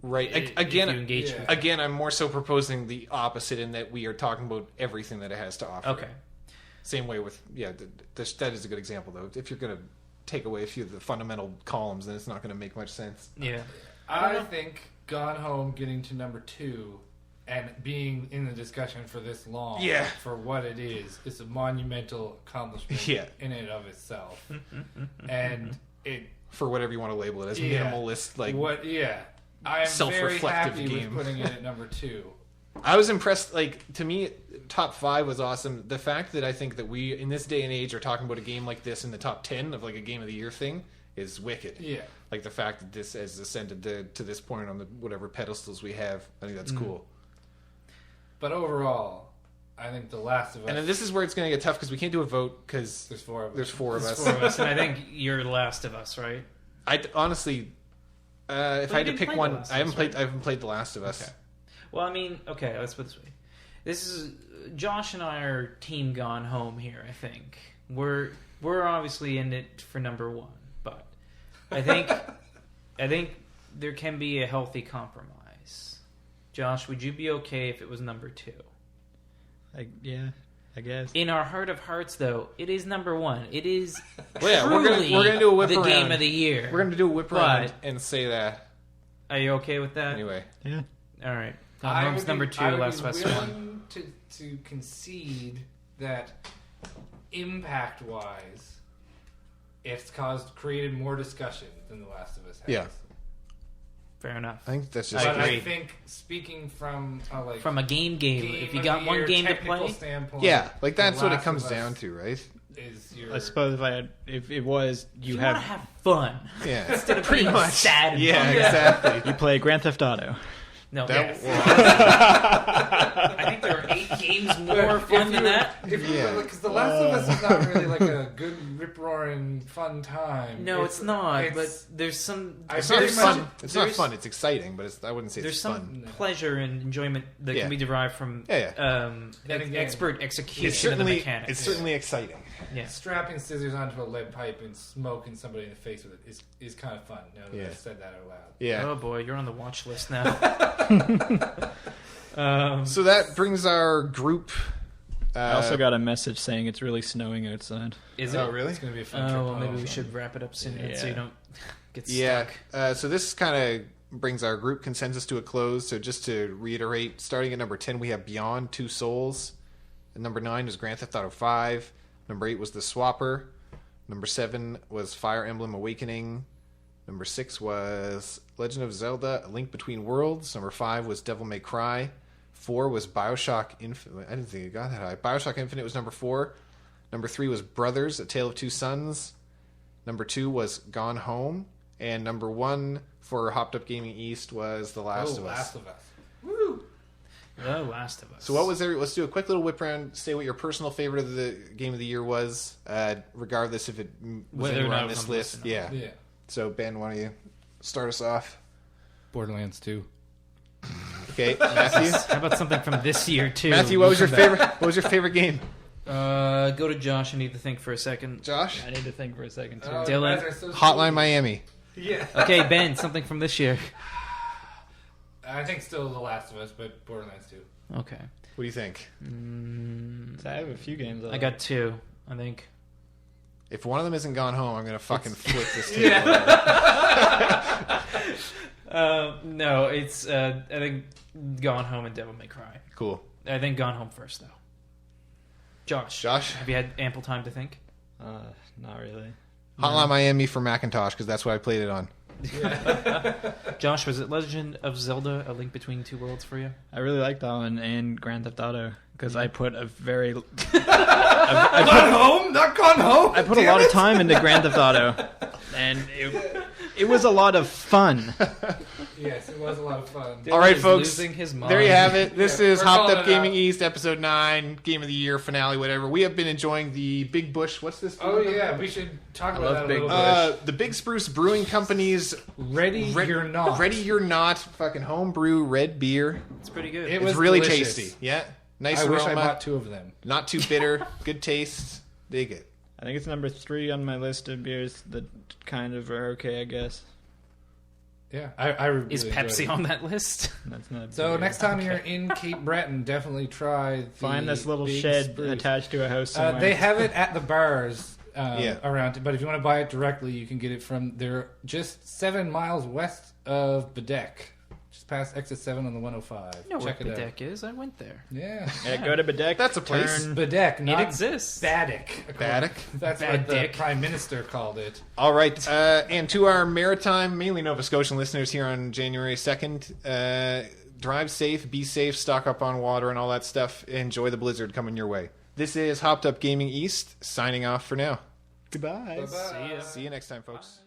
Right. Again, I'm more so proposing the opposite in that we are talking about everything that it has to offer. Okay. Same way with that is a good example though. If you're going to take away a few of the fundamental columns, then it's not going to make much sense. Yeah. I think Gone Home getting to number 2 and being in the discussion for this long for what it is a monumental accomplishment in and of itself. And it for whatever you want to label it as minimalist, like I'm self-reflective very happy game. with putting it at number 2. I was impressed. Like, to me, top 5 was awesome. The fact that I think that we, in this day and age, are talking about a game like this in the top 10 of like a Game of the Year thing is wicked. Yeah. Like the fact that this has ascended to this point on the whatever pedestals we have, I think that's cool. But overall, I think The Last of Us... And then this is where it's going to get tough because we can't do a vote because there's 4 of us. There's 4 of us. And I think you're The Last of Us, right? I honestly, if I had to pick one, I haven't played The Last of Us. Okay. Well, I mean, okay, let's put it this way. This is Josh and I are team Gone Home here. I think we're obviously in it for number 1, but I think there can be a healthy compromise. Josh, would you be okay if it was number 2? I guess. In our heart of hearts, though, it is number 1. It is we're gonna do a whip around. Game of the Year. We're gonna do a whip around and say that. Are you okay with that? Anyway, yeah. All right. Gone Home's number 2. Last of Us 1. To concede that impact-wise, it's created more discussion than The Last of Us has. Yeah. Fair enough. I think that's just. But I think speaking from a game, if you got one game to play, standpoint, like that's what it comes down to, right? I suppose if it was you want to have fun, instead of pretty being much sad. And fun. Exactly. You play Grand Theft Auto. No, I think there are 8 games more fun than that. Because The Last of Us is not really like a good rip-roaring fun time. No, it's not. But there's some. It's not fun. It's not fun. It's exciting, but I wouldn't say there's it's some fun. pleasure and enjoyment that can be derived from expert execution of the mechanics. It's certainly exciting. Yeah. Strapping scissors onto a lead pipe and smoking somebody in the face with it is kind of fun. Now that I've said that out loud. Yeah. Oh boy, you're on the watch list now. So that brings our group. I also got a message saying it's really snowing outside. Is it? Oh, really? It's going to be a fun trip. Oh, well, maybe we should wrap it up soon so you don't get stuck. Yeah. So this kind of brings our group consensus to a close. So just to reiterate, starting at number 10, we have Beyond Two Souls. And number 9 is Grand Theft Auto 5. Number 8 was The Swapper. Number 7 was Fire Emblem Awakening. Number 6 was Legend of Zelda: A Link Between Worlds. Number 5 was Devil May Cry. 4 was Bioshock Infinite. I didn't think it got that high. Bioshock Infinite was number 4. Number 3 was Brothers: A Tale of Two Sons. Number 2 was Gone Home. And number 1 for Hopped Up Gaming East was The Last of Us. Last of Us. Woo! The Last of Us. So what was there? Let's do a quick little whip around. Say what your personal favorite of the game of the year was, regardless if it was Whether or anywhere not on it was this on the list. list or not. Yeah. So Ben, why don't you start us off? Borderlands 2. Okay, Matthew. How about something from this year too? Matthew, what was your favorite? What was your favorite game? Go to Josh. I need to think for a second. Josh. I need to think for a second too. Dylan. Hotline Miami. Yeah. Okay, Ben. Something from this year. I think still The Last of Us, but Borderlands 2. Okay. What do you think? So I have a few games. I got 2. I think. If one of them isn't Gone Home, I'm gonna fucking flip this table. No, it's I think Gone Home and Devil May Cry. Cool. I think Gone Home first though. Josh, have you had ample time to think? Not really. Hotline Miami for Macintosh because that's what I played it on. Josh, was it Legend of Zelda: A Link Between Two Worlds for you? I really like that one and Grand Theft Auto because I put a very Not gone home. I put a lot of time into Grand Theft Auto, and it was a lot of fun. Yes, it was a lot of fun. All right, Dylan is folks. losing his mind. There you have it. This is we're Hopped calling Up it Gaming out. East, Episode 9, Game of the Year, finale, whatever. We have been enjoying the Big Bush. What's this? Oh yeah, we should talk about love that a Big little Bush. bit. The Big Spruce Brewing Company's Ready You're Not. Ready You're Not fucking homebrew red beer. It's pretty good. It It's was really delicious. tasty. Yeah. Nice I aroma. wish I bought 2 of them. Not too bitter. Good taste. Dig it. I think it's number 3 on my list of beers that kind of are okay, I guess. Yeah, I really Is enjoyed Pepsi it. on that list? That's not. So beer. next time you're in Cape Breton, definitely try the Find this little Big shed Spruce. attached to a house somewhere. They have it at the bars Yeah. around, but if you want to buy it directly, you can get it from they're just 7 miles west of Bedeck, just past exit 7 on the 105. I know Check where it the out. deck is. I went there. Yeah, Yeah, go to Bedeck. That's a place. turn- Bedeck, not It exists. Baddick. Baddick? That's what the Baddick. Prime Minister called it. All right. And to our maritime, mainly Nova Scotian listeners here on January 2nd, drive safe, be safe, stock up on water and all that stuff. Enjoy the blizzard coming your way. This is Hopped Up Gaming East, signing off for now. Goodbye. See ya. See you next time, folks.